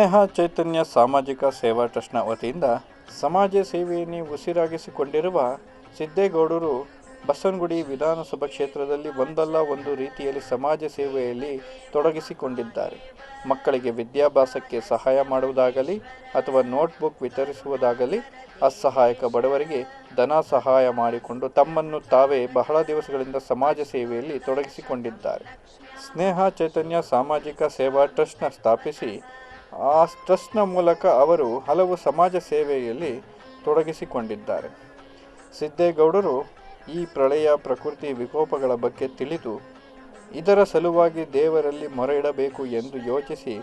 ಸ್ನೇಹ ಚೈತನ್ಯ ಸಾಮಾಜಿಕ ಸೇವಾ ಟ್ರಸ್ಟ್ನ ವತಿಯಿಂದ ಸಮಾಜ ಸೇವೆಯನ್ನು ಉಸಿರಾಗಿಸಿಕೊಂಡಿರುವ ಸಿದ್ದೇಗೌಡರು ಬಸವನಗುಡಿ ವಿಧಾನಸಭಾ ಕ್ಷೇತ್ರದಲ್ಲಿ ಒಂದಲ್ಲ ಒಂದು ರೀತಿಯಲ್ಲಿ ಸಮಾಜ ಸೇವೆಯಲ್ಲಿ ತೊಡಗಿಸಿಕೊಂಡಿದ್ದಾರೆ. ಮಕ್ಕಳಿಗೆ ವಿದ್ಯಾಭ್ಯಾಸಕ್ಕೆ ಸಹಾಯ ಮಾಡುವುದಾಗಲಿ ಅಥವಾ ನೋಟ್ಬುಕ್ ವಿತರಿಸುವುದಾಗಲಿ, ಅಸಹಾಯಕ ಬಡವರಿಗೆ ಧನ ಸಹಾಯ ಮಾಡಿಕೊಂಡು ತಮ್ಮನ್ನು ತಾವೇ ಬಹಳ ದಿವಸಗಳಿಂದ ಸಮಾಜ ಸೇವೆಯಲ್ಲಿ ತೊಡಗಿಸಿಕೊಂಡಿದ್ದಾರೆ. ಸ್ನೇಹ ಚೈತನ್ಯ ಸಾಮಾಜಿಕ ಸೇವಾ ಟ್ರಸ್ಟ್ನ ಸ್ಥಾಪಿಸಿ ಆ ಟ್ರಸ್ಟ್ನ ಮೂಲಕ ಅವರು ಹಲವು ಸಮಾಜ ಸೇವೆಯಲ್ಲಿ ತೊಡಗಿಸಿಕೊಂಡಿದ್ದಾರೆ. ಸಿದ್ದೇಗೌಡರು ಈ ಪ್ರಳಯ ಪ್ರಕೃತಿ ವಿಕೋಪಗಳ ಬಗ್ಗೆ ತಿಳಿದು ಇದರ ಸಲುವಾಗಿ ದೇವರಲ್ಲಿ ಮೊರೆ ಇಡಬೇಕು ಎಂದು ಯೋಚಿಸಿ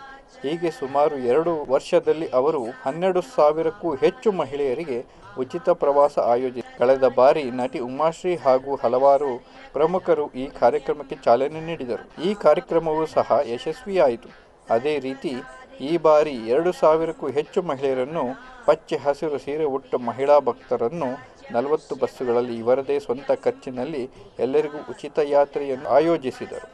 ಹೀಗೆ ಸುಮಾರು 2 ವರ್ಷದಲ್ಲಿ ಅವರು 12,000ಕ್ಕೂ ಹೆಚ್ಚು ಮಹಿಳೆಯರಿಗೆ ಉಚಿತ ಪ್ರವಾಸ ಆಯೋಜಿಸಿ ಕಳೆದ ಬಾರಿ ನಟಿ ಉಮಾಶ್ರೀ ಹಾಗೂ ಹಲವಾರು ಪ್ರಮುಖರು ಈ ಕಾರ್ಯಕ್ರಮಕ್ಕೆ ಚಾಲನೆ ನೀಡಿದರು. ಈ ಕಾರ್ಯಕ್ರಮವೂ ಸಹ ಯಶಸ್ವಿಯಾಯಿತು. ಅದೇ ರೀತಿ ಈ ಬಾರಿ 2,000ಕ್ಕೂ ಹೆಚ್ಚು ಮಹಿಳೆಯರನ್ನು ಪಚ್ಚೆ ಹಸಿರು ಸೀರೆ ಉಟ್ಟ ಮಹಿಳಾ ಭಕ್ತರನ್ನು 40 ಬಸ್ಸುಗಳಲ್ಲಿ ಇವರದೇ ಸ್ವಂತ ಖರ್ಚಿನಲ್ಲಿ ಎಲ್ಲರಿಗೂ ಉಚಿತ ಯಾತ್ರೆಯನ್ನು ಆಯೋಜಿಸಿದರು.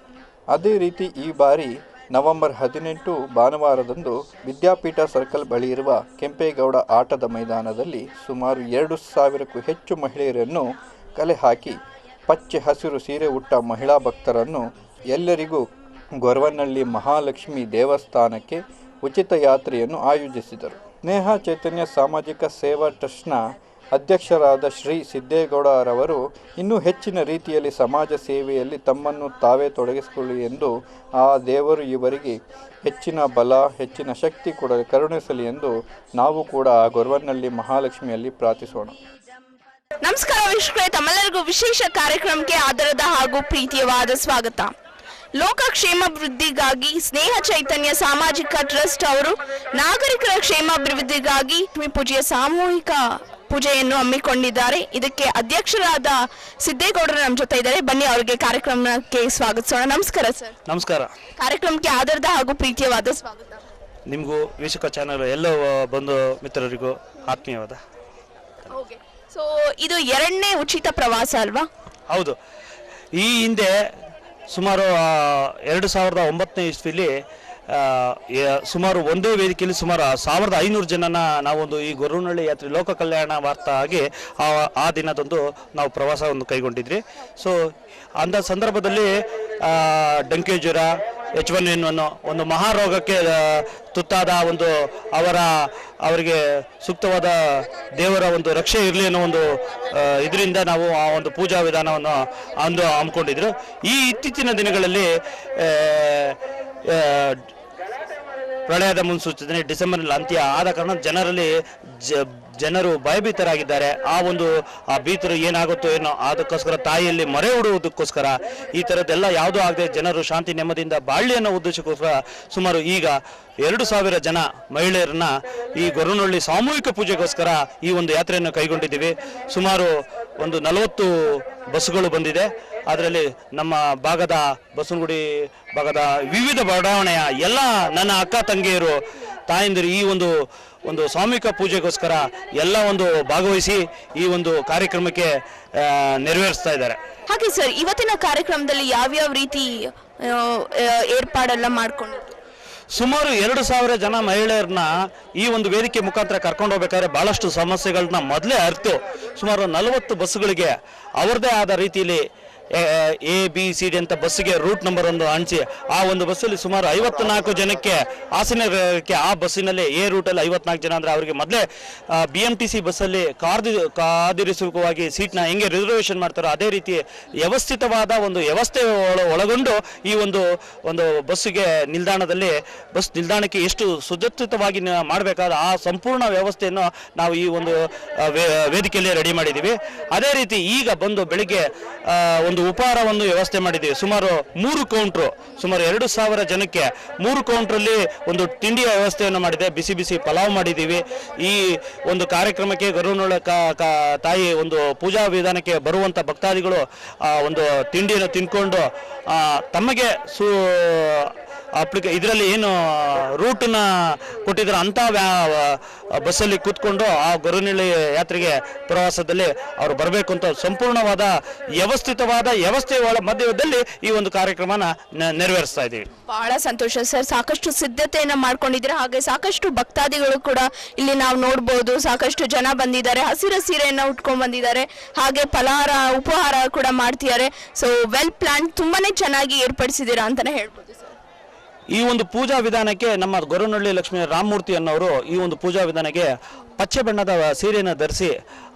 ಅದೇ ರೀತಿ ಈ ಬಾರಿ ನವೆಂಬರ್ 18 ಭಾನುವಾರದಂದು ವಿದ್ಯಾಪೀಠ ಸರ್ಕಲ್ ಬಳಿ ಇರುವ ಕೆಂಪೇಗೌಡ ಆಟದ ಮೈದಾನದಲ್ಲಿ ಸುಮಾರು 2,000ಕ್ಕೂ ಹೆಚ್ಚು ಮಹಿಳೆಯರನ್ನು ಕಲೆ ಹಾಕಿ ಪಚ್ಚೆ ಹಸಿರು ಸೀರೆ ಉಟ್ಟ ಮಹಿಳಾ ಭಕ್ತರನ್ನು ಎಲ್ಲರಿಗೂ ಗೊರವನಹಳ್ಳಿ ಮಹಾಲಕ್ಷ್ಮಿ ದೇವಸ್ಥಾನಕ್ಕೆ ಉಚಿತ ಯಾತ್ರೆಯನ್ನು ಆಯೋಜಿಸಿದರು. ಸ್ನೇಹ ಚೈತನ್ಯ ಸಾಮಾಜಿಕ ಸೇವಾ ಟ್ರಸ್ಟ್ನ ಅಧ್ಯಕ್ಷರಾದ ಶ್ರೀ ಸಿದ್ದೇಗೌಡರವರು ಇನ್ನೂ ಹೆಚ್ಚಿನ ರೀತಿಯಲ್ಲಿ ಸಮಾಜ ಸೇವೆಯಲ್ಲಿ ತಮ್ಮನ್ನು ತಾವೇ ತೊಡಗಿಸಿಕೊಳ್ಳಿ ಎಂದು ಆ ದೇವರು ಇವರಿಗೆ ಹೆಚ್ಚಿನ ಬಲ, ಹೆಚ್ಚಿನ ಶಕ್ತಿ ಕೊಡಲಿ, ಕರುಣಿಸಲಿ ಎಂದು ನಾವು ಕೂಡ ಗೊರವನಹಳ್ಳಿ ಮಹಾಲಕ್ಷ್ಮಿಯಲ್ಲಿ ಪ್ರಾರ್ಥಿಸೋಣ. ನಮಸ್ಕಾರ ವೀಕ್ಷಕರೇ, ತಮ್ಮೆಲ್ಲರಿಗೂ ವಿಶೇಷ ಕಾರ್ಯಕ್ರಮಕ್ಕೆ ಆದರದ ಹಾಗೂ ಪ್ರೀತಿಯವಾದ ಸ್ವಾಗತ. ಲೋಕ ಕ್ಷೇಮಾಭಿವೃದ್ಧಿಗಾಗಿ ಸ್ನೇಹ ಚೈತನ್ಯ ಸಾಮಾಜಿಕ ಟ್ರಸ್ಟ್ ಅವರು ನಾಗರಿಕರ ಕ್ಷೇಮಾಭಿವೃದ್ಧಿಗಾಗಿ ಪೂಜೆಯ ಸಾಮೂಹಿಕ ಪೂಜೆಯನ್ನು ಹಮ್ಮಿಕೊಂಡಿದ್ದಾರೆ. ಇದಕ್ಕೆ ಅಧ್ಯಕ್ಷರಾದ ಸಿದ್ದೇಗೌಡರು ನಮ್ಮ ಜೊತೆ ಇದ್ದಾರೆ. ಬನ್ನಿ ಅವರಿಗೆ ಕಾರ್ಯಕ್ರಮಕ್ಕೆ ಸ್ವಾಗತಿಸೋಣ. ನಮಸ್ಕಾರ ಸರ್. ನಮಸ್ಕಾರ. ಕಾರ್ಯಕ್ರಮಕ್ಕೆ ಆದರದ ಹಾಗೂ ಪ್ರೀತಿಯವಾದ ಸ್ವಾಗತ. ನಿಮಗೂ ವೀಕ್ಷಕ ಚಾನಲ್ ಎಲ್ಲ ಬಂಧು ಮಿತ್ರರಿಗೂ ಆತ್ಮೀಯವಾದ. ಓಕೆ, ಸೊ ಇದು 2ನೇ ಉಚಿತ ಪ್ರವಾಸ ಅಲ್ವಾ? ಹೌದು. ಈ ಹಿಂದೆ ಸುಮಾರು 2009ನೇ ಇಸ್ವಿಲಿ ಸುಮಾರು ಒಂದೇ ವೇದಿಕೆಯಲ್ಲಿ ಸುಮಾರು 1,500 ಜನನ ನಾವೊಂದು ಈ ಗೊರವನಹಳ್ಳಿ ಯಾತ್ರೆ ಲೋಕ ಕಲ್ಯಾಣ ವಾರ್ತಾ ಆಗಿ ಆ ದಿನದಂದು ನಾವು ಪ್ರವಾಸವನ್ನು ಕೈಗೊಂಡಿದ್ವಿ. ಸೊ ಅಂಥ ಸಂದರ್ಭದಲ್ಲಿ ಡಂಕೆ ಜ್ವರ, H1N1 ಒಂದು ಮಹಾರೋಗಕ್ಕೆ ತುತ್ತಾದ ಒಂದು ಅವರಿಗೆ ಸೂಕ್ತವಾದ ದೇವರ ಒಂದು ರಕ್ಷೆ ಇರಲಿ ಅನ್ನೋ ಒಂದು ಇದರಿಂದ ನಾವು ಆ ಒಂದು ಪೂಜಾ ವಿಧಾನವನ್ನು ಹಮ್ಮಿಕೊಂಡಿದ್ರು. ಈ ಇತ್ತೀಚಿನ ದಿನಗಳಲ್ಲಿ ಪ್ರಳಯದ ಮುನ್ಸೂಚನೆ ಡಿಸೆಂಬರ್ನಲ್ಲಿ ಅಂತ್ಯ ಆದ ಕಾರಣ ಜನರು ಭಯಭೀತರಾಗಿದ್ದಾರೆ. ಆ ಭೀತರು ಏನಾಗುತ್ತೋ ಏನೋ ಅದಕ್ಕೋಸ್ಕರ ತಾಯಿಯಲ್ಲಿ ಮೊರೆ ಇಡುವುದಕ್ಕೋಸ್ಕರ ಈ ಥರದ್ದೆಲ್ಲ ಯಾವುದೂ ಆಗದೆ ಜನರು ಶಾಂತಿ ನೆಮ್ಮದಿಯಿಂದ ಬಾಳ್ಲಿ ಅನ್ನೋ ಉದ್ದೇಶಕ್ಕೋಸ್ಕರ ಸುಮಾರು ಈಗ 2,000 ಜನ ಮಹಿಳೆಯರನ್ನ ಈ ಗೊರವನಹಳ್ಳಿ ಸಾಮೂಹಿಕ ಪೂಜೆಗೋಸ್ಕರ ಈ ಒಂದು ಯಾತ್ರೆಯನ್ನು ಕೈಗೊಂಡಿದ್ದೀವಿ. ಸುಮಾರು ಒಂದು 40 ಬಸ್ಸುಗಳು ಬಂದಿದೆ. ಅದರಲ್ಲಿ ನಮ್ಮ ಭಾಗದ ಬಸವನಗುಡಿ ಭಾಗದ ವಿವಿಧ ಬಡಾವಣೆಯ ಎಲ್ಲ ನನ್ನ ಅಕ್ಕ ತಂಗಿಯರು ತಾಯಂದಿರು ಈ ಒಂದು ಸಾಮೂಹಿಕ ಪೂಜೆಗೋಸ್ಕರ ಎಲ್ಲ ಒಂದು ಭಾಗವಹಿಸಿ ಈ ಒಂದು ಕಾರ್ಯಕ್ರಮಕ್ಕೆ ನೆರವೇರಿಸ್ತಾ ಇದ್ದಾರೆ. ಹಾಗೆ ಸರ್, ಇವತ್ತಿನ ಕಾರ್ಯಕ್ರಮದಲ್ಲಿ ಯಾವ್ಯಾವ ರೀತಿ ಏರ್ಪಾಡೆಲ್ಲ ಮಾಡ್ಕೊಂಡಿದ್ರು? ಸುಮಾರು 2,000 ಜನ ಮಹಿಳೆಯರನ್ನ ಈ ಒಂದು ವೇದಿಕೆ ಮುಖಾಂತರ ಕರ್ಕೊಂಡು ಹೋಗ್ಬೇಕಾದ್ರೆ ಬಹಳಷ್ಟು ಸಮಸ್ಯೆಗಳನ್ನ ಮೊದಲೇ ಅರಿತು ಸುಮಾರು 40 ಬಸ್ಸುಗಳಿಗೆ ಅವರದೇ ಆದ ರೀತಿಯಲ್ಲಿ ABCD ಅಂತ ಬಸ್ಸಿಗೆ ರೂಟ್ ನಂಬರ್ ಒಂದು ಅಂಟಿಸಿ ಆ ಒಂದು ಬಸ್ಸಲ್ಲಿ ಸುಮಾರು 54 ಜನಕ್ಕೆ ಹಾಸನಕ್ಕೆ ಆ ಬಸ್ಸಿನಲ್ಲಿ ಎ ರೂಟಲ್ಲಿ 54 ಜನ ಅಂದರೆ ಅವರಿಗೆ ಮೊದಲೇ BMTC ಬಸ್ಸಲ್ಲಿ ಕಾದಿರಿಸುವಾಗಿ ಸೀಟ್ನ ಹೆಂಗೆ ರಿಸರ್ವೇಷನ್ ಮಾಡ್ತಾರೋ ಅದೇ ರೀತಿ ವ್ಯವಸ್ಥಿತವಾದ ಒಂದು ವ್ಯವಸ್ಥೆ ಒಳಗೊಂಡು ಈ ಒಂದು ಬಸ್ಸಿಗೆ ಬಸ್ ನಿಲ್ದಾಣಕ್ಕೆ ಎಷ್ಟು ಸುರಕ್ಷಿತವಾಗಿ ಮಾಡಬೇಕಾದ ಆ ಸಂಪೂರ್ಣ ವ್ಯವಸ್ಥೆಯನ್ನು ನಾವು ಈ ಒಂದು ವೇದಿಕೆಯಲ್ಲಿ ರೆಡಿ ಮಾಡಿದ್ದೀವಿ. ಅದೇ ರೀತಿ ಈಗ ಬಂದು ಬೆಳಿಗ್ಗೆ ಒಂದು ಉಪಹಾರವನ್ನು ವ್ಯವಸ್ಥೆ ಮಾಡಿದ್ದೀವಿ. ಸುಮಾರು 3 ಕೌಂಟ್ರು, ಸುಮಾರು 2,000 ಜನಕ್ಕೆ 3 ಕೌಂಟ್ರಲ್ಲಿ ಒಂದು ತಿಂಡಿಯ ವ್ಯವಸ್ಥೆಯನ್ನು ಮಾಡಿದೆ. ಬಿಸಿ ಬಿಸಿ ಪಲಾವ್ ಮಾಡಿದ್ದೀವಿ. ಈ ಒಂದು ಕಾರ್ಯಕ್ರಮಕ್ಕೆ ಗೊರವನಹಳ್ಳಿ ತಾಯಿ ಒಂದು ಪೂಜಾ ವಿಧಾನಕ್ಕೆ ಬರುವಂಥ ಭಕ್ತಾದಿಗಳು ಒಂದು ತಿಂಡಿಯನ್ನು ತಿನ್ಕೊಂಡು ತಮಗೆ ಇದರಲ್ಲಿ ಏನು ರೂಟನ್ನ ಕೊಟ್ಟಿದ್ದಾರೆ ಅಂಥ ಬಸ್ಸಲ್ಲಿ ಕೂತ್ಕೊಂಡು ಆ ಗೊರವನಹಳ್ಳಿ ಯಾತ್ರೆಗೆ ಪ್ರವಾಸದಲ್ಲಿ ಅವರು ಬರಬೇಕು ಅಂತ ಸಂಪೂರ್ಣವಾದ ವ್ಯವಸ್ಥಿತವಾದ ವ್ಯವಸ್ಥೆಯ ಮಧ್ಯದಲ್ಲಿ ಈ ಒಂದು ಕಾರ್ಯಕ್ರಮನ ನೆರವೇರಿಸ್ತಾ ಇದ್ದೀವಿ. ಬಹಳ ಸಂತೋಷ ಸರ್. ಸಾಕಷ್ಟು ಸಿದ್ಧತೆಯನ್ನ ಮಾಡ್ಕೊಂಡಿದ್ರೆ, ಹಾಗೆ ಸಾಕಷ್ಟು ಭಕ್ತಾದಿಗಳು ಕೂಡ ಇಲ್ಲಿ ನಾವು ನೋಡ್ಬೋದು. ಸಾಕಷ್ಟು ಜನ ಬಂದಿದ್ದಾರೆ, ಹಸಿರು ಸೀರೆಯನ್ನ ಉಟ್ಕೊಂಡ್ ಬಂದಿದ್ದಾರೆ, ಹಾಗೆ ಫಲಹಾರ ಉಪಹಾರ ಕೂಡ ಮಾಡ್ತಿದ್ದಾರೆ. ಸೊ ವೆಲ್ ಪ್ಲಾನ್, ತುಂಬಾನೇ ಚೆನ್ನಾಗಿ ಏರ್ಪಡಿಸಿದ್ದೀರಾ ಅಂತಾನೆ ಹೇಳ್ಬೋದು ಸರ್. ಈ ಒಂದು ಪೂಜಾ ವಿಧಾನಕ್ಕೆ ನಮ್ಮ ಗೊರವನಹಳ್ಳಿ ಲಕ್ಷ್ಮೀ ರಾಮಮೂರ್ತಿ ಅನ್ನೋರು ಈ ಒಂದು ಪೂಜಾ ವಿಧಾನಕ್ಕೆ ಪಚ್ಚೆ ಬಣ್ಣದ ಸೀರೆಯನ್ನು ಧರಿಸಿ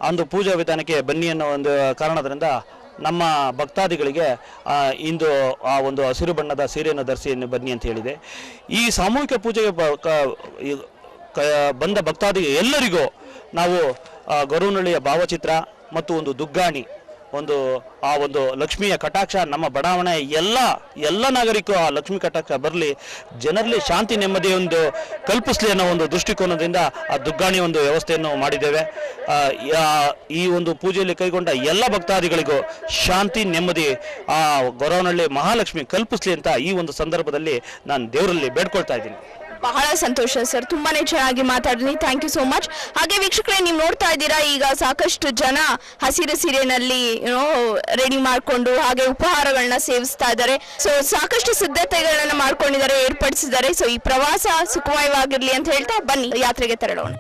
ಒಂದು ಪೂಜಾ ವಿಧಾನಕ್ಕೆ ಬನ್ನಿ ಅನ್ನೋ ಒಂದು ಕಾರಣದಿಂದ ನಮ್ಮ ಭಕ್ತಾದಿಗಳಿಗೆ ಇಂದು ಆ ಒಂದು ಹಸಿರು ಬಣ್ಣದ ಸೀರೆಯನ್ನು ಧರಿಸಿ ಬನ್ನಿ ಅಂತ ಹೇಳಿದೆ. ಈ ಸಾಮೂಹಿಕ ಪೂಜೆಗೆ ಬಂದ ಭಕ್ತಾದಿ ಎಲ್ಲರಿಗೂ ನಾವು ಗೊರವನಹಳ್ಳಿಯ ಭಾವಚಿತ್ರ ಮತ್ತು ಒಂದು ದುಗ್ಗಾಣಿ, ಆ ಒಂದು ಲಕ್ಷ್ಮಿಯ ಕಟಾಕ್ಷ ನಮ್ಮ ಬಡಾವಣೆ ಎಲ್ಲ ನಾಗರಿಕರು ಆ ಲಕ್ಷ್ಮಿ ಕಟಾಕ್ಷ ಬರಲಿ, ಜನರಲ್ಲಿ ಶಾಂತಿ ನೆಮ್ಮದಿ ಒಂದು ಕಲ್ಪಿಸಲಿ ಅನ್ನೋ ಒಂದು ದೃಷ್ಟಿಕೋನದಿಂದ ಆ ದುಗ್ಗಾಣಿ ಒಂದು ವ್ಯವಸ್ಥೆಯನ್ನು ಮಾಡಿದ್ದೇವೆ. ಈ ಒಂದು ಪೂಜೆಯಲ್ಲಿ ಕೈಗೊಂಡ ಎಲ್ಲ ಭಕ್ತಾದಿಗಳಿಗೂ ಶಾಂತಿ ನೆಮ್ಮದಿ ಆ ಗೊರವನಹಳ್ಳಿ ಮಹಾಲಕ್ಷ್ಮಿ ಕಲ್ಪಿಸಲಿ ಅಂತ ಈ ಒಂದು ಸಂದರ್ಭದಲ್ಲಿ ನಾನು ದೇವರಲ್ಲಿ ಬೇಡ್ಕೊಳ್ತಾ ಇದ್ದೀನಿ. ಬಹಳ ಸಂತೋಷ ಸರ್, ತುಂಬಾನೇ ಚೆನ್ನಾಗಿ ಮಾತಾಡಿದ್ರಿ. Thank you so much. ಹಾಗೆ ವೀಕ್ಷಕರೇ, ನೀವು ನೋಡ್ತಾ ಇದ್ದೀರಾ ಈಗ ಸಾಕಷ್ಟು ಜನ ಹಸಿರು ಸೀರೆನಲ್ಲಿ ರೆಡಿ ಮಾಡಿಕೊಂಡು ಹಾಗೆ ಉಪಹಾರಗಳನ್ನ ಸೇವಿಸ್ತಾ ಇದ್ದಾರೆ. ಸೊ ಸಾಕಷ್ಟು ಸಿದ್ಧತೆಗಳನ್ನ ಮಾಡ್ಕೊಂಡಿದ್ದಾರೆ, ಏರ್ಪಡಿಸಿದ್ದಾರೆ. ಸೊ ಈ ಪ್ರವಾಸ ಸುಖಮಯವಾಗಿರ್ಲಿ ಅಂತ ಹೇಳ್ತಾ ಬನ್ನಿ ಯಾತ್ರೆಗೆ ತೆರಳೋಣ.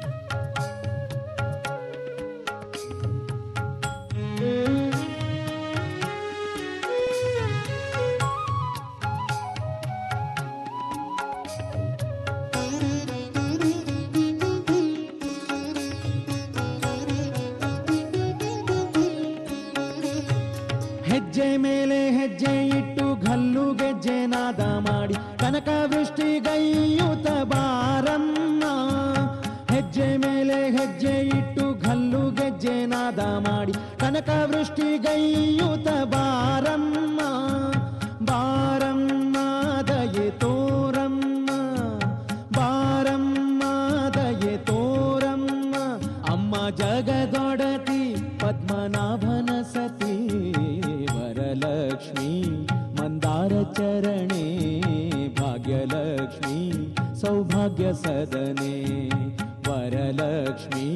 ಹೆಜ್ಜೆ ಮೇಲೆ ಹೆಜ್ಜೆ ಇಟ್ಟು ಗಲ್ಲು ಗೆಜ್ಜೆ ನಾದ ಮಾಡಿ ಕನಕ ವೃಷ್ಟಿಗೈಯುತ ಬಾರಮ್ಮ. ಹೆಜ್ಜೆ ಮೇಲೆ ಹೆಜ್ಜೆ ಇಟ್ಟು ಗಲ್ಲು ಗೆಜ್ಜೆ ನಾದ ಮಾಡಿ ಕನಕ ವೃಷ್ಟಿಗೈಯುತ ಬಾರಮ್ಮ. ಬಾರಮ್ಮ ದಯೆ ತೋರಮ್ಮ, ಬಾರಮ್ಮ ದಯೆ ತೋರಮ್ಮ. ಅಮ್ಮ ಜಗದೊಡತಿ ಪದ್ಮನಾಭನ ಸತಿ ವರಲಕ್ಷ್ಮಿ ಮಂದಾರ ಚರಣೆ ಭಾಗ್ಯಲಕ್ಷ್ಮಿ ಸೌಭಾಗ್ಯ ಸದನೆ. ವರಲಕ್ಷ್ಮಿ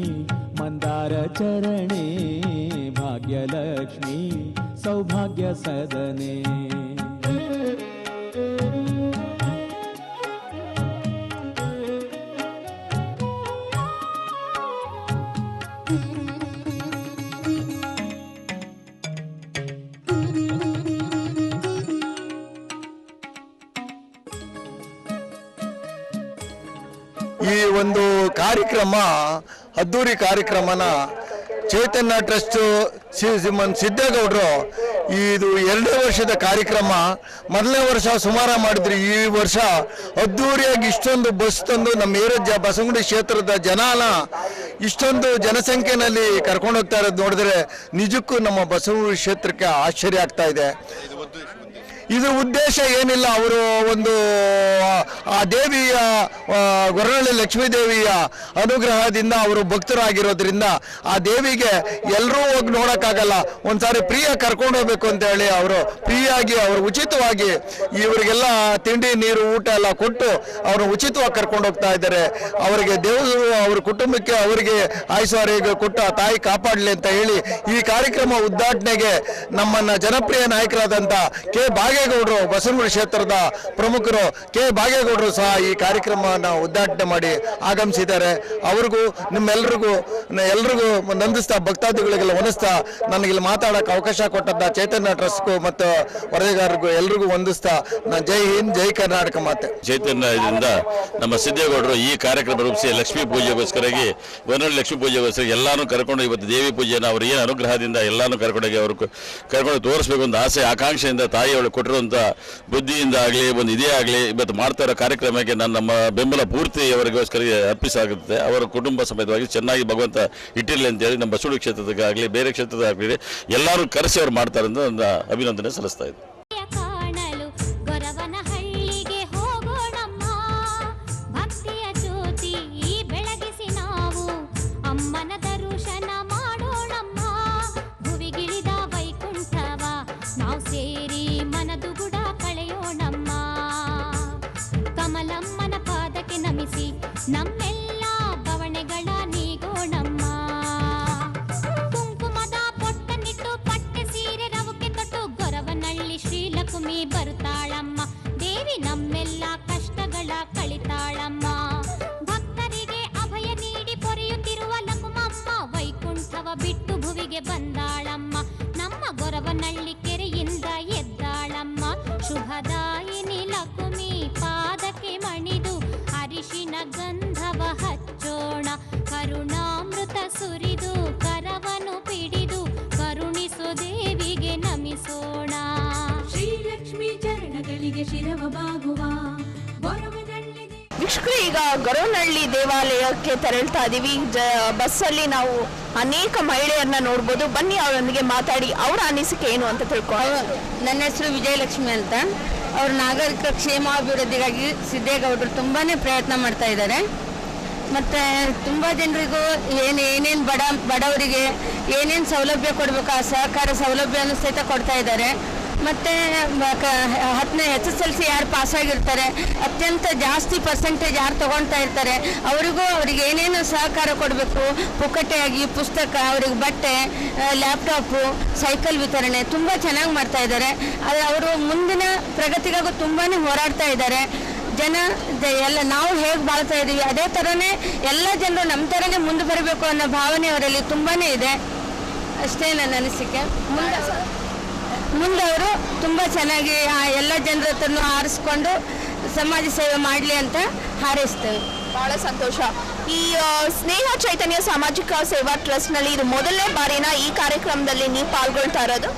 ಮಂದಾರ ಚರಣೆ ಭಾಗ್ಯಲಕ್ಷ್ಮಿ ಸೌಭಾಗ್ಯ ಸದನೆ. ಈ ಒಂದು ಕಾರ್ಯಕ್ರಮ ಅದ್ದೂರಿ ಕಾರ್ಯಕ್ರಮನ ಚೈತನ್ಯ ಟ್ರಸ್ಟ್ ಸಿದ್ದೇಗೌಡರು ಇದು 2ನೇ ವರ್ಷದ ಕಾರ್ಯಕ್ರಮ. ಮೊದಲನೇ ವರ್ಷ ಸುಮಾರು ಮಾಡಿದ್ರಿ, ಈ ವರ್ಷ ಅದ್ದೂರಿಯಾಗಿ ಇಷ್ಟೊಂದು ಬಸ್ ತಂದು ನಮ್ಮ ಬಸವನಗುಡಿ ಕ್ಷೇತ್ರದ ಜನನ ಇಷ್ಟೊಂದು ಜನಸಂಖ್ಯೆನಲ್ಲಿ ಕರ್ಕೊಂಡು ಹೋಗ್ತಾ ಇರೋದು ನೋಡಿದ್ರೆ ನಿಜಕ್ಕೂ ನಮ್ಮ ಬಸವನಗುಡಿ ಕ್ಷೇತ್ರಕ್ಕೆ ಆಶ್ಚರ್ಯ ಆಗ್ತಾ ಇದೆ. ಇದ್ರ ಉದ್ದೇಶ ಏನಿಲ್ಲ, ಅವರು ಒಂದು ಆ ದೇವಿಯ ಗೊರವನಹಳ್ಳಿ ಲಕ್ಷ್ಮೀ ದೇವಿಯ ಅನುಗ್ರಹದಿಂದ ಅವರು ಭಕ್ತರಾಗಿರೋದ್ರಿಂದ ಆ ದೇವಿಗೆ ಎಲ್ಲರೂ ಹೋಗಿ ನೋಡೋಕ್ಕಾಗಲ್ಲ, ಒಂದ್ಸಾರಿ ಫ್ರೀಯಾಗಿ ಕರ್ಕೊಂಡು ಹೋಗ್ಬೇಕು ಅಂತ ಹೇಳಿ ಅವರು ಫ್ರೀಯಾಗಿ ಅವರು ಉಚಿತವಾಗಿ ಇವರಿಗೆಲ್ಲ ತಿಂಡಿ ನೀರು ಊಟ ಎಲ್ಲ ಕೊಟ್ಟು ಅವರು ಉಚಿತವಾಗಿ ಕರ್ಕೊಂಡು ಹೋಗ್ತಾ ಇದ್ದಾರೆ. ಅವರಿಗೆ ದೇವರು ಅವ್ರ ಕುಟುಂಬಕ್ಕೆ ಅವರಿಗೆ ಆಯುಷ್ಯ ಆರೋಗ್ಯ ಕೊಟ್ಟು ಆ ತಾಯಿ ಕಾಪಾಡಲಿ ಅಂತ ಹೇಳಿ ಈ ಕಾರ್ಯಕ್ರಮ ಉದ್ಘಾಟನೆಗೆ ನಮ್ಮನ್ನ ಜನಪ್ರಿಯ ನಾಯಕರಾದಂಥ ಕೆ ಭಾಗೇಗೌಡರು, ಬಸವನಗುಡಿ ಕ್ಷೇತ್ರದ ಪ್ರಮುಖರು ಕೆ ಭಾಗೇಗೌಡರು ಸಹ ಈ ಕಾರ್ಯಕ್ರಮವನ್ನು ಉದ್ಘಾಟನೆ ಮಾಡಿ ಆಗಮಿಸಿದ್ದಾರೆ. ಅವ್ರಿಗೂ ನಿಮ್ಮೆಲ್ಲರಿಗೂ ನಂದಿಸ್ತಾ ಭಕ್ತಾದಿಗಳಿಗೆಲ್ಲ ಹೊಂದಿಸ್ತಾ ನನಗಿಲ್ಲಿ ಮಾತಾಡೋಕೆ ಅವಕಾಶ ಕೊಟ್ಟಂತ ಚೈತನ್ಯ ಟ್ರಸ್ಟ್ಗೂ ಮತ್ತು ವರದಿಗಾರರಿಗೂ ಎಲ್ರಿಗೂ ಹೊಂದಿಸ್ತಾ ನಾನು ಜೈ ಹಿಂದ್ ಜೈ ಕರ್ನಾಟಕ ಮಾತೆ. ಚೈತನ್ಯದಿಂದ ನಮ್ಮ ಸಿದ್ದೇಗೌಡರು ಈ ಕಾರ್ಯಕ್ರಮ ರೂಪಿಸಿ ಲಕ್ಷ್ಮೀ ಪೂಜೆಗೋಸ್ಕರಾಗಿ ಗೊರವನಹಳ್ಳಿ ಲಕ್ಷ್ಮೀ ಪೂಜೆಗೋಸ್ಕರ ಎಲ್ಲಾನು ಕರ್ಕೊಂಡು ಇವತ್ತು ದೇವಿ ಪೂಜೆಯನ್ನು ಅವ್ರು ಏನು ಅನುಗ್ರಹದಿಂದ ಎಲ್ಲಾನು ಕರ್ಕೊಂಡೋಗಿ ಅವರು ಕರ್ಕೊಂಡು ತೋರಿಸ್ಬೇಕು ಅಂತ ಆಸೆ ಆಕಾಂಕ್ಷೆಯಿಂದ ತಾಯಿ ಅವಳು ಕೊಟ್ಟಿರುವಂಥ ಬುದ್ಧಿಯಿಂದ ಆಗಲಿ ಒಂದು ಇದೇ ಆಗಲಿ ಇವತ್ತು ಮಾಡ್ತಾ ಇರೋ ಕಾರ್ಯಕ್ರಮಕ್ಕೆ ನಮ್ಮ ಬೆಂಬಲ ಪೂರ್ತಿ ಅವರಿಗೋಸ್ಕರ ಅರ್ಪಿಸಾಗುತ್ತೆ. ಅವರ ಕುಟುಂಬ ಸಮೇತವಾಗಿ ಚೆನ್ನಾಗಿ ಭಗವಂತ ಇಟ್ಟಿರಲಿ ಅಂತೇಳಿ ನಮ್ಮ ಬಸವನಗುಡಿ ಕ್ಷೇತ್ರದಾಗಲಿ ಬೇರೆ ಕ್ಷೇತ್ರದಾಗಲಿ ಎಲ್ಲರೂ ಕರೆಸಿ ಅವ್ರು ಮಾಡ್ತಾರೆ ಅಂತ ಒಂದು ಅಭಿನಂದನೆ ಸಲ್ಲಿಸ್ತಾ ಇದ್ದಾರೆ. ನಮ್ಮೆಲ್ಲ ಬವಣೆಗಳ ನೀಗೋಣಮ್ಮ. ಕುಂಕುಮದ ಪೊಟ್ಟನಿಟ್ಟು ಪಟ್ಟೆ ಸೀರೆ ರವುಕೆ ತೊಟ್ಟು ಗೊರವನಳ್ಳಿ ಶ್ರೀಲಕ್ಷ್ಮಿ ಬರುತ್ತಾಳಮ್ಮ. ದೇವಿ ನಮ್ಮೆಲ್ಲ ಕಷ್ಟಗಳ ಕಳಿತಾಳಮ್ಮ. ಭಕ್ತರಿಗೆ ಅಭಯ ನೀಡಿ ಪೊರೆಯುತ್ತಿರುವ ಲಕುಮಮ್ಮ ವೈಕುಂಠವ ಬಿಟ್ಟು ಭುವಿಗೆ ಬಂದಾಳಮ್ಮ. ನಮ್ಮ ಗೊರವನಳ್ಳಿ ಕೆರೆಯಿಂದ ಎದ್ದಾಳಮ್ಮ. ಶುಭದಾಯಿನಿ ಲಕುಮಿ ಪಾದಕ್ಕೆ ಮಣಿದು ಅರಿಶಿನ ಗಂಧವ ಹಚ್ಚೋಣ. ಕರುಣಾಮೃತ ಸುರಿದು ಕರವನು ಪಿಡಿದು ಕರುಣಿಸು ದೇವಿಗೆ ನಮಿಸೋಣ. ಶ್ರೀಲಕ್ಷ್ಮಿ ಚರಣಗಳಿಗೆ ಶಿರವ ಬಾಗುವ ವೀಕ್ಷಕರು, ಈಗ ಗೊರವನಹಳ್ಳಿ ದೇವಾಲಯಕ್ಕೆ ತೆರಳ್ತಾ ಇದೀವಿ. ಬಸ್ಸಲ್ಲಿ ನಾವು ಅನೇಕ ಮಹಿಳೆಯರನ್ನ ನೋಡ್ಬೋದು. ಬನ್ನಿ ಅವರೊಂದಿಗೆ ಮಾತಾಡಿ ಅವರ ಅನಿಸಿಕೆ ಏನು ಅಂತ ತಿಳ್ಕೊಳ್ಳೋಣ. ನನ್ನ ಹೆಸರು ವಿಜಯಲಕ್ಷ್ಮಿ ಅಂತ. ಅವರು ನಾಗರಿಕ ಕ್ಷೇಮಾಭಿವೃದ್ಧಿಗಾಗಿ ಸಿದ್ದೇಗೌಡರು ತುಂಬಾನೇ ಪ್ರಯತ್ನ ಮಾಡ್ತಾ ಇದ್ದಾರೆ. ಮತ್ತು ತುಂಬ ಜನರಿಗೂ ಏನೇನು ಬಡವರಿಗೆ ಏನೇನು ಸೌಲಭ್ಯ ಕೊಡಬೇಕು ಆ ಸಹಕಾರ ಸೌಲಭ್ಯವನ್ನು ಸಹಿತ ಕೊಡ್ತಾ ಇದ್ದಾರೆ. ಮತ್ತು 10ನೇ SSLC ಯಾರು ಪಾಸಾಗಿರ್ತಾರೆ, ಅತ್ಯಂತ ಜಾಸ್ತಿ ಪರ್ಸೆಂಟೇಜ್ ಯಾರು ತೊಗೊಳ್ತಾ ಇರ್ತಾರೆ, ಅವ್ರಿಗೆ ಏನೇನು ಸಹಕಾರ ಕೊಡಬೇಕು, ಪುಕ್ಕಟೆಯಾಗಿ ಪುಸ್ತಕ, ಅವ್ರಿಗೆ ಬಟ್ಟೆ, ಲ್ಯಾಪ್ಟಾಪು, ಸೈಕಲ್ ವಿತರಣೆ ತುಂಬ ಚೆನ್ನಾಗಿ ಮಾಡ್ತಾ ಇದ್ದಾರೆ. ಆದರೆ ಅವರು ಮುಂದಿನ ಪ್ರಗತಿಗಾಗೂ ತುಂಬಾ ಹೋರಾಡ್ತಾ ಇದ್ದಾರೆ. ಎಲ್ಲ ನಾವು ಹೇಗೆ ಬಾಳ್ತಾ ಇದ್ದೀವಿ ಅದೇ ಥರನೇ ಎಲ್ಲ ಜನರು ನಮ್ಮ ಥರನೇ ಮುಂದೆ ಬರಬೇಕು ಅನ್ನೋ ಭಾವನೆ ಅವರಲ್ಲಿ ತುಂಬಾ ಇದೆ. ಅಷ್ಟೇ ನನ್ನ ಅನಿಸಿಕೆ. ಮುಂದೆ ಅವರು ತುಂಬ ಚೆನ್ನಾಗಿ ಎಲ್ಲ ಜನರ ಹತ್ರನೂ ಆರಿಸ್ಕೊಂಡು ಸಮಾಜ ಸೇವೆ ಮಾಡಲಿ ಅಂತ ಹಾರೈಸ್ತೇವೆ. ಬಹಳ ಸಂತೋಷ. ಈ ಸ್ನೇಹ ಚೈತನ್ಯ ಸಾಮಾಜಿಕ ಸೇವಾ ಟ್ರಸ್ಟ್ನಲ್ಲಿ ಇದು ಮೊದಲನೇ ಬಾರಿನ ಈ ಕಾರ್ಯಕ್ರಮದಲ್ಲಿ ನೀವು ಪಾಲ್ಗೊಳ್ತಾ ಇರೋದು?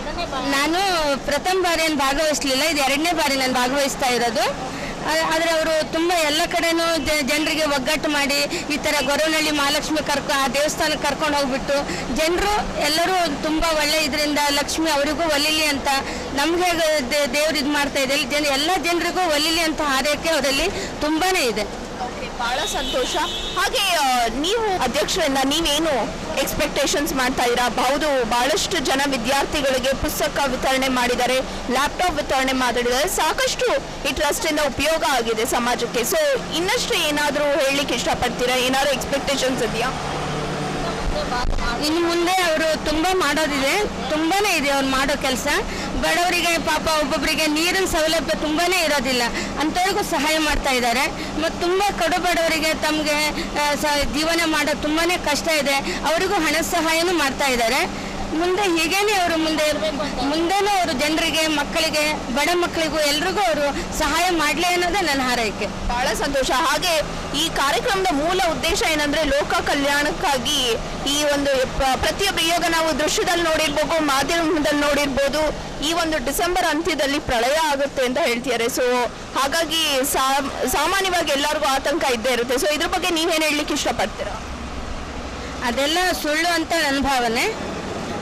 ನಾನು ಪ್ರಥಮ ಬಾರಿ ಏನು ಭಾಗವಹಿಸಲಿಲ್ಲ, ಇದು 2ನೇ ಬಾರಿ ನಾನು ಭಾಗವಹಿಸ್ತಾ ಇರೋದು. ಆದರೆ ಅವರು ತುಂಬ ಎಲ್ಲ ಕಡೆನೂ ಜನರಿಗೆ ಒಗ್ಗಟ್ಟು ಮಾಡಿ ಈ ಥರ ಗೊರವನಹಳ್ಳಿ ಮಹಾಲಕ್ಷ್ಮಿ ಆ ದೇವಸ್ಥಾನಕ್ಕೆ ಕರ್ಕೊಂಡು ಹೋಗ್ಬಿಟ್ಟು ಜನರು ಎಲ್ಲರೂ ತುಂಬ ಒಳ್ಳೆ ಇದರಿಂದ ಲಕ್ಷ್ಮಿ ಅವರಿಗೂ ಒಲಿಲಿ ಅಂತ ನಮ್ಗೆ ದೇವ್ರು ಇದು ಮಾಡ್ತಾ ಇದೆ. ಎಲ್ಲ ಜನರಿಗೂ ಒಲಿಲಿ ಅಂತ ಹಾರೈಕೆ ಅವರಲ್ಲಿ ತುಂಬಾ ಇದೆ. ಬಹಳ ಸಂತೋಷ. ಹಾಗೆ ನೀವು ಅಧ್ಯಕ್ಷರಿಂದ ನೀವೇನು ಎಕ್ಸ್ಪೆಕ್ಟೇಷನ್ಸ್ ಮಾಡ್ತಾ ಇದ್ದೀರಾ? ಹೌದು, ಬಹಳಷ್ಟು ಜನ ವಿದ್ಯಾರ್ಥಿಗಳಿಗೆ ಪುಸ್ತಕ ವಿತರಣೆ ಮಾಡಿದ್ದಾರೆ, ಲ್ಯಾಪ್ಟಾಪ್ ವಿತರಣೆ ಮಾಡಿದ್ದಾರೆ, ಸಾಕಷ್ಟು ಈ ಟ್ರಸ್ಟ್ ಇಂದ ಉಪಯೋಗ ಆಗಿದೆ ಸಮಾಜಕ್ಕೆ. ಸೊ ಇನ್ನಷ್ಟು ಏನಾದರೂ ಹೇಳಲಿಕ್ಕೆ ಇಷ್ಟಪಡ್ತೀರಾ? ಏನಾದರೂ ಎಕ್ಸ್ಪೆಕ್ಟೇಷನ್ಸ್ ಇದೆಯಾ? ಇನ್ನು ಮುಂದೆ ಅವರು ತುಂಬ ಮಾಡೋದಿದೆ, ತುಂಬಾ ಇದೆ ಅವ್ರು ಮಾಡೋ ಕೆಲಸ. ಬಡವರಿಗೆ ಪಾಪ ಒಬ್ಬೊಬ್ಬರಿಗೆ ನೀರಿನ ಸೌಲಭ್ಯ ತುಂಬಾ ಇರೋದಿಲ್ಲ, ಅಂಥವ್ರಿಗೂ ಸಹಾಯ ಮಾಡ್ತಾ ಇದ್ದಾರೆ. ಮತ್ತು ತುಂಬ ಕಡು ಬಡವರಿಗೆ ತಮಗೆ ಜೀವನ ಮಾಡೋದು ತುಂಬಾ ಕಷ್ಟ ಇದೆ, ಅವರಿಗೂ ಹಣ ಸಹಾಯನೂ ಮಾಡ್ತಾ ಇದ್ದಾರೆ. ಮುಂದೆ ಹೀಗೇನೆ ಅವರು ಮುಂದೆನೂ ಅವರು ಜನರಿಗೆ, ಮಕ್ಕಳಿಗೆ, ಬಡ ಮಕ್ಕಳಿಗೂ ಎಲ್ರಿಗೂ ಅವರು ಸಹಾಯ ಮಾಡಲಿ ಅನ್ನೋದೇ ನನ್ನ ಹಾರೈಕೆ. ಬಹಳ ಸಂತೋಷ. ಹಾಗೆ ಈ ಕಾರ್ಯಕ್ರಮದ ಮೂಲ ಉದ್ದೇಶ ಏನಂದ್ರೆ ಲೋಕ ಕಲ್ಯಾಣಕ್ಕಾಗಿ ಈ ಒಂದು ಪ್ರತಿಯೊಬ್ಬರು, ಇವಾಗ ನಾವು ದೃಶ್ಯದಲ್ಲಿ ನೋಡಿರ್ಬೋದು, ಮಾಧ್ಯಮದಲ್ಲಿ ನೋಡಿರ್ಬೋದು, ಈ ಒಂದು ಡಿಸೆಂಬರ್ ಅಂತ್ಯದಲ್ಲಿ ಪ್ರಳಯ ಆಗುತ್ತೆ ಅಂತ ಹೇಳ್ತಿದ್ದಾರೆ. ಸೊ ಹಾಗಾಗಿ ಸಾಮಾನ್ಯವಾಗಿ ಎಲ್ಲರಿಗೂ ಆತಂಕ ಇದ್ದೇ ಇರುತ್ತೆ. ಸೊ ಇದ್ರ ಬಗ್ಗೆ ನೀವೇನು ಹೇಳಲಿಕ್ಕೆ ಇಷ್ಟಪಡ್ತೀರಾ? ಅದೆಲ್ಲ ಸುಳ್ಳು ಅಂತ ನನ್ನ ಭಾವನೆ.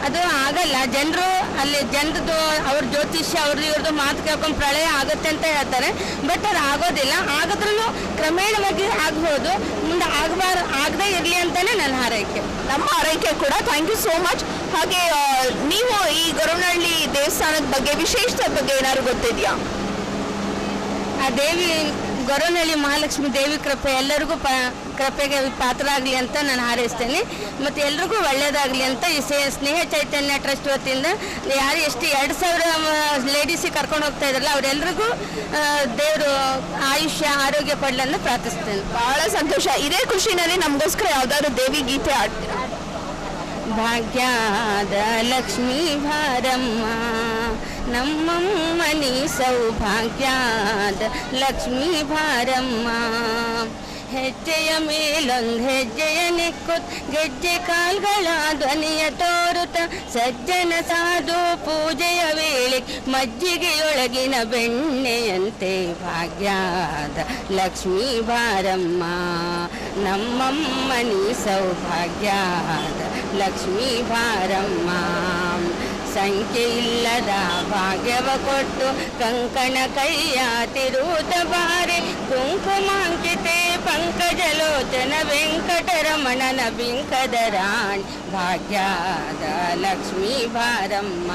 ಅದು ಆಗಲ್ಲ. ಜನರದು ಅವ್ರ ಜ್ಯೋತಿಷ್ಯ ಇವ್ರದ್ದು ಮಾತು ಕೇಳ್ಕೊಂಡು ಪ್ರಳಯ ಆಗುತ್ತೆ ಅಂತ ಹೇಳ್ತಾರೆ. ಬಟ್ ಅದು ಆಗೋದಿಲ್ಲ. ಆಗಿದ್ರೂ ಕ್ರಮೇಣವಾಗಿ ಆಗ್ಬೋದು. ಮುಂದೆ ಆಗದೇ ಇರಲಿ ಅಂತಾನೆ ನನ್ನ ಹಾರೈಕೆ. ನಮ್ಮ ಹಾರೈಕೆ ಕೂಡ. Thank you so much. ಹಾಗೆ ನೀವು ಈ ಗೊರವನಹಳ್ಳಿ ದೇವಸ್ಥಾನದ ಬಗ್ಗೆ, ವಿಶೇಷತೆ ಬಗ್ಗೆ ಏನಾದ್ರು ಗೊತ್ತಿದೆಯಾ? ಆ ದೇವಿ ಗೊರವನಹಳ್ಳಿ ಮಹಾಲಕ್ಷ್ಮಿ ದೇವಿ ಕೃಪೆ ಎಲ್ಲರಿಗೂ ಕೃಪೆಗೆ ಪಾತ್ರ ಆಗಲಿ ಅಂತ ನಾನು ಹಾರೈಸ್ತೇನೆ. ಮತ್ತು ಎಲ್ರಿಗೂ ಒಳ್ಳೆಯದಾಗಲಿ ಅಂತ ಈ ಸ್ನೇಹ ಚೈತನ್ಯ ಟ್ರಸ್ಟ್ ವತಿಯಿಂದ ಯಾರು 2,000 ಲೇಡೀಸಿಗೆ ಕರ್ಕೊಂಡು ಹೋಗ್ತಾ ಇದ್ರಲ್ಲ ಅವರೆಲ್ಲರಿಗೂ ದೇವರು ಆಯುಷ್ಯ ಆರೋಗ್ಯ ಕೊಡಲಿ ಅಂತ ಪ್ರಾರ್ಥಿಸ್ತೇನೆ. ಬಹಳ ಸಂತೋಷ. ಇದೇ ಖುಷಿನಲ್ಲಿ ನಮಗೋಸ್ಕರ ಯಾವ್ದಾದ್ರು ದೇವಿ ಗೀತೆ ಆಡ್ತೀರಾ? ಭಾಗ್ಯದ ಲಕ್ಷ್ಮೀ ಭಾರಮ್ಮ ನಮ್ಮಮ್ಮನಿ ಸೌಭಾಗ್ಯದ ಲಕ್ಷ್ಮೀ ಭಾರಮ್ಮ. ಹೆಜ್ಜೆಯ ಮೇಲೊಂದು ಹೆಜ್ಜೆಯ ನೆಕ್ಕುತ್ ಗೆಜ್ಜೆ ಕಾಲ್ಗಳ ಧ್ವನಿಯ ತೋರುತ್ತ ಸಜ್ಜನ ಸಾಧು ಪೂಜೆಯ ವೇಳೆ ಮಜ್ಜಿಗೆಯೊಳಗಿನ ಬೆಣ್ಣೆಯಂತೆ ಭಾಗ್ಯದ ಲಕ್ಷ್ಮೀ ಭಾರಮ್ಮ ನಮ್ಮಮ್ಮನಿ ಸೌಭಾಗ್ಯದ ಲಕ್ಷ್ಮೀ ಭಾರಮ್ಮ. ಸಂಖ್ಯೆ ಇಲ್ಲದ ಭಾಗ್ಯವ ಕೊಟ್ಟು ಕಂಕಣ ಕೈಯ ತಿರುತ ಬಾರೆ ಕುಂಕುಮಾಂಕಿತೆ ಪಂಕಜಲೋಚನ ವೆಂಕಟರಮಣನ ಬಿಂಕದ ರಾಣಿ ಭಾಗ್ಯದ ಲಕ್ಷ್ಮೀ ಭಾರಮ್ಮ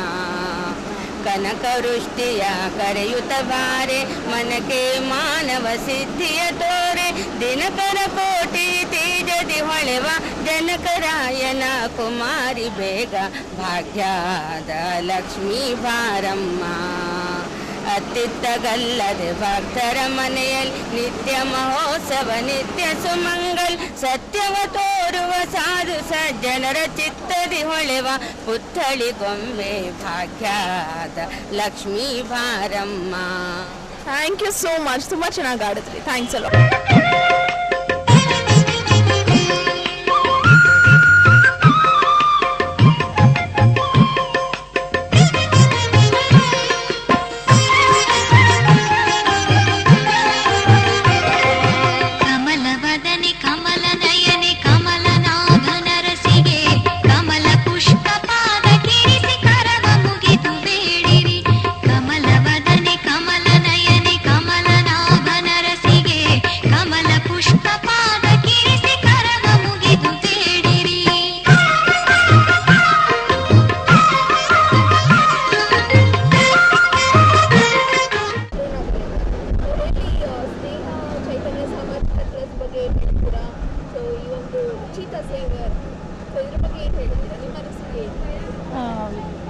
ಕನಕ ವೃಷ್ಟಿಯ ಕರೆಯುತ್ತ ಬಾರೆ ಮನಕ್ಕೆ ಮಾನವ ಸಿದ್ಧಿಯ ತೋರೆ ದಿನಕರ ಕೋಟಿ ತೇಜದಿ ಹೊಳೆವ ಜನಕರಾಯನ ಕುಮಾರಿ ಬೇಗ ಭಾಗ್ಯದ ಲಕ್ಷ್ಮೀ ಬಾರಮ್ಮ ಅತ್ತಿತ್ತಗಲ್ಲದೆ ಭಕ್ತರ ಮನೆಯಲ್ಲಿ ನಿತ್ಯ ಮಹೋತ್ಸವ ನಿತ್ಯ ಸುಮಂಗಲ್ ಸತ್ಯವ ತೋರುವ ಸಾಧು ಸಜ್ಜನರ ಚಿತ್ತದಿ ಹೊಳೆವ ಪುತ್ಥಳಿ ಗೊಂಬೆ ಭಾಗ್ಯದ ಲಕ್ಷ್ಮೀ ಬಾರಮ್ಮ. ಥ್ಯಾಂಕ್ ಯು ಸೋ ಮಚ್, ತುಂಬ ಚೆನ್ನಾಗಿ ಆಡಿದ್ರಿ. ಥ್ಯಾಂಕ್ಸ್ ಅಲ್ಲ.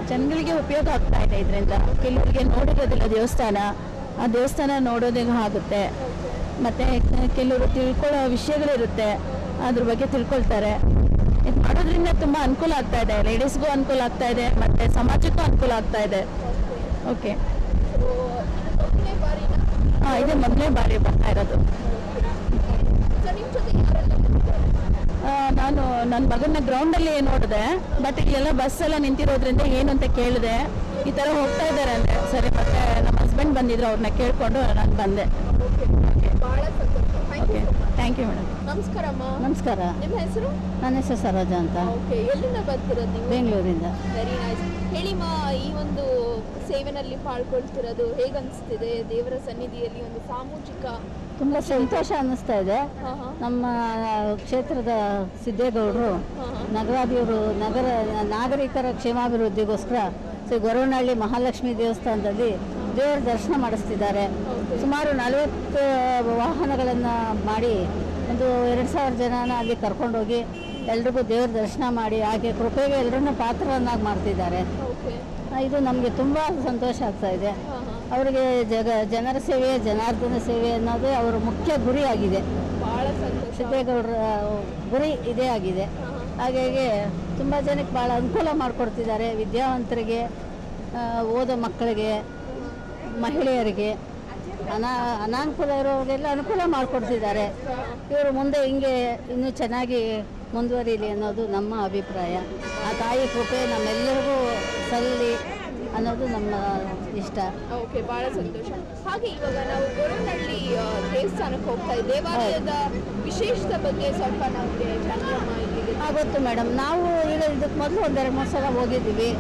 ಜನಗಳಿಗೆ ಉಪಯೋಗ ಆಗ್ತಾ ಇದೆ ಇದರಿಂದ. ಕೆಲವರಿಗೆ ನೋಡಿರೋದಿಲ್ಲ ದೇವಸ್ಥಾನ, ಆ ದೇವಸ್ಥಾನ ನೋಡೋದೇ ಆಗುತ್ತೆ. ಮತ್ತು ಕೆಲವರು ತಿಳ್ಕೊಳ್ಳೋ ವಿಷಯಗಳಿರುತ್ತೆ, ಅದ್ರ ಬಗ್ಗೆ ತಿಳ್ಕೊಳ್ತಾರೆ. ಇದು ಮಾಡೋದ್ರಿಂದ ತುಂಬ ಅನುಕೂಲ ಆಗ್ತಾ ಇದೆ, ಲೇಡೀಸ್ಗೂ ಅನುಕೂಲ ಆಗ್ತಾ ಇದೆ ಮತ್ತು ಸಮಾಜಕ್ಕೂ ಅನುಕೂಲ ಆಗ್ತಾ ಇದೆ. ಓಕೆ, ಹಾಂ, ಇದೇ ಮೊದಲನೇ ಬಾರಿ ಬರ್ತಾ ಇರೋದು. ನಾನು ನನ್ನ ಮಗನ ಗ್ರೌಂಡಲ್ಲಿ ನೋಡಿದೆ, ಬಟ್ ಇಲ್ಲೆಲ್ಲ ಬಸ್ ಎಲ್ಲ ನಿಂತಿರೋದ್ರಿಂದ ಏನು ಅಂತ ಕೇಳಿದೆ. ಈ ಥರ ಹೋಗ್ತಾ ಇದ್ದಾರೆ ಅಂದರೆ ಸರಿ, ಮತ್ತೆ ನಮ್ಮ ಹಸ್ಬೆಂಡ್ ಬಂದಿದ್ರು, ಅವ್ರನ್ನ ಕೇಳಿಕೊಂಡು ನಾನು ಬಂದೆ. Okay, thank you madam. ನಮಸ್ಕಾರ. ನಮಸ್ಕಾರ. ನಿಮ್ಮ ಹೆಸರು? ನನ್ನ ಹೆಸರು ಸರೋಜಾ ಅಂತ. ಓಕೆ, ಎಲ್ಲಿಂದ ಬರ್ತಿರೋದು ನೀವು? ಬೆಂಗಳೂರಿಂದ. Very nice. ಹೇಳಿಮ್ಮ, ಈ ಒಂದು ಸೇವೆನಲ್ಲಿ ಪಾಲ್ಗೊಳ್ತಿರೋದು ಹೇಗನ್ನಿಸ್ತಿದೆ? ದೇವರ ಸನ್ನಿಧಿಯಲ್ಲಿ ಒಂದು ಸಾಮೂಹಿಕ ತುಂಬ ಸಂತೋಷ ಅನ್ನಿಸ್ತಾ ಇದೆ. ನಮ್ಮ ಕ್ಷೇತ್ರದ ಸಿದ್ದೇಗೌಡರು ನಗರ ನಾಗರಿಕರ ಕ್ಷೇಮಾಭಿವೃದ್ಧಿಗೋಸ್ಕರ ಶ್ರೀ ಗೊರವನಹಳ್ಳಿ ಮಹಾಲಕ್ಷ್ಮಿ ದೇವಸ್ಥಾನದಲ್ಲಿ ದೇವರ ದರ್ಶನ ಮಾಡಿಸ್ತಿದ್ದಾರೆ. ಸುಮಾರು 40 ವಾಹನಗಳನ್ನು ಮಾಡಿ ಒಂದು 2000 ಜನನ ಅಲ್ಲಿ ಕರ್ಕೊಂಡೋಗಿ ಎಲ್ರಿಗೂ ದೇವರ ದರ್ಶನ ಮಾಡಿ ಹಾಗೆ ಕೃಪೆಗೆ ಎಲ್ಲರನ್ನೂ ಪಾತ್ರರನ್ನಾಗಿ ಮಾಡ್ತಿದ್ದಾರೆ. ಇದು ನಮಗೆ ತುಂಬ ಸಂತೋಷ ಆಗ್ತಾ ಇದೆ. ಅವರಿಗೆ ಜನರ ಸೇವೆ, ಜನಾರ್ದನ ಸೇವೆ ಅನ್ನೋದೇ ಅವರ ಮುಖ್ಯ ಗುರಿಯಾಗಿದೆ. ಸಿದ್ದೇಗೌಡರ ಗುರಿ ಇದೇ ಆಗಿದೆ. ಹಾಗಾಗಿ ತುಂಬ ಜನಕ್ಕೆ ಭಾಳ ಅನುಕೂಲ ಮಾಡಿಕೊಡ್ತಿದ್ದಾರೆ. ವಿದ್ಯಾವಂತರಿಗೆ, ಓದೋ ಮಕ್ಕಳಿಗೆ, ಮಹಿಳೆಯರಿಗೆ, ಅನಾನುಕೂಲ ಇರೋರಿಗೆಲ್ಲ ಅನುಕೂಲ ಮಾಡಿಕೊಡ್ತಿದ್ದಾರೆ. ಇವರು ಮುಂದೆ ಹಿಂಗೆ ಇನ್ನೂ ಚೆನ್ನಾಗಿ ಮುಂದುವರಿಲಿ ಅನ್ನೋದು ನಮ್ಮ ಅಭಿಪ್ರಾಯ. ಆ ತಾಯಿ ಕೃಪೆ ನಮ್ಮೆಲ್ಲರಿಗೂ ಸಲ್ಲಿ ಅನ್ನೋದು ನಮ್ಮ ಇಷ್ಟ. ಓಕೆ, ಭಾಳ ಸಂತೋಷ. ಹಾಗೆ ಇವಾಗ ನಾವು ಗೊರವನಹಳ್ಳಿ ದೇವಸ್ಥಾನಕ್ಕೆ ಹೋಗ್ತಾ ಇದ್ದೀವಿ. ದೇವಾಲಯದ ವಿಶೇಷತೆ ಬಗ್ಗೆ ಸ್ವಲ್ಪ ನಮಗೆ ಗೊತ್ತು ಮೇಡಮ್. ನಾವು ಈಗ ಇದಕ್ಕೆ ಮೊದಲು 1-2-3 ಸಲ ಹೋಗಿದ್ದೀವಿ.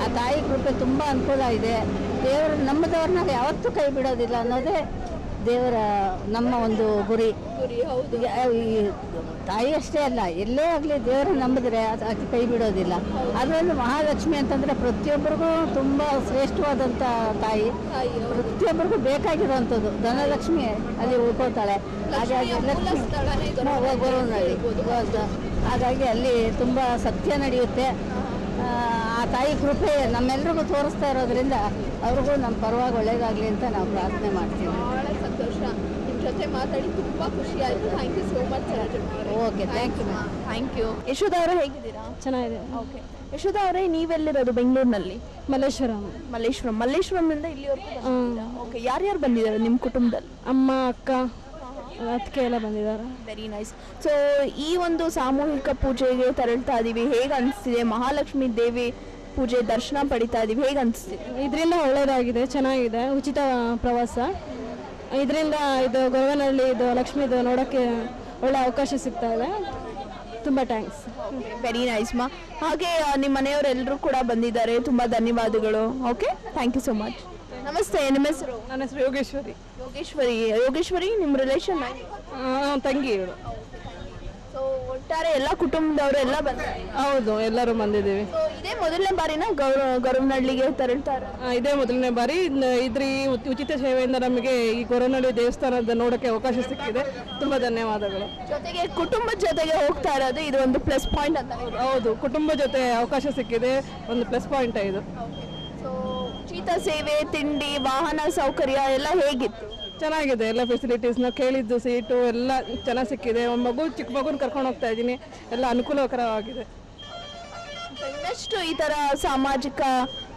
ಆ ತಾಯಿ ಕೃಪೆ ತುಂಬ ಅನುಕೂಲ ಇದೆ. ದೇವರು ನಮ್ಮದವ್ರನ್ನ ಯಾವತ್ತೂ ಕೈ ಬಿಡೋದಿಲ್ಲ ಅನ್ನೋದೇ ದೇವರ ನಮ್ಮ ಒಂದು ಗುರಿ. ತಾಯಿ ಅಷ್ಟೇ ಅಲ್ಲ, ಎಲ್ಲೇ ಆಗಲಿ ದೇವರ ನಂಬಿದ್ರೆ ಅದು ಕೈ ಬಿಡೋದಿಲ್ಲ. ಅದರಲ್ಲೂ ಮಹಾಲಕ್ಷ್ಮಿ ಅಂತಂದರೆ ಪ್ರತಿಯೊಬ್ಬರಿಗೂ ತುಂಬ ಶ್ರೇಷ್ಠವಾದಂಥ ತಾಯಿ, ಪ್ರತಿಯೊಬ್ಬರಿಗೂ ಬೇಕಾಗಿರುವಂಥದ್ದು. ಧನಲಕ್ಷ್ಮಿ ಅಲ್ಲಿ ಉಳ್ಕೊಳ್ತಾಳೆ. ಹಾಗಾಗಿ ಗೊರವನಹಳ್ಳಿ, ಹಾಗಾಗಿ ಅಲ್ಲಿ ತುಂಬ ಸತ್ಯ ನಡೆಯುತ್ತೆ. ಆ ತಾಯಿ ಕೃಪೆ ನಮ್ಮೆಲ್ರಿಗೂ ತೋರಿಸ್ತಾ ಇರೋದ್ರಿಂದ ಅವ್ರಿಗೂ ನಮ್ಮ ಪರವಾಗಿ ಒಳ್ಳೇದಾಗಲಿ ಅಂತ ನಾವು ಪ್ರಾರ್ಥನೆ ಮಾಡ್ತೀವಿ. ಭಾಳ ಸಂತೋಷ. ನಿಮ್ಮ ಜೊತೆ ಮಾತಾಡಿ ತುಂಬ ಖುಷಿ ಆಯಿತು. Thank you so much. Okay, thank you. Thank you. Yashoda ಅವರೇ, ಹೇಗಿದ್ದೀರಾ? ಚೆನ್ನಾಗಿದೆ. ಓಕೆ, ಯಶೋಧ ಅವರೇ, ನೀವೆಲ್ಲಿರೋದು? ಬೆಂಗಳೂರಿನಲ್ಲಿ ಮಲ್ಲೇಶ್ವರಂನಿಂದ ಇಲ್ಲಿವರೆಗೂ? ಓಕೆ, ಯಾರ್ಯಾರು ಬಂದಿದ್ದಾರೆ ನಿಮ್ಮ ಕುಟುಂಬದಲ್ಲಿ? ಅಮ್ಮ, ಅಕ್ಕ, ಅದಕ್ಕೆ ಎಲ್ಲ ಬಂದಿದ್ದಾರೆ. Very nice. ಸೊ ಈ ಒಂದು ಸಾಮೂಹಿಕ ಪೂಜೆಗೆ ತೆರಳ್ತಾ ಇದ್ದೀವಿ, ಹೇಗೆ ಅನಿಸ್ತಿದೆ? ಮಹಾಲಕ್ಷ್ಮಿ ದೇವಿ ಪೂಜೆ ದರ್ಶನ ಪಡಿತಾ ಇದ್ದೀವಿ, ಹೇಗೆ ಅನಿಸ್ತಿದೆ? ಇದರಿಂದ ಒಳ್ಳೆಯದಾಗಿದೆ, ಚೆನ್ನಾಗಿದೆ. ಉಚಿತ ಪ್ರವಾಸ ಇದರಿಂದ ಇದು ಗೊರವನಹಳ್ಳಿ ಇದು ಲಕ್ಷ್ಮೀದು ನೋಡೋಕ್ಕೆ ಒಳ್ಳೆ ಅವಕಾಶ ಸಿಗ್ತಾ ಇದೆ. ತುಂಬ ಥ್ಯಾಂಕ್ಸ್. ವೆರಿ ನೈಸ್ ಮಾ. ಹಾಗೆ ನಿಮ್ಮ ಮನೆಯವರೆಲ್ಲರೂ ಕೂಡ ಬಂದಿದ್ದಾರೆ, ತುಂಬ ಧನ್ಯವಾದಗಳು. Okay, thank you so much. ನಮಸ್ತೆ, ನಿಮ್ಮ ಹೆಸರು? ನನ್ನ ಹೆಸರು ಯೋಗೇಶ್ವರಿ. ಯೋಗೇಶ್ವರಿ, ನಿಮ್ಮ ರಿಲೇಷನ್? ತಂಗಿ. ಸೊ ಒಟ್ಟಾರೆ ಎಲ್ಲ ಕುಟುಂಬದವರು ಎಲ್ಲ ಬಂದಿದ್ದಾರೆ. ಹೌದು, ಎಲ್ಲರೂ ಬಂದಿದ್ದೀವಿ. ಇದೇ ಮೊದಲನೇ ಬಾರಿನ ಗೊರವನಹಳ್ಳಿಗೆ ತೆರಳ್ತಾರೆ? ಇದೇ ಮೊದಲನೇ ಬಾರಿ. ಇದ್ರ ಈ ಉಚಿತ ಸೇವೆಯಿಂದ ನಮಗೆ ಈ ಗೊರವನಹಳ್ಳಿ ದೇವಸ್ಥಾನದ ನೋಡೋಕ್ಕೆ ಅವಕಾಶ ಸಿಕ್ಕಿದೆ. ತುಂಬ ಧನ್ಯವಾದಗಳು. ಜೊತೆಗೆ ಕುಟುಂಬದ ಜೊತೆಗೆ ಹೋಗ್ತಾ ಇರೋದು ಇದು ಒಂದು ಪ್ಲಸ್ ಪಾಯಿಂಟ್ ಅಂತ. ಹೌದು, ಕುಟುಂಬ ಜೊತೆ ಅವಕಾಶ ಸಿಕ್ಕಿದೆ, ಒಂದು ಪ್ಲಸ್ ಪಾಯಿಂಟ್ ಇದು. ಸೊ ಉಚಿತ ಸೇವೆ, ತಿಂಡಿ, ವಾಹನ ಸೌಕರ್ಯ ಎಲ್ಲ ಹೇಗಿತ್ತು? ಚೆನ್ನಾಗಿದೆ. ಎಲ್ಲ ಫೆಸಿಲಿಟೀಸ್ ನಾವು ಕೇಳಿದ್ದು ಸೀಟು ಎಲ್ಲ ಚೆನ್ನಾಗಿ ಸಿಕ್ಕಿದೆ. ಒಂದು ಚಿಕ್ಕ ಮಗುನ ಕರ್ಕೊಂಡು ಹೋಗ್ತಾ ಇದ್ದೀನಿ, ಎಲ್ಲ ಅನುಕೂಲಕರವಾಗಿದೆ. ಇನ್ನಷ್ಟು ಈ ಥರ ಸಾಮಾಜಿಕ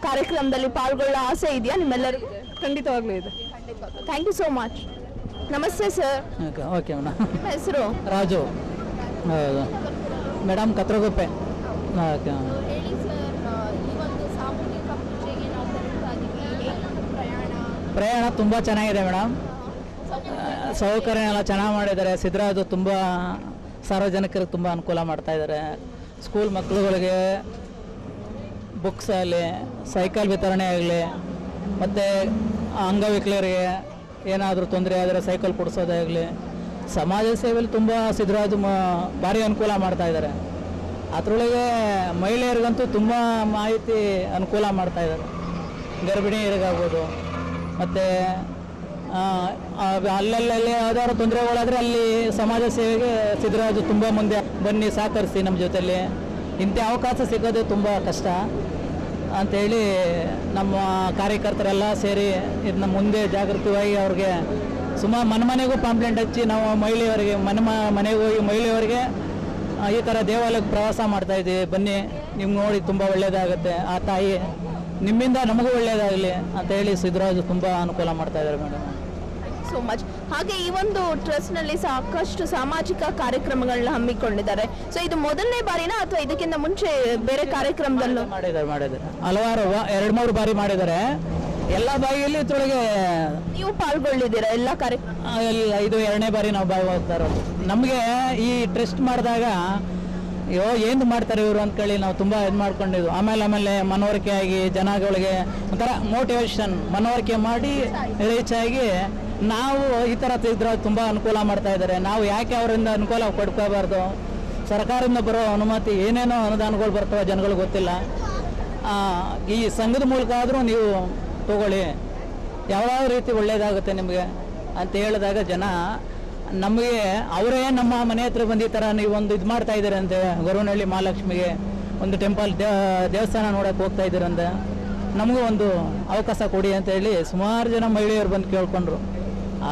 ಕಾರ್ಯಕ್ರಮದಲ್ಲಿ ಪಾಲ್ಗೊಳ್ಳೋ ಆಸೆ ಇದೆಯಾ ನಿಮ್ಮೆಲ್ಲರಿಗೂ? ಖಂಡಿತವಾಗ್ಲೂ ಇದೆ. Thank you so much. ನಮಸ್ತೆ ಸರ್. Okay madam. ನಿಮ್ಮ ಹೆಸರು? ರಾಜು. ಹೌದು ಮೇಡಮ್, ಕತ್ರಗುಪ್ಪೆ. ಓಕೆ. ಹೇಳಿ ಸರ್, ಈ ಒಂದು ಸಾಮೂಹಿಕ ಪೂಜೆಗೆ ನಾವು ತೆರಳ್ತಾ ಇದ್ದೀವಿ. ಪ್ರಯಾಣ ತುಂಬ ಚೆನ್ನಾಗಿದೆ ಮೇಡಮ್. ಸೌಕರ್ಯ ಎಲ್ಲ ಚೆನ್ನಾಗಿ ಮಾಡಿದ್ದಾರೆ. ಸಿದ್ದರಾಜು ತುಂಬ ಸಾರ್ವಜನಿಕರಿಗೆ ತುಂಬ ಅನುಕೂಲ ಮಾಡ್ತಾ ಇದ್ದಾರೆ. ಸ್ಕೂಲ್ ಮಕ್ಕಳುಗಳಿಗೆ ಬುಕ್ಸ್ ಆಗಲಿ, ಸೈಕಲ್ ವಿತರಣೆ ಆಗಲಿ, ಮತ್ತು ಅಂಗವಿಕಲರಿಗೆ ಏನಾದರೂ ತೊಂದರೆ ಆದರೆ ಸೈಕಲ್ ಕೊಡಿಸೋದಾಗಲಿ, ಸಮಾಜ ಸೇವೆಯಲ್ಲಿ ತುಂಬ ಸಿದ್ದರಾಜು ಭಾರಿ ಅನುಕೂಲ ಮಾಡ್ತಾ ಇದ್ದಾರೆ. ಅದರೊಳಗೆ ಮಹಿಳೆಯರಿಗಂತೂ ತುಂಬ ಮಾಹಿತಿ ಅನುಕೂಲ ಮಾಡ್ತಾ ಇದ್ದಾರೆ. ಗರ್ಭಿಣಿಯರಿಗಾಗ್ಬೋದು, ಮತ್ತು ಅಲ್ಲಲ್ಲಿ ಯಾವ್ದಾದ್ರು ತೊಂದರೆಗಳಾದರೆ ಅಲ್ಲಿ ಸಮಾಜ ಸೇವೆಗೆ ಸಿದ್ದರಾಜು ತುಂಬ ಮುಂದೆ ಬನ್ನಿ ಸಹಕರಿಸಿ ನಮ್ಮ ಜೊತೆಯಲ್ಲಿ. ಇಂಥ ಅವಕಾಶ ಸಿಗೋದು ತುಂಬ ಕಷ್ಟ ಅಂಥೇಳಿ ನಮ್ಮ ಕಾರ್ಯಕರ್ತರೆಲ್ಲ ಸೇರಿ ಇದನ್ನ ಮುಂದೆ ಜಾಗೃತವಾಗಿ ಅವ್ರಿಗೆ ಸುಮಾರು ಮನೆಗೂ ಪಾಂಪ್ಲೆಂಟ್ ಹಚ್ಚಿ ನಾವು ಮಹಿಳೆಯರಿಗೆ ಮನೆಗೆ ಹೋಗಿ ಮಹಿಳೆಯರಿಗೆ ಈ ಥರ ದೇವಾಲಯಕ್ಕೆ ಪ್ರವಾಸ ಮಾಡ್ತಾಯಿದ್ದೀವಿ, ಬನ್ನಿ ನಿಮ್ಗೆ ನೋಡಿ ತುಂಬ ಒಳ್ಳೆಯದಾಗುತ್ತೆ, ಆ ತಾಯಿ ನಿಮ್ಮಿಂದ ನಮಗೂ ಒಳ್ಳೆಯದಾಗಲಿ ಅಂತ ಹೇಳಿ ಸಿದ್ದರಾಜು ತುಂಬ ಅನುಕೂಲ ಮಾಡ್ತಾ ಇದ್ದಾರೆ ಮೇಡಮ್. So much. ಹಾಗೆ ಈ ಒಂದು ಟ್ರಸ್ಟ್ ನಲ್ಲಿ ಸಾಕಷ್ಟು ಸಾಮಾಜಿಕ ಕಾರ್ಯಕ್ರಮಗಳನ್ನ ಹಮ್ಮಿಕೊಂಡಿದ್ದಾರೆ. ಸೊ ಇದು ಮೊದಲನೇ ಬಾರಿನಾ ಅಥವಾ ಇದಕ್ಕಿಂತ ಮುಂಚೆ ಬೇರೆ ಕಾರ್ಯಕ್ರಮದಲ್ಲೂ ಮಾಡಿದ್ದಾರೆ? ಹಲವಾರು 2-3 ಬಾರಿ ಮಾಡಿದ್ದಾರೆ. ಎಲ್ಲ ಬಾರಿಯಲ್ಲಿ ಇದ್ರೊಳಗೆ ನೀವು ಪಾಲ್ಗೊಳ್ಳಿದ್ದೀರಾ ಎಲ್ಲ ಕಾರ್ಯಕ್ರಮ? ಇದು 2ನೇ ಬಾರಿ ನಾವು ಭಾಗವಹಿಸ್ತಾ ಇರೋದು. ನಮಗೆ ಈ ಟ್ರಸ್ಟ್ ಮಾಡಿದಾಗ ಏನು ಮಾಡ್ತಾರೆ ಇವರು ಅಂದ್ಕೊಳ್ಳಿ ನಾವು ತುಂಬ ಇದು ಮಾಡ್ಕೊಂಡಿದ್ವು. ಆಮೇಲೆ ಮನವರಿಕೆ ಆಗಿ ಜನಗಳಿಗೆ ಒಂಥರ ಮೋಟಿವೇಶನ್ ಮನವರಿಕೆ ಮಾಡಿ ರೀಚ್ ಆಗಿ ನಾವು ಈ ಥರ ಇದ್ರೆ ತುಂಬ ಅನುಕೂಲ ಮಾಡ್ತಾ ಇದ್ದಾರೆ. ನಾವು ಯಾಕೆ ಅವರಿಂದ ಅನುಕೂಲ ಪಡ್ಕೋಬಾರ್ದು? ಸರ್ಕಾರದಿಂದ ಬರೋ ಅನುಮತಿ ಏನೇನೋ ಅನುದಾನಗಳು ಬರ್ತವೆ ಜನಗಳಿಗೆ ಗೊತ್ತಿಲ್ಲ. ಈ ಸಂಘದ ಮೂಲಕ ಆದರೂ ನೀವು ತಗೊಳ್ಳಿ, ಯಾವ ರೀತಿ ಒಳ್ಳೆಯದಾಗುತ್ತೆ ನಿಮಗೆ ಅಂತ ಹೇಳಿದಾಗ ಜನ ನಮಗೆ ಅವರೇ ನಮ್ಮ ಮನೆ ಹತ್ರ ಬಂದು ಈ ಥರ ನೀವು ಒಂದು ಇದು ಮಾಡ್ತಾ ಇದ್ದೀರ ಅಂತೆ, ಗೊರವನಹಳ್ಳಿ ಮಹಾಲಕ್ಷ್ಮಿಗೆ ಒಂದು ಟೆಂಪಲ್ ದೇವಸ್ಥಾನ ನೋಡೋಕೆ ಹೋಗ್ತಾ ಇದ್ದೀರಂತೆ, ನಮಗೂ ಒಂದು ಅವಕಾಶ ಕೊಡಿ ಅಂತ ಹೇಳಿ ಸುಮಾರು ಜನ ಮಹಿಳೆಯರು ಬಂದು ಕೇಳ್ಕೊಂಡ್ರು.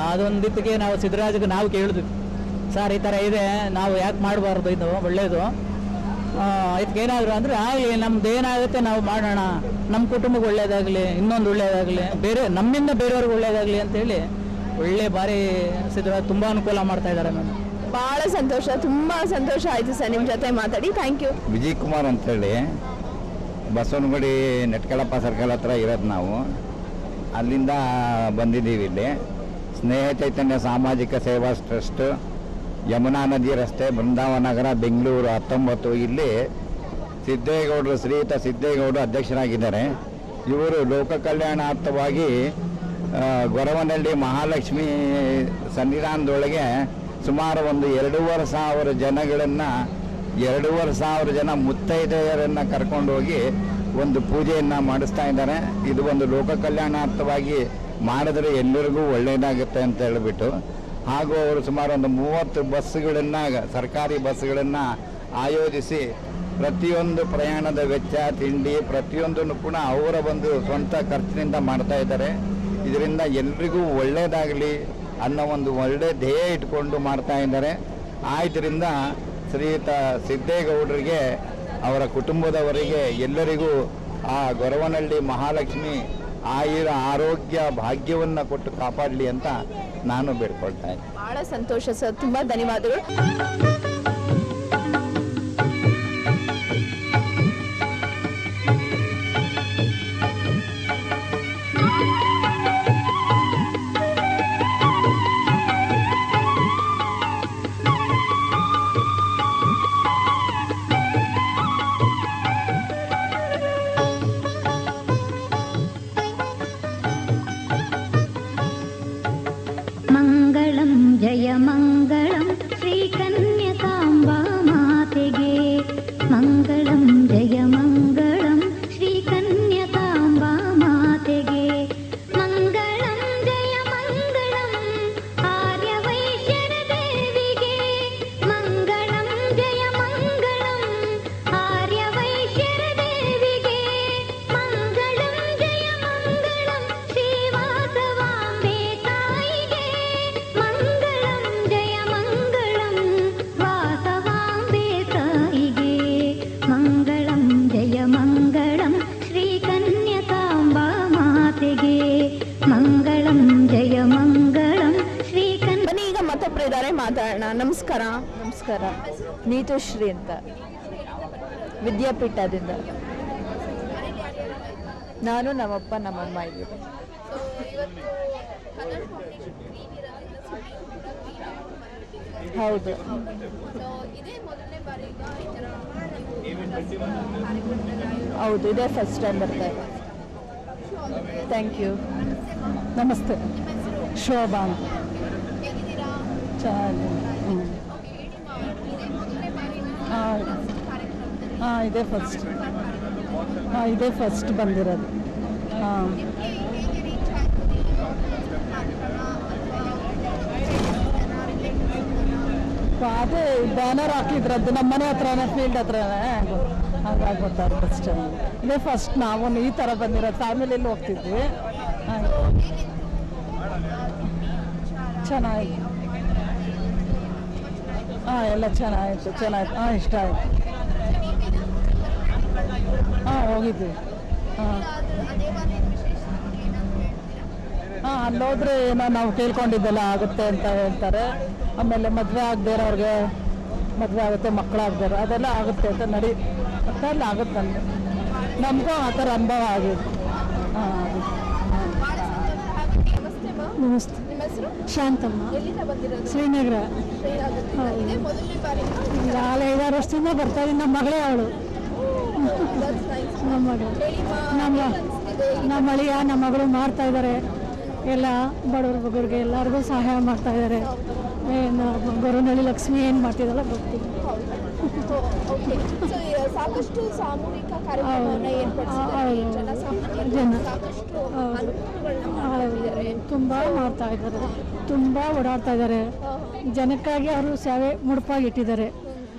ಅದೊಂದಿತ್ತಿಗೆ ನಾವು ಸಿದ್ದರಾಜಿಗೆ ನಾವು ಕೇಳಿದ್ವಿ, ಸರ್ ಈ ಥರ ಇದೆ, ನಾವು ಯಾಕೆ ಮಾಡಬಾರ್ದು, ಇದು ಒಳ್ಳೆಯದು, ಇದಕ್ಕೇನಾದರೂ ಅಂದರೆ ಆಗಲಿ, ನಮ್ದು ಏನಾಗುತ್ತೆ ನಾವು ಮಾಡೋಣ, ನಮ್ಮ ಕುಟುಂಬಕ್ಕೆ ಒಳ್ಳೇದಾಗಲಿ, ಇನ್ನೊಂದು ಒಳ್ಳೇದಾಗಲಿ, ನಮ್ಮಿಂದ ಬೇರೆಯವ್ರಿಗೆ ಒಳ್ಳೇದಾಗಲಿ ಅಂತೇಳಿ ಒಳ್ಳೆ ಬಾರಿ ಸಿದ್ದರಾಜ್ ತುಂಬ ಅನುಕೂಲ ಮಾಡ್ತಾ ಇದ್ದಾರೆ ಮೇಡಮ್. ಭಾಳ ಸಂತೋಷ, ತುಂಬ ಸಂತೋಷ ಆಯಿತು ಸರ್ ನಿಮ್ಮ ಜೊತೆ ಮಾತಾಡಿ. Thank you. ವಿಜಯ್ ಕುಮಾರ್ ಅಂತೇಳಿ ಬಸವನಗುಡಿ ನೆಟ್ಕಳಪ್ಪ ಸರ್ಕಲ್ ಹತ್ರ ಇರೋದು ನಾವು. ಅಲ್ಲಿಂದ ಬಂದಿದ್ದೀವಿ. ಇಲ್ಲಿ ಸ್ನೇಹ ಚೈತನ್ಯ ಸಾಮಾಜಿಕ ಸೇವಾ ಟ್ರಸ್ಟ್, ಯಮುನಾ ನದಿ ರಸ್ತೆ, ಬೃಂದಾವನ ನಗರ, ಬೆಂಗಳೂರು 19. ಇಲ್ಲಿ ಸಿದ್ದೇಗೌಡರು, ಶ್ರೀಯುತ ಸಿದ್ದೇಗೌಡರು ಅಧ್ಯಕ್ಷರಾಗಿದ್ದಾರೆ. ಇವರು ಲೋಕ ಕಲ್ಯಾಣಾರ್ಥವಾಗಿ ಗೊರವನಹಳ್ಳಿ ಮಹಾಲಕ್ಷ್ಮಿ ಸನ್ನಿಧಾನದೊಳಗೆ ಸುಮಾರು ಒಂದು 2,500 ಜನಗಳನ್ನು 2,500 ಜನ ಮುತ್ತೈದೆಯರನ್ನು ಕರ್ಕೊಂಡು ಹೋಗಿ ಒಂದು ಪೂಜೆಯನ್ನು ಮಾಡಿಸ್ತಾ ಇದ್ದಾರೆ. ಇದು ಒಂದು ಲೋಕ ಕಲ್ಯಾಣಾರ್ಥವಾಗಿ ಮಾಡಿದ್ರೆ ಎಲ್ಲರಿಗೂ ಒಳ್ಳೆಯದಾಗುತ್ತೆ ಅಂತ ಹೇಳಿಬಿಟ್ಟು, ಹಾಗೂ ಅವರು ಸುಮಾರು ಒಂದು 30 ಬಸ್ಸುಗಳನ್ನು, ಸರ್ಕಾರಿ ಬಸ್ಸುಗಳನ್ನು ಆಯೋಜಿಸಿ ಪ್ರತಿಯೊಂದು ಪ್ರಯಾಣದ ವೆಚ್ಚ, ತಿಂಡಿ ಪ್ರತಿಯೊಂದನ್ನು ಕೂಡ ಅವರ ಒಂದು ಸ್ವಂತ ಖರ್ಚಿನಿಂದ ಮಾಡ್ತಾ ಇದ್ದಾರೆ. ಇದರಿಂದ ಎಲ್ರಿಗೂ ಒಳ್ಳೆಯದಾಗಲಿ ಅನ್ನೋ ಒಂದು ಒಳ್ಳೆಯ ಧ್ಯೇಯ ಇಟ್ಕೊಂಡು ಮಾಡ್ತಾ ಇದ್ದಾರೆ. ಆದ್ದರಿಂದ ಶ್ರೀಯುತ ಸಿದ್ದೇಗೌಡರಿಗೆ, ಅವರ ಕುಟುಂಬದವರಿಗೆ ಎಲ್ಲರಿಗೂ ಆ ಗೊರವನಹಳ್ಳಿ ಮಹಾಲಕ್ಷ್ಮಿ ಆರೋಗ್ಯ ಭಾಗ್ಯವನ್ನು ಕೊಟ್ಟು ಕಾಪಾಡಲಿ ಅಂತ ನಾನು ಬೇಡ್ಕೊಳ್ತಾ ಇದ್ದೀನಿ. ಭಾಳ ಸಂತೋಷ ಸರ್, ತುಂಬ ಧನ್ಯವಾದಗಳು. ಮಂಗಳಂ ಜಯ ಮಂಗಳಂ ಶ್ರೀ ಕನ್ಯಕಾಂಬಾ ಇನ್ನೊಬ್ರು ಇದ್ದಾರೆ, ಮಾತಾಡೋಣ. ನಮಸ್ಕಾರ. ನಮಸ್ಕಾರ. ನೀತುಶ್ರೀ ಅಂತ, ವಿದ್ಯಾಪೀಠದಿಂದ. ನಾನು ನಮ್ಮಪ್ಪ ನಮ್ಮಮ್ಮ ಇದ್ದೀವಿ. ಹೌದು. ಹೌದು, ಇದೇ ಫಸ್ಟ್ ಟೈಮ್ ಬರ್ತಾ ಇದೆ. Thank you. ನಮಸ್ತೆ. ಶೋಭಾ ಅಂತ. ಚೆನ್ನಾಗಿ. ಹಾಂ, ಇದೇ ಫಸ್ಟ್. ಇದೇ ಫಸ್ಟ್ ಬಂದಿರೋದು. ಹಾಂ. ಅದೇ ಬ್ಯಾನರ್ ಹಾಕಿದ್ರದ್ದು ನಮ್ಮ ಮನೆ ಹತ್ರನೇ, ಫೀಲ್ಡ್ ಹತ್ರನೇ, ಹಾಗಾಗಿ ಗೊತ್ತಾಗುತ್ತೆ ಅಷ್ಟೇ. ಇದೇ ಫಸ್ಟ್ ನಾವು ಈ ಥರ ಬಂದಿರೋದು. ಫ್ಯಾಮಿಲಿಯಲ್ಲಿ ಹೋಗ್ತಿದ್ವಿ. ಚೆನ್ನಾಗಿ. ಎಲ್ಲ ಚೆನ್ನಾಗಿತ್ತು. ಇಷ್ಟ ಆಯಿತು. ಹೋಗಿದ್ವಿ. ಅಲ್ಲೋದ್ರೆ ಏನೋ ನಾವು ಕೇಳ್ಕೊಂಡಿದ್ದೆಲ್ಲ ಆಗುತ್ತೆ ಅಂತ ಹೇಳ್ತಾರೆ. ಆಮೇಲೆ ಮದುವೆ ಆಗದೆ ಇರೋರಿಗೆ ಮದುವೆ ಆಗುತ್ತೆ, ಮಕ್ಕಳಾಗದೆ ಅದೆಲ್ಲ ಆಗುತ್ತೆ ಅಂತ ಒಟ್ಟಲ್ಲಿ ಆಗುತ್ತಂತೆ. ನಮಗೂ ಆ ಥರ ಅನುಭವ ಆಗಿದೆ. ನಮಸ್ತೆ. ಶಾಂತಮ್ಮ, ಶ್ರೀನಗರ. 5-6 ವರ್ಷದಿಂದ ಬರ್ತಾ ಇದ್ದೀನಿ. ನಮ್ಮ ಮಗಳೇ ಅವಳು. ನಮ್ಮ ಮಗಳು, ನಮ್ಮ ಅಳಿಯ, ನಮ್ಮ ಮಗಳು ಮಾಡ್ತಾ ಇದ್ದಾರೆ. ಎಲ್ಲ ಬಡವ್ರಿಗೆ ಎಲ್ಲರಿಗೂ ಸಹಾಯ ಮಾಡ್ತಾ ಇದ್ದಾರೆ. ಗೊರವನಹಳ್ಳಿ ಲಕ್ಷ್ಮಿ ಏನು ಮಾಡ್ತಿದ್ದಲ್ಲ ಗೊತ್ತಿಲ್ಲ. ಸಾಕಷ್ಟು ಸಾಮೂಹಿಕ ಕಾರ್ಯಕ್ರಮವನ್ನು ತುಂಬ ಮಾಡ್ತಾ ಇದ್ದಾರೆ, ತುಂಬ ಓಡಾಡ್ತಾ ಇದ್ದಾರೆ. ಜನಕ್ಕಾಗಿ ಅವರು ಸೇವೆ ಮುಡುಪಾಗಿ ಇಟ್ಟಿದ್ದಾರೆ.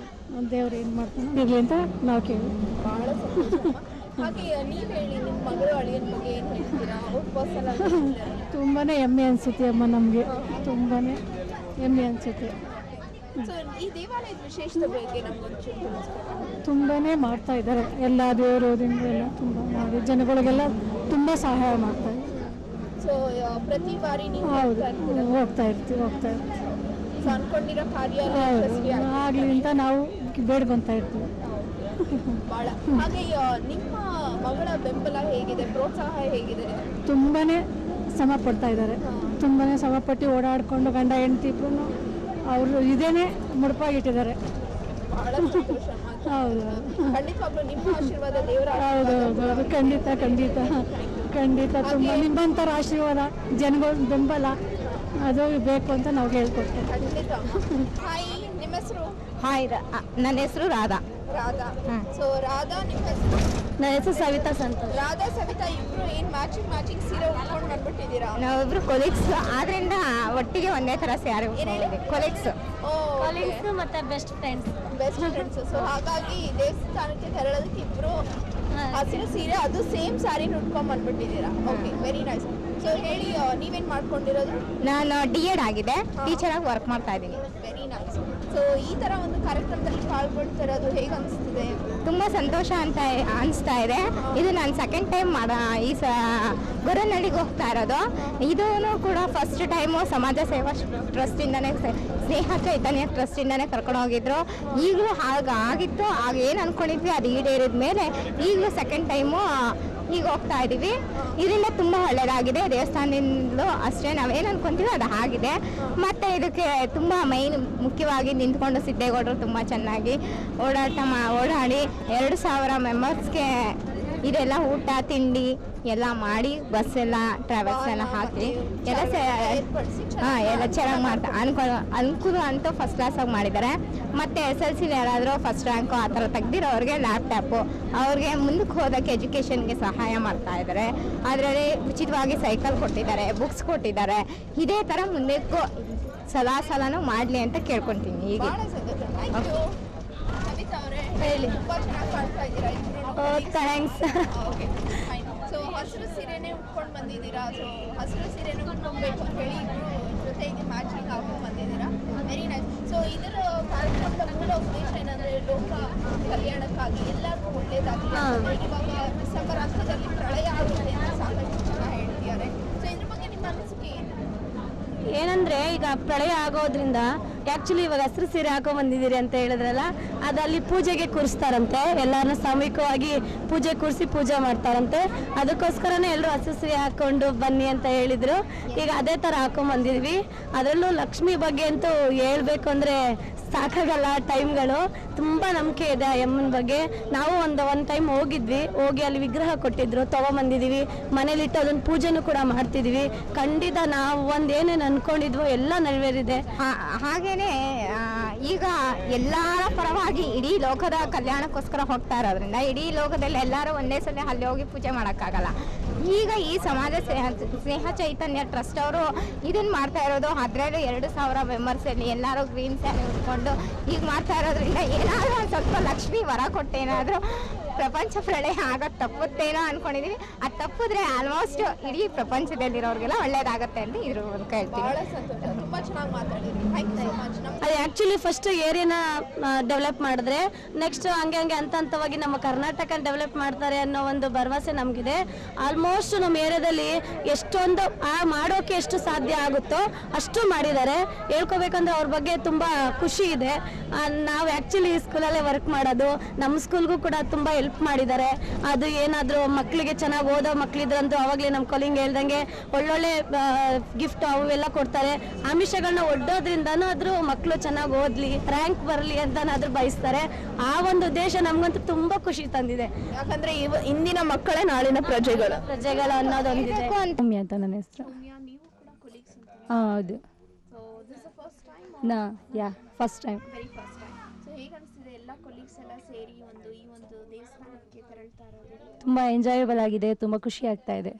ದೇವ್ರು ಏನು ಮಾಡ್ತಾನೆ ಇರಲಿ ಅಂತ ನಾವು ಕೇಳಿ. ತುಂಬಾ ಹೆಮ್ಮೆ ಅನಿಸುತ್ತೆ ಅಮ್ಮ, ನಮಗೆ ತುಂಬಾ ಹೆಮ್ಮೆ ಅನಿಸುತ್ತೆ. ತುಂಬಾ ಮಾಡ್ತಾ ಇದ್ದಾರೆ. ಎಲ್ಲ ದೇವರೋದಿಂದ ಎಲ್ಲ ತುಂಬ ಮಾಡಿ ಜನಗಳಿಗೆಲ್ಲ ತುಂಬ ಸಹಾಯ ಮಾಡ್ತಾ ಇದ್ದಾರೆ. ಪ್ರತಿ ಬಾರಿ ಹೌದು, ಹೋಗ್ತಾ ಇರ್ತೀವಿ. ಆಗಲಿ ಅಂತ ನಾವು ಬೇಡ್ಕೊತಾ ಇರ್ತೀವಿ. ಹಾಗೆ ನಿಮ್ಮ ಮಗಳ ಬೆಂಬಲ ಹೇಗಿದೆ, ಪ್ರೋತ್ಸಾಹ ಹೇಗಿದೆ? ತುಂಬಾನೇ ಶ್ರಮ ಪಡ್ತಾ ಇದ್ದಾರೆ. ತುಂಬಾನೇ ಶ್ರಮಪಟ್ಟು ಓಡಾಡ್ಕೊಂಡು ಗಂಡ ಹೆಂಡತಿ ಇಬ್ರು ಅವರು ಇದೇನೆ ಮುಡುಪಾಗಿಟ್ಟಿದ್ದಾರೆ. ಹೌದು, ನಿಮ್ಮ ಆಶೀರ್ವಾದ ದೇವರ ಹೌದು, ಖಂಡಿತ ತುಂಬ ನಿಮ್ಮಂಥರ ಆಶೀರ್ವಾದ, ಜನಗಳ ಬೆಂಬಲ ಅದು ಬೇಕು ಅಂತ ನಾವು ಹೇಳ್ಕೊಡ್ತೇವೆ. ಹಾಯ್, ನಿಮ್ಮ ಹೆಸರು? ಹಾಯ್, ನನ್ನ ಹೆಸರು ರಾಧಾ. ರಾಧಾ. ಸೊ ರಾಧಾ, ನಿಮ್ಮ ಹೆಸರು? ನನ್ನ ಹೆಸರು ಸವಿತಾ ಸಂತೋಷ್. ರಾಧಾ, ಸವಿತಾ ಇಬ್ರು ಏನ್ ಮ್ಯಾಚಿಂಗ್ ಸೀರೆ ಉಟ್ಕೊಂಡು ಬಂದ್ಬಿಟ್ಟಿದ್ದೀರಾ? ನಾವಿಬ್ರು ಕೊಲೀಗ್ಸ್ ಆದ್ರಿಂದ ಒಟ್ಟಿಗೆ ಒಂದೇ ತರ ಸ್ಯಾರಿ ಕೊಲೀಗ್ಸ್ ಮತ್ತೆ ಬೆಸ್ಟ್ ಫ್ರೆಂಡ್ಸ್. ಸೊ ಹಾಗಾಗಿ ದೇವಸ್ಥಾನಕ್ಕೆ ತೆರಳೋದಕ್ಕೆ ಇಬ್ರು ಹಸಿರು ಸೀರೆ, ಅದು ಸೇಮ್ ಸ್ಯಾರಿ ಉಟ್ಕೊಂಡ್ ಬಂದ್ಬಿಟ್ಟಿದ್ದೀರಾ. Okay, very nice. ಸೊ ಹೇಳಿ, ನೀವೇನ್ ಮಾಡ್ಕೊಂಡಿರೋದು? ನಾನು DEd ಆಗಿದೆ, ಟೀಚರ್ ಆಗಿ ವರ್ಕ್ ಮಾಡ್ತಾ ಇದ್ದೀನಿ. Very nice. ಸೊ ಈ ತರ ಒಂದು ಕಾರ್ಯಕ್ರಮದಲ್ಲಿ ಪಾಲ್ಗೊಳ್ತಿರೋದು ಹೇಗೆ ಅನಿಸ್ತಿದೆ? ತುಂಬ ಸಂತೋಷ ಅಂತ ಅನಿಸ್ತಾ ಇದೆ. ಇದು ನಾನು ಸೆಕೆಂಡ್ ಟೈಮ್ ಗೊರವನಹಳ್ಳಿಗೆ ಹೋಗ್ತಾ ಇರೋದು. ಇದೂ ಕೂಡ ಫಸ್ಟ್ ಟೈಮು ಸಮಾಜ ಸೇವಾ ಟ್ರಸ್ಟಿಂದನೇ, ಸ್ನೇಹ ಚೈತನ್ಯ ಟ್ರಸ್ಟಿಂದನೇ ಕರ್ಕೊಂಡು ಹೋಗಿದ್ರು. ಈಗಲೂ ಆಗಿತ್ತು, ಆಗ ಏನು ಅಂದ್ಕೊಂಡಿದ್ವಿ ಅದು ಈಡೇರಿದ ಮೇಲೆ ಈಗಲೂ ಸೆಕೆಂಡ್ ಟೈಮು ಈಗ ಹೋಗ್ತಾ ಇದ್ದೀವಿ. ಇದರಿಂದ ತುಂಬ ಒಳ್ಳೆಯದಾಗಿದೆ. ದೇವಸ್ಥಾನದಿಂದಲೂ ಅಷ್ಟೇ ನಾವೇನು ಅಂದ್ಕೊತೀವಿ ಅದು ಆಗಿದೆ. ಮತ್ತು ಇದಕ್ಕೆ ತುಂಬ ಮುಖ್ಯವಾಗಿ ನಿಂತ್ಕೊಂಡು ಸಿದ್ದೇಗೌಡರು ತುಂಬ ಚೆನ್ನಾಗಿ ಓಡಾಡಿ 2,000 ಮೆಂಬರ್ಸ್ಗೆ ಇದೆಲ್ಲ ಊಟ ತಿಂಡಿ ಎಲ್ಲ ಮಾಡಿ ಬಸ್ ಎಲ್ಲ ಟ್ರಾವೆಲ್ಸ್ ಎಲ್ಲ ಹಾಕಿ ಎಲ್ಲ ಚೆನ್ನಾಗಿ ಮಾಡ್ತಾರೆ. ಅನುಕೂಲ ಅಂತೂ ಫಸ್ಟ್ ಕ್ಲಾಸಾಗಿ ಮಾಡಿದ್ದಾರೆ. ಮತ್ತು SLC ಯಾರಾದರೂ ಫಸ್ಟ್ ರ್ಯಾಂಕು ಆ ಥರ ತೆಗ್ದಿರೋರಿಗೆ ಲ್ಯಾಪ್ಟಾಪು, ಅವ್ರಿಗೆ ಮುಂದಕ್ಕೆ ಹೋದಕ್ಕೆ ಎಜುಕೇಷನ್ಗೆ ಸಹಾಯ ಮಾಡ್ತಾ ಇದ್ದಾರೆ. ಅದರಲ್ಲಿ ಉಚಿತವಾಗಿ ಸೈಕಲ್ ಕೊಟ್ಟಿದ್ದಾರೆ, ಬುಕ್ಸ್ ಕೊಟ್ಟಿದ್ದಾರೆ. ಇದೇ ಥರ ಮುಂದಕ್ಕೂ ಸಲನೂ ಮಾಡಲಿ ಅಂತ ಕೇಳ್ಕೊತೀನಿ. ಈಗ ಹೇಳಿ, ತುಂಬಾ ಚೆನ್ನಾಗಿ ಕಾಣ್ತಾ ಇದ್ದೀರಾ. ಥ್ಯಾಂಕ್ಸ್. ಸೊ ಹಸಿರು ಸೀರೆನೇ ಉಟ್ಕೊಂಡು ಬಂದಿದ್ದೀರಾ. ಸೊ ಹಸಿರು ಸೀರೆನೂ ಉಟ್ಕೊಬೇಕು ಅಂತ ಹೇಳಿ ಜೊತೆಗೆ ಮ್ಯಾಚಿಂಗ್ ಹಾಕೊಂಡು ಬಂದಿದ್ದೀರಾ. Very nice. ಸೊ ಇದರ ಕಾರ್ಯಕ್ರಮದ ಮೂಲ ಉದ್ದೇಶ ಏನಂದ್ರೆ ಲೋಕ ಕಲ್ಯಾಣಕ್ಕಾಗಿ ಎಲ್ಲರಿಗೂ ಒಳ್ಳೇದಾಗಲಿ. ಇವಾಗ ಡಿಸೆಂಬರ್ ಹಂತದಲ್ಲಿ ಪ್ರಳಯ ಆಗುತ್ತೆ ಅಂತ ಸಾಕಷ್ಟು ಜನ ಹೇಳ್ತಿದ್ದಾರೆ. ಸೊ ಇದ್ರ ಬಗ್ಗೆ ನಿಮ್ಮ ಅನಿಸಿಕೆ ಏನು? ಏನಂದ್ರೆ ಈ ಈಗ ಪ್ರಳಯ ಆಗೋದ್ರಿಂದ ಆ್ಯಕ್ಚುಲಿ ಇವಾಗ ಹಸಿರು ಸೀರೆ ಹಾಕೊ ಬಂದಿದ್ದೀರಿ ಅಂತ ಹೇಳಿದ್ರಲ್ಲ, ಅದು ಅಲ್ಲಿ ಪೂಜೆಗೆ ಕೂರಿಸ್ತಾರಂತೆ. ಎಲ್ಲರನ್ನ ಸಾಮೂಹಿಕವಾಗಿ ಪೂಜೆ ಕೂರಿಸಿ ಪೂಜೆ ಮಾಡ್ತಾರಂತೆ. ಅದಕ್ಕೋಸ್ಕರನೇ ಎಲ್ಲರೂ ಹಸಿರು ಸೀರೆ ಹಾಕ್ಕೊಂಡು ಬನ್ನಿ ಅಂತ ಹೇಳಿದರು. ಈಗ ಅದೇ ಥರ ಹಾಕೊಂಡ್ ಬಂದಿದ್ವಿ. ಅದರಲ್ಲೂ ಲಕ್ಷ್ಮಿ ಬಗ್ಗೆ ಅಂತೂ ಹೇಳ್ಬೇಕು ಅಂದರೆ ಸಾಕಾಗಲ್ಲ. ಟೈಮ್ಗಳು ತುಂಬ ನಂಬಿಕೆ ಇದೆ ಆ ಅಮ್ಮನ ಬಗ್ಗೆ. ನಾವು ಒಂದು ಟೈಮ್ ಹೋಗಿ ಅಲ್ಲಿ ವಿಗ್ರಹ ಕೊಟ್ಟಿದ್ರು, ತೊಗೊಂಬಂದಿದ್ದೀವಿ. ಮನೇಲಿಟ್ಟು ಅದನ್ನು ಪೂಜೆನೂ ಕೂಡ ಮಾಡ್ತಿದ್ದೀವಿ. ಖಂಡಿತ ನಾವು ಏನೇನು ಅನ್ಕೊಂಡಿದ್ವೋ ಎಲ್ಲ ನೆರವೇರಿದೆ. ಹಾಗೇನೆ ಈಗ ಎಲ್ಲರ ಪರವಾಗಿ ಇಡೀ ಲೋಕದ ಕಲ್ಯಾಣಕ್ಕೋಸ್ಕರ ಹೋಗ್ತಾ ಇರೋದ್ರಿಂದ ಇಡೀ ಲೋಕದಲ್ಲಿ ಎಲ್ಲರೂ ಒಂದೇ ಸಲ ಅಲ್ಲಿ ಹೋಗಿ ಪೂಜೆ ಮಾಡೋಕ್ಕಾಗಲ್ಲ. ಈಗ ಈ ಸಮಾಜ ಸ್ನೇಹ ಚೈತನ್ಯ ಟ್ರಸ್ಟ್ ಅವರು ಇದನ್ನು ಮಾಡ್ತಾ ಇರೋದು. ಅದರಲ್ಲೂ 2,000 ಮೆಂಬರ್ಸಲ್ಲಿ ಎಲ್ಲರೂ ಗ್ರೀನ್ ಸ್ಯಾರಿ ಉಟ್ಕೊಂಡು ಈಗ ಮಾಡ್ತಾ ಇರೋದ್ರಿಂದ ಏನಾದರೂ ಒಂದು ಸ್ವಲ್ಪ ಲಕ್ಷ್ಮಿ ವರ ಕೊಟ್ಟೇನಾದರೂ ಪ್ರಪಂಚ ಪ್ರಳಯ ಆಗೋದು ತಪ್ಪುತ್ತೇನೋ ಅನ್ಕೊಂಡಿದೀವಿ. ಅದು ತಪ್ಪಿದ್ರೆ ಆಲ್ಮೋಸ್ಟ್ ಇಡೀ ಪ್ರಪಂಚದಲ್ಲಿರೋರಿಗೆಲ್ಲ ಒಳ್ಳೇದಾಗತ್ತೆ ಅಂತ ಇದ್ರ ಮೂಲಕ ಹೇಳ್ತೀನಿ. ಅದು ಆ್ಯಕ್ಚುಲಿ ಫಸ್ಟ್ ಏರಿಯಾನ ಡೆವಲಪ್ ಮಾಡಿದ್ರೆ ನೆಕ್ಸ್ಟ್ ಹಂಗೆ ಹಂತವಾಗಿ ನಮ್ಮ ಕರ್ನಾಟಕ ಡೆವಲಪ್ ಮಾಡ್ತಾರೆ ಅನ್ನೋ ಒಂದು ಭರವಸೆ ನಮಗಿದೆ. ಆಲ್ಮೋಸ್ಟ್ ನಮ್ಮ ಏರಿಯಾದಲ್ಲಿ ಎಷ್ಟೊಂದು ಮಾಡೋಕೆ ಎಷ್ಟು ಸಾಧ್ಯ ಆಗುತ್ತೋ ಅಷ್ಟು ಮಾಡಿದ್ದಾರೆ. ಹೇಳ್ಕೋಬೇಕಂದ್ರೆ ಅವ್ರ ಬಗ್ಗೆ ತುಂಬ ಖುಷಿ ಇದೆ. ನಾವು ಆ್ಯಕ್ಚುಲಿ ಸ್ಕೂಲಲ್ಲೇ ವರ್ಕ್ ಮಾಡೋದು. ನಮ್ಮ ಸ್ಕೂಲ್ಗೂ ಕೂಡ ತುಂಬ ಹೆಲ್ಪ್ ಮಾಡಿದ್ದಾರೆ. ಅದು ಏನಾದರೂ ಮಕ್ಕಳಿಗೆ ಚೆನ್ನಾಗಿ ಓದೋ ಮಕ್ಕಳಿದ್ರಂತೂ ಅವಾಗಲೇ ನಮ್ಮ ಕೊಲಿಂಗ್ ಹೇಳ್ದಂಗೆ ಒಳ್ಳೊಳ್ಳೆ ಗಿಫ್ಟ್ ಅವೆಲ್ಲ ಕೊಡ್ತಾರೆ. ಆಮಿಷಗಳನ್ನ ಒಡ್ಡೋದ್ರಿಂದನೂ ಆದರೂ ಮಕ್ಕಳು ಚೆನ್ನಾಗಿ ಓದಲಿ, ರ್ಯಾಂಕ್ ಬರಲಿ ಅಂತನಾದ್ರೂ ಬಯಸ್ತಾರೆ. ಆ ಒಂದು ಉದ್ದೇಶ ನಮಗಂತೂ ತುಂಬ ಖುಷಿ ತಂದಿದೆ. ಯಾಕಂದ್ರೆ ಇಂದಿನ ಮಕ್ಕಳೇ ನಾಳಿನ ಪ್ರಜೆಗಳು ಅನ್ನೋದೊಂದಿದೆ. ಅಂತ ನನ್ನ ಹೆಸರು. ಹೌದು. First time. ತುಂಬ ಎಂಜಾಯಬಲ್ ಆಗಿದೆ, ತುಂಬ ಖುಷಿ ಆಗ್ತಾ ಇದೆ.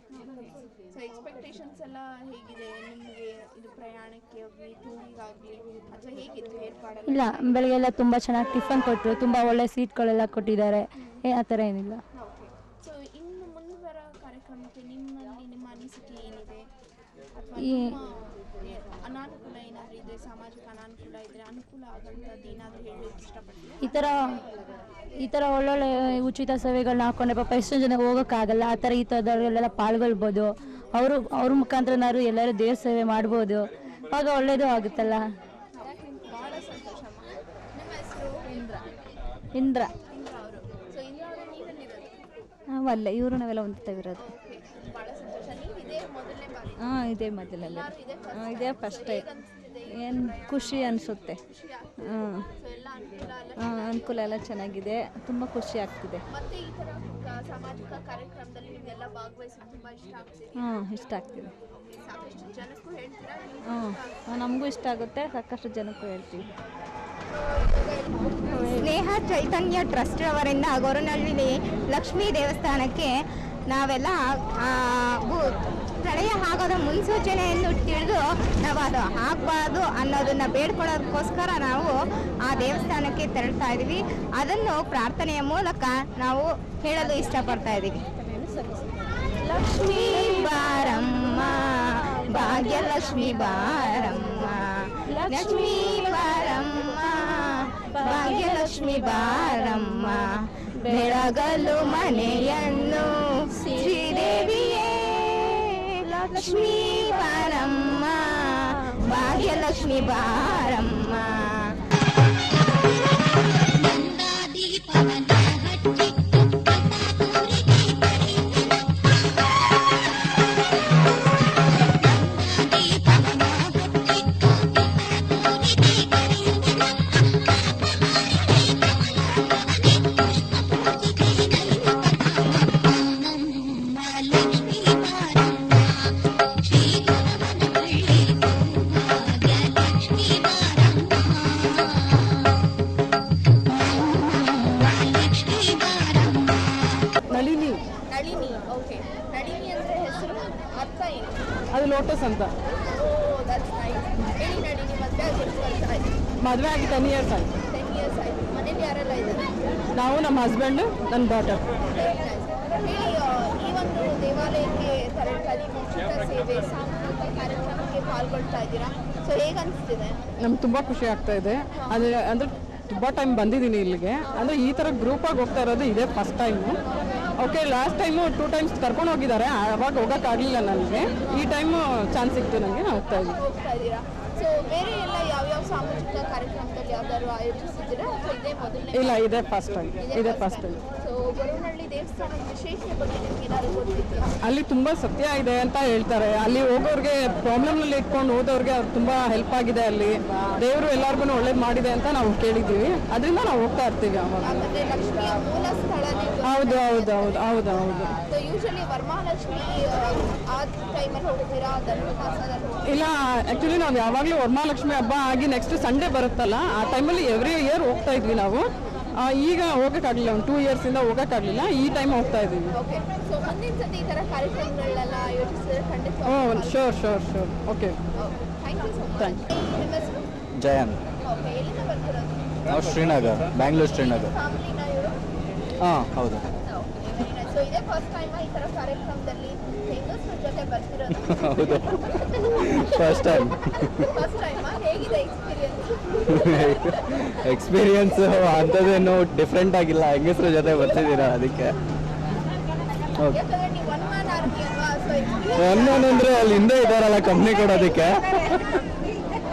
ಇಲ್ಲ, ಬೆಳಗ್ಗೆ ಎಲ್ಲ ತುಂಬ ಚೆನ್ನಾಗಿ ಟಿಫನ್ ಕೊಟ್ಟರು, ತುಂಬ ಒಳ್ಳೆ ಸೀಟ್ಗಳೆಲ್ಲ ಕೊಟ್ಟಿದ್ದಾರೆ. ಆ ಥರ ಏನಿಲ್ಲ. ಈ ಈ ಥರ ಒಳ್ಳೊಳ್ಳೆ ಉಚಿತ ಸೇವೆಗಳನ್ನ ಹಾಕೊಂಡ್ರೆ ಪಾಪ ಎಷ್ಟೋ ಜನ ಹೋಗೋಕ್ಕಾಗಲ್ಲ. ಆ ಥರ ಈ ಥರದಲ್ಲೆಲ್ಲ ಪಾಲ್ಗೊಳ್ಬೋದು. ಅವ್ರ ಮುಖಾಂತರ ಎಲ್ಲರೂ ದೇವ್ರ ಸೇವೆ ಮಾಡ್ಬೋದು. ಆಗ ಒಳ್ಳೇದು ಆಗುತ್ತಲ್ಲ. ಇಂದ್ರ ಅಲ್ಲ, ಇವರು ನಾವೆಲ್ಲ ಹೊಂದ್ತಾವಿರೋದು. ಇದೇ ಮೊದಲಲ್ಲಿ. ಇದೇ ಫಸ್ಟ್ ಟೈಮ್. ಏನು ಖುಷಿ ಅನಿಸುತ್ತೆ. ಅನುಕೂಲ ಎಲ್ಲ ಚೆನ್ನಾಗಿದೆ, ತುಂಬ ಖುಷಿ ಆಗ್ತಿದೆ. ಇಷ್ಟ ಆಗ್ತಿದೆ. ನಮಗೂ ಇಷ್ಟ ಆಗುತ್ತೆ, ಸಾಕಷ್ಟು ಜನಕ್ಕೂ ಹೇಳ್ತೀವಿ. ಸ್ನೇಹ ಚೈತನ್ಯ ಟ್ರಸ್ಟ್ ಅವರಿಂದ ಗೊರವನಹಳ್ಳಿ ಲಕ್ಷ್ಮೀ ದೇವಸ್ಥಾನಕ್ಕೆ ನಾವೆಲ್ಲ ಪ್ರಳಯ ಆಗೋದ ಮುನ್ಸೂಚನೆಯನ್ನು ತಿಳಿದು ನಾವು ಅದು ಆಗಬಾರ್ದು ಅನ್ನೋದನ್ನು ಬೇಡ್ಕೊಳ್ಳೋದಕ್ಕೋಸ್ಕರ ನಾವು ಆ ದೇವಸ್ಥಾನಕ್ಕೆ ತೆರಳ್ತಾ ಇದ್ದೀವಿ. ಅದನ್ನು ಪ್ರಾರ್ಥನೆಯ ಮೂಲಕ ನಾವು ಹೇಳಲು ಇಷ್ಟಪಡ್ತಾ ಇದ್ದೀವಿ. ಲಕ್ಷ್ಮೀ ಬಾರಮ್ಮ, ಭಾಗ್ಯಲಕ್ಷ್ಮಿ ಬಾರಮ್ಮ, ಲಕ್ಷ್ಮೀ ಬಾರಮ್ಮ, ಭಾಗ್ಯಲಕ್ಷ್ಮಿ ಬಾರಮ್ಮ, ಬೆಳಗಲು ಮನೆಯನ್ನು ಶ್ರೀದೇವಿಯೇ ಲಕ್ಷ್ಮೀ ಬಾರಮ್ಮ, ಭಾಗ್ಯಲಕ್ಷ್ಮಿ ಬಾರಮ್ಮ. ಅದು ಲೋಟಸ್ ಅಂತ. ಮದುವೆ ಆಗಿ 10 ಇಯರ್ಸ್ ಆಯ್ತು. ನಾವು, ನಮ್ಮ ಹಸ್ಬೆಂಡ್, ನನ್ನ ಡಾಟರ್. ಈ ಒಂದು ದೇವಾಲಯಕ್ಕೆ ತೆರಳ್ತಾ ಇದ್ದೀವಿ, ಉಚಿತ ಸೇವೆ, ಸಾಂಸ್ಕೃತಿಕ ಕಾರ್ಯಕ್ರಮಕ್ಕೆ ಪಾಲ್ಗೊಳ್ತಾ ಇದ್ದೀರಾ. ಸೊ ಹೇಗೆ ಅನಿಸ್ತಿದೆ? ನಮ್ಗೆ ತುಂಬ ಖುಷಿ ಆಗ್ತಾ ಇದೆ. ಅಂದರೆ ತುಂಬ ಟೈಮ್ ಬಂದಿದ್ದೀನಿ ಇಲ್ಲಿಗೆ. ಅಂದರೆ ಈ ಥರ ಗ್ರೂಪಾಗಿ ಹೋಗ್ತಾ ಇರೋದು ಇದೇ first time. Okay, last time 2 times ಕರ್ಕೊಂಡು ಹೋಗಿದ್ದಾರೆ. ಆವಾಗ ಹೋಗೋಕ್ಕಾಗಲಿಲ್ಲ ನನಗೆ. ಈ ಟೈಮು ಚಾನ್ಸ್ ಸಿಕ್ತು ನನಗೆ. ಹೋಗ್ತಾ ಇದ್ದೀವಿ. ಸೊ ಯೋಚಿಸಿದ್ದೀರಾ ಅಥವಾ ಇದೇ ಮೊದಲನೇ? ಇಲ್ಲ, ಇದೇ ಫಸ್ಟ್ ಟೈಮ್. ಸೊ ಗೊರವನಹಳ್ಳಿ ದೇವಸ್ಥಾನದ ವಿಶೇಷತೆ ಬಗ್ಗೆ ನಿಮ್ಗೆ ಏನಾದ್ರು ಗೊತ್ತಿದೆಯಾ? ಅಲ್ಲಿ ತುಂಬ ಸತ್ಯ ಇದೆ ಅಂತ ಹೇಳ್ತಾರೆ. ಅಲ್ಲಿ ಹೋಗೋರಿಗೆ ಪ್ರಾಬ್ಲಮ್ನಲ್ಲಿ ಇಟ್ಕೊಂಡು ಹೋದವ್ರಿಗೆ ಅವ್ರು ತುಂಬ ಹೆಲ್ಪ್ ಆಗಿದೆ. ಅಲ್ಲಿ ದೇವರು ಎಲ್ಲರಿಗೂ ಒಳ್ಳೇದು ಮಾಡಿದೆ ಅಂತ ನಾವು ಕೇಳಿದ್ದೀವಿ. ಅದರಿಂದ ನಾವು ಹೋಗ್ತಾ ಇರ್ತೀವಿ ಅವಾಗ. ಮತ್ತೆ ಲಕ್ಷ್ಮಿಯ ಮೂಲ ಸ್ಥಳನೇ ಹೌದು ಹೌದು ಹೌದು ಹೌದು ಹೌದು. ಸೊ ಯೂಶಲಿ ವರಮಹಾಲಕ್ಷ್ಮಿ ಆ ಟೈಮಲ್ಲಿ ಹೋಗ್ತೀರಾ ಧನುರ್ಮಾಸದಲ್ಲಿ? ಇಲ್ಲ, ಆ್ಯಕ್ಚುಲಿ ನಾವು ಯಾವಾಗಲೂ ವರಮಹಾಲಕ್ಷ್ಮಿ ಹಬ್ಬ ಆಗಿ ನೆಕ್ಸ್ಟ್ ಸಂಡೇ ಬರುತ್ತಲ್ಲ, ಆ ಟೈಮಲ್ಲಿ ಎವ್ರಿ ಇಯರ್ ಹೋಗ್ತಾ ಇದ್ವಿ ನಾವು. ಈಗ ಹೋಗೋಕ್ಕಾಗಲಿಲ್ಲ, ಒಂದು 2 ಇಯರ್ಸಿಂದ ಹೋಗೋಕ್ಕಾಗಲಿಲ್ಲ. ಈ ಟೈಮ್ ಹೋಗ್ತಾ ಇದ್ದೀವಿ. ಓಕೆ. ಸೊ ಮುಂದಿನ ಸತಿ ಈ ಥರ ಕಾರ್ಯಕ್ರಮಗಳನ್ನೆಲ್ಲ ಯೋಚಿಸಿದ್ರೆ ಖಂಡಿತ. Sure. Okay, thank you so much. Thank you. ನಿಮ್ಮ ಹೆಸರು? ಜಯಂತ್. ಓಕೆ. ಎಲ್ಲಿಂದ ಬರ್ತಿರೋದು? ನಾವು ಶ್ರೀನಗರ್, ಬ್ಯಾಂಗ್ಳೂರ್ ಶ್ರೀನಗರ್. ಫ್ಯಾಮಿಲಿನ ಇವರು? ಹಾಂ, ಹೌದು. ಸೊ ಇದೇ ಫಸ್ಟ್ ಟೈಮ್ ಈ ಥರ ಕಾರ್ಯಕ್ರಮದಲ್ಲಿ ಹೆಂಗಸ್ರ ಜೊತೆ ಬರ್ತಿರೋದು? ಹೌದು, ಫಸ್ಟ್ ಟೈಮ್. ಫಸ್ಟ್ ಟೈಮಾ? ಹೇಗಿದೆ ಎಕ್ಸ್ಪೀರಿಯನ್ಸ್? ಅಂಥದ್ದೇನು ಡಿಫ್ರೆಂಟ್ ಆಗಿಲ್ಲ, ಹೆಂಗಸ್ರ ಜೊತೆ ಬರ್ತಿದ್ದೀರಾ ಅದಕ್ಕೆ. ಯಾಕಂದ್ರೆ ನೀವು ಒನ್ ಮ್ಯಾನ್ ಆರ್ಮಿ ಅಲ್ವಾ? ಸೊ ಅಂದರೆ ಅಲ್ಲಿ ಹಿಂದೆ ಇದ್ದಾರಲ್ಲ ಕಂಪ್ನಿ ಕೊಡೋದಕ್ಕೆ.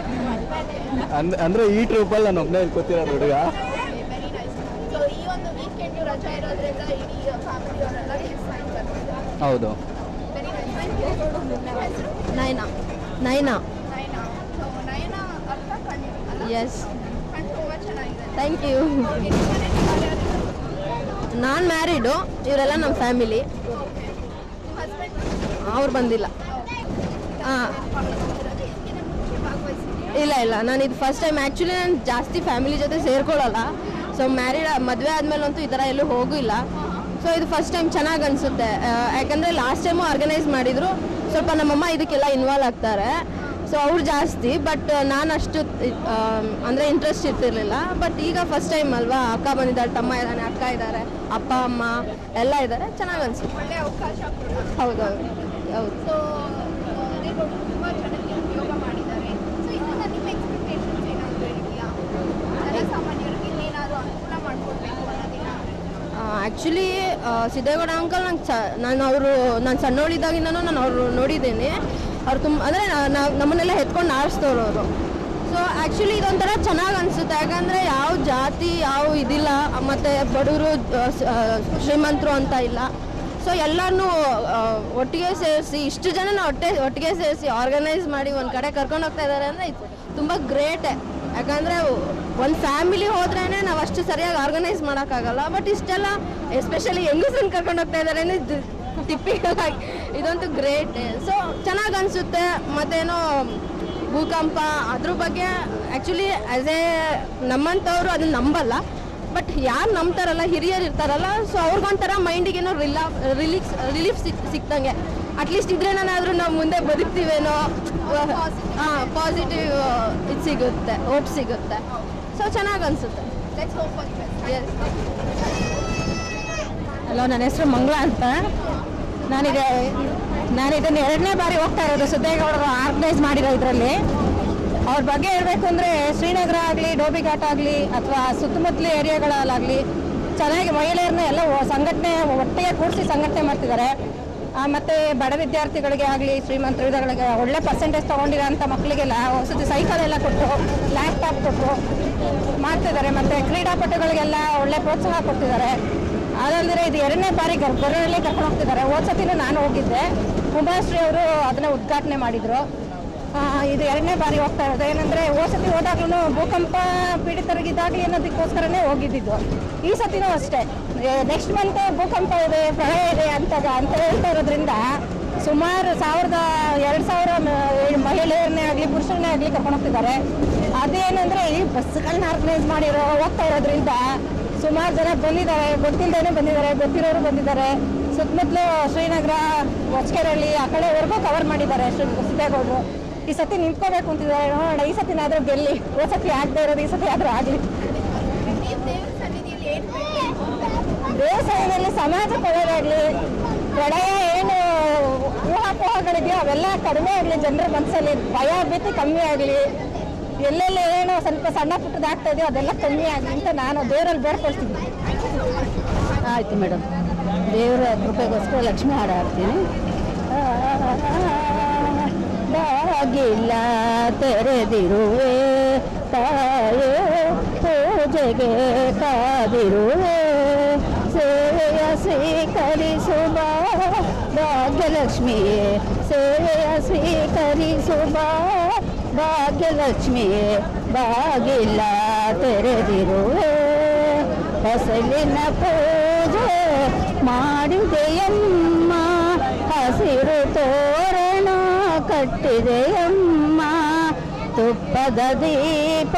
ಅಂದರೆ ಈ ಟ್ರೂಪಲ್ಲಿ ನಾನು ಒಬ್ಬನೇ ಇಟ್ಕೋತಿರೋದು ಹುಡುಗ. Very nice. ಸೊ ಈ ಒಂದು ವೀಕೆಂಡ್ ರಜಾ ಇರೋದ್ರಿಂದ ಇಡೀ ಫ್ಯಾಮಿಲಿ ಅವರೆಲ್ಲ ಟೈಮ್ ಬರ್ತಿದ್ದಾರೆ. ಹೌದು. Very nice. Thank you. ನಿಮ್ಮ ಹೆಸರು? ನಯನಾ. ನಯನಾ. ಸೊ ನಯನಾ ಅರ್ಥ ಕಣ್ಣು ಅಲ್ಲ? ಎಸ್. ಕಣ್ಣು ತುಂಬ ಚೆನ್ನಾಗಿದೆ. Thank you. ಓಕೆ. ನಿಮ್ಮ ಮನೆಯಲ್ಲಿ ಯಾರ್ಯಾರು? ನಾನು ಮ್ಯಾರಿಡು, ಇವರೆಲ್ಲ ನಮ್ಮ ಫ್ಯಾಮಿಲಿ. ನಿಮ್ಮ ಹಸ್ಬೆಂಡ್? ಅವ್ರು ಬಂದಿಲ್ಲ. ಹಾಂ, ಇಲ್ಲ, ನಾನು ಇದು ಫಸ್ಟ್ ಟೈಮ್. ಆ್ಯಕ್ಚುಲಿ ನಾನು ಜಾಸ್ತಿ ಫ್ಯಾಮಿಲಿ ಜೊತೆ ಸೇರ್ಕೊಳ್ಳಲ್ಲ. ಸೊ ಮದುವೆ ಆದಮೇಲಂತೂ ಈ ಥರ ಎಲ್ಲೂ ಹೋಗಿಲ್ಲ. ಸೊ ಇದು ಫಸ್ಟ್ ಟೈಮ್ ಚೆನ್ನಾಗಿ ಅನಿಸುತ್ತೆ. ಯಾಕಂದರೆ ಲಾಸ್ಟ್ ಟೈಮು ಆರ್ಗನೈಸ್ ಮಾಡಿದರು. ಸ್ವಲ್ಪ ನಮ್ಮಮ್ಮ ಇದಕ್ಕೆಲ್ಲ ಇನ್ವಾಲ್ವ್ ಆಗ್ತಾರೆ. ಸೊ ಅವ್ರು ಜಾಸ್ತಿ, ಬಟ್ ನಾನು ಅಷ್ಟು ಅಂದರೆ ಇಂಟ್ರೆಸ್ಟ್ ಇರ್ತಿರ್ಲಿಲ್ಲ. ಬಟ್ ಈಗ ಫಸ್ಟ್ ಟೈಮ್ ಅಲ್ವಾ, ಅಕ್ಕ ಬಂದಿದ್ದಾಳೆ, ತಮ್ಮ ಇದ್ದಾನೆ, ಅಕ್ಕ ಇದ್ದಾರೆ, ಅಪ್ಪ ಅಮ್ಮ ಎಲ್ಲ ಇದ್ದಾರೆ. ಚೆನ್ನಾಗಿ ಅನಿಸುತ್ತೆ. ಒಳ್ಳೆ ಅವಕಾಶ ಕೂಡ. ಹೌದು. ಸೊ ತುಂಬ ಚೆನ್ನಾಗಿ ಉಪಯೋಗ ಮಾಡಿದ್ದಾರೆ. ಸೊ ಇದರಿಂದ ನಿಮ್ಮ ಎಕ್ಸ್ಪೆಕ್ಟೇಷನ್ಸ್ ಏನಾದರೂ ಇದೆಯಾ? ಜನಸಾಮಾನ್ಯರಿಗೆ ಇನ್ನೇನಾದರೂ ಅನುಕೂಲ ಮಾಡಿಕೊಡ್ಬೇಕು ಅನ್ನೋದಿಲ್ಲ? ಆ್ಯಕ್ಚುಲಿ ಸಿದ್ದೇಗೌಡ ಅಂಕಲ್ ನಾನು ಸಣ್ಣವಳಿದ್ದಾಗಿಂದನೂ ನಾನು ಅವರು ನೋಡಿದ್ದೀನಿ. ಅವ್ರು ಅಂದರೆ ನಮ್ಮನ್ನೆಲ್ಲ ಎತ್ಕೊಂಡು ಆರಿಸ್ತವ್ರು ಅವರು. ಸೊ ಆ್ಯಕ್ಚುಲಿ ಇದೊಂಥರ ಚೆನ್ನಾಗಿ ಅನಿಸುತ್ತೆ. ಯಾಕಂದರೆ ಯಾವ ಜಾತಿ ಯಾವ ಇದಿಲ್ಲ, ಮತ್ತು ಬಡವರು ಶ್ರೀಮಂತರು ಅಂತ ಇಲ್ಲ. ಸೊ ಎಲ್ಲನೂ ಒಟ್ಟಿಗೆ ಸೇರಿಸಿ, ಇಷ್ಟು ಜನ ಒಟ್ಟಿಗೆ ಸೇರಿಸಿ ಆರ್ಗನೈಸ್ ಮಾಡಿ ಒಂದು ಕಡೆ ಕರ್ಕೊಂಡು ಹೋಗ್ತಾ ಇದ್ದಾರೆ ಅಂದರೆ ಇದು ತುಂಬ ಗ್ರೇಟೆ. ಯಾಕಂದರೆ ಒಂದು ಫ್ಯಾಮಿಲಿ ಹೋದ್ರೇ ನಾವು ಅಷ್ಟು ಸರಿಯಾಗಿ ಆರ್ಗನೈಸ್ ಮಾಡೋಕ್ಕಾಗಲ್ಲ. ಬಟ್ ಇಷ್ಟೆಲ್ಲ ಎಸ್ಪೆಷಲಿ ಹೆಂಗಸನ್ನು ಕರ್ಕೊಂಡು ಹೋಗ್ತಾ ಇದ್ದಾರೆ ಅಂದರೆ ಟಿಪಿಕಲ್ ಆಗಿ ಇದಂತೂ ಗ್ರೇಟ್. ಸೊ ಚೆನ್ನಾಗಿ ಅನಿಸುತ್ತೆ. ಮತ್ತೇನೋ ಭೂಕಂಪ ಅದ್ರ ಬಗ್ಗೆ ಆ್ಯಕ್ಚುಲಿ ಆ್ಯಸ್ ಎ ನಮ್ಮಂಥವ್ರು ಅದನ್ನು ನಂಬಲ್ಲ. ಬಟ್ ಯಾರು ನಂಬ್ತಾರಲ್ಲ, ಹಿರಿಯರು ಇರ್ತಾರಲ್ಲ, ಸೊ ಅವ್ರಿಗೊಂಥರ ಮೈಂಡಿಗೇನೋ ರಿಲೀಫ್ ಸಿಕ್ತಂಗೆ. ಅಟ್ಲೀಸ್ಟ್ ಇದ್ರೇನಾದ್ರೂ ನಾವು ಮುಂದೆ ಬದುಕ್ತೀವೇನೋ, ಪಾಸಿಟಿವ್ ಇದು ಸಿಗುತ್ತೆ, ಹೋಪ್ ಸಿಗುತ್ತೆ. ಸೊ ಚೆನ್ನಾಗಿ ಅನಿಸುತ್ತೆ. ಹಲೋ, ನನ್ನ ಹೆಸರು ಮಂಗಳ ಅಂತ. ನಾನಿದನ್ನು 2ನೇ ಬಾರಿ ಹೋಗ್ತಾ ಇರೋದು. ಸಿದ್ದೇಗೌಡರು ಆರ್ಗನೈಸ್ ಮಾಡಿರೋ ಇದರಲ್ಲಿ. ಅವ್ರ ಬಗ್ಗೆ ಹೇಳಬೇಕು ಅಂದರೆ ಶ್ರೀನಗರ ಆಗಲಿ, ಡೋಬಿಘಾಟ್ ಆಗಲಿ, ಅಥವಾ ಸುತ್ತಮುತ್ತಲ ಏರಿಯಾಗಳಲ್ಲಾಗಲಿ ಚೆನ್ನಾಗಿ ಮಹಿಳೆಯರನ್ನ ಎಲ್ಲ ಸಂಘಟನೆ ಒಟ್ಟಿಗೆ ಕೂಡಿಸಿ ಸಂಘಟನೆ ಮಾಡ್ತಿದ್ದಾರೆ. ಮತ್ತು ಬಡ ವಿದ್ಯಾರ್ಥಿಗಳಿಗೆ ಆಗಲಿ, ಶ್ರೀಮಂತರುಗಳಿಗೆ ಒಳ್ಳೆ ಪರ್ಸೆಂಟೇಜ್ ತೊಗೊಂಡಿರೋಂಥ ಮಕ್ಕಳಿಗೆಲ್ಲ ವಸತಿ ಸೈಕಲ್ ಎಲ್ಲ ಕೊಟ್ಟರು, ಲ್ಯಾಪ್ಟಾಪ್ ಕೊಟ್ಟರು ಮಾಡ್ತಿದ್ದಾರೆ. ಮತ್ತು ಕ್ರೀಡಾಪಟುಗಳಿಗೆಲ್ಲ ಒಳ್ಳೆ ಪ್ರೋತ್ಸಾಹ ಕೊಡ್ತಿದ್ದಾರೆ. ಅದಲ್ಲದೆ ಇದು 2ನೇ ಬಾರಿ ಗೊರವನಹಳ್ಳಿ ಕರ್ಕೊಂಡು ಹೋಗ್ತಿದ್ದಾರೆ. ಹೋದ ಸತಿನೂ ನಾನು ಹೋಗಿದ್ದೆ. ಉಮಾಶ್ರೀ ಅವರು ಅದನ್ನು ಉದ್ಘಾಟನೆ ಮಾಡಿದರು. ಇದು 2ನೇ ಬಾರಿ ಹೋಗ್ತಾ ಇರೋದು. ಏನಂದರೆ ಹೋದ ಸತಿ ಹೋದಾಗ್ಲೂ ಭೂಕಂಪ ಪೀಡಿತರಿಗಿದ್ದಾಗಲಿ ಅನ್ನೋದಕ್ಕೋಸ್ಕರನೇ ಹೋಗಿದ್ದಿದ್ದು. ಈ ಸತಿನೂ ಅಷ್ಟೇ. ನೆಕ್ಸ್ಟ್ ಮಂತ್ ಭೂಕಂಪ ಇದೆ, ಪ್ರಳಯ ಇದೆ ಅಂತ ಹೇಳ್ತಾ ಇರೋದ್ರಿಂದ ಸುಮಾರು 2,000 ಮಹಿಳೆಯರನ್ನೇ ಆಗಲಿ ಪುರುಷರನ್ನೇ ಆಗಲಿ ಕರ್ಕೊಂಡು ಹೋಗ್ತಿದ್ದಾರೆ. ಅದೇನಂದರೆ ಈ ಬಸ್ಗಳನ್ನ ಆರ್ಗನೈಸ್ ಮಾಡಿರೋ ಹೋಗ್ತಾ ಇರೋದ್ರಿಂದ ಸುಮಾರು ಜನ ಬಂದಿದ್ದಾರೆ, ಗೊತ್ತಿಲ್ಲದೇ ಬಂದಿದ್ದಾರೆ, ಗೊತ್ತಿರೋರು ಬಂದಿದ್ದಾರೆ. ಸುತ್ತಮುತ್ತಲು ಶ್ರೀನಗರ, ಹೊಸಕೆರಳ್ಳಿ ಆ ಕಡೆವರೆಗೂ ಕವರ್ ಮಾಡಿದ್ದಾರೆ ಸಿದ್ದೇಗೌಡರು. ಈ ಸತಿ ನಿಂತ್ಕೋಬೇಕು ಅಂತಿದ್ದಾರೆ. ನೋಡೋಣ, ಈ ಸತಿನಾದರೂ ಗೆಲ್ಲಿ. ಹೋದ ಸತಿ ಆಗದೆ ಇರೋದು ಈ ಸತಿ ಆದರೂ ಆಗಲಿ. ದೇವಸ್ಥಾನದಲ್ಲಿ ಸಮಾಜಕ್ಕೆ ಒಳ್ಳೆಯದಾಗಲಿ, ಪ್ರಳಯ ಏನು ಊಹಾಪೋಹಗಳಿದೆಯೋ ಅವೆಲ್ಲ ಕಡಿಮೆ ಆಗಲಿ, ಜನರ ಮನಸ್ಸಲ್ಲಿ ಭಯ ಭೀತಿ ಕಮ್ಮಿ ಆಗಲಿ, ಎಲ್ಲೆಲ್ಲ ಏನೋ ಸ್ವಲ್ಪ ಸಣ್ಣ ಪುಟ್ಟದಾಗ್ತಾ ಇದೆಯೋ ಅದೆಲ್ಲ ಕಮ್ಮಿ ಆಗಲಿ ಅಂತ ನಾನು ದೇವರಲ್ಲಿ ಬೇಡ್ಕೊಳ್ತೀನಿ. ಆಯಿತು ಮೇಡಮ್. ದೇವರ ಕೃಪೆಗೋಸ್ಕರ ಲಕ್ಷ್ಮಿ ಹಾಡು ಹಾಡ್ತೀನಿ. ಬಾಗಿಲ್ಲ ತೆರೆದಿರುವೆ ತಾಯೇ ತೆರೆದಿರುವೆ ಸೇವೆಯ ಸ್ವೀಕರಿಸುವ ಭಾಗ್ಯಲಕ್ಷ್ಮಿಯೇ ಸೇವೆಯ ಸ್ವೀಕರಿಸುವ ಭಾಗ್ಯಲಕ್ಷ್ಮಿಯೇ ಬಾಗಿಲ ತೆರೆದಿರುವೆ ಫಸಲಿನ ಪೂಜೆ ಮಾಡಿದೆಯಮ್ಮ ಹಸಿರು ತೋರಣ ಕಟ್ಟಿದೆಯಮ್ಮ ತುಪ್ಪದ ದೀಪ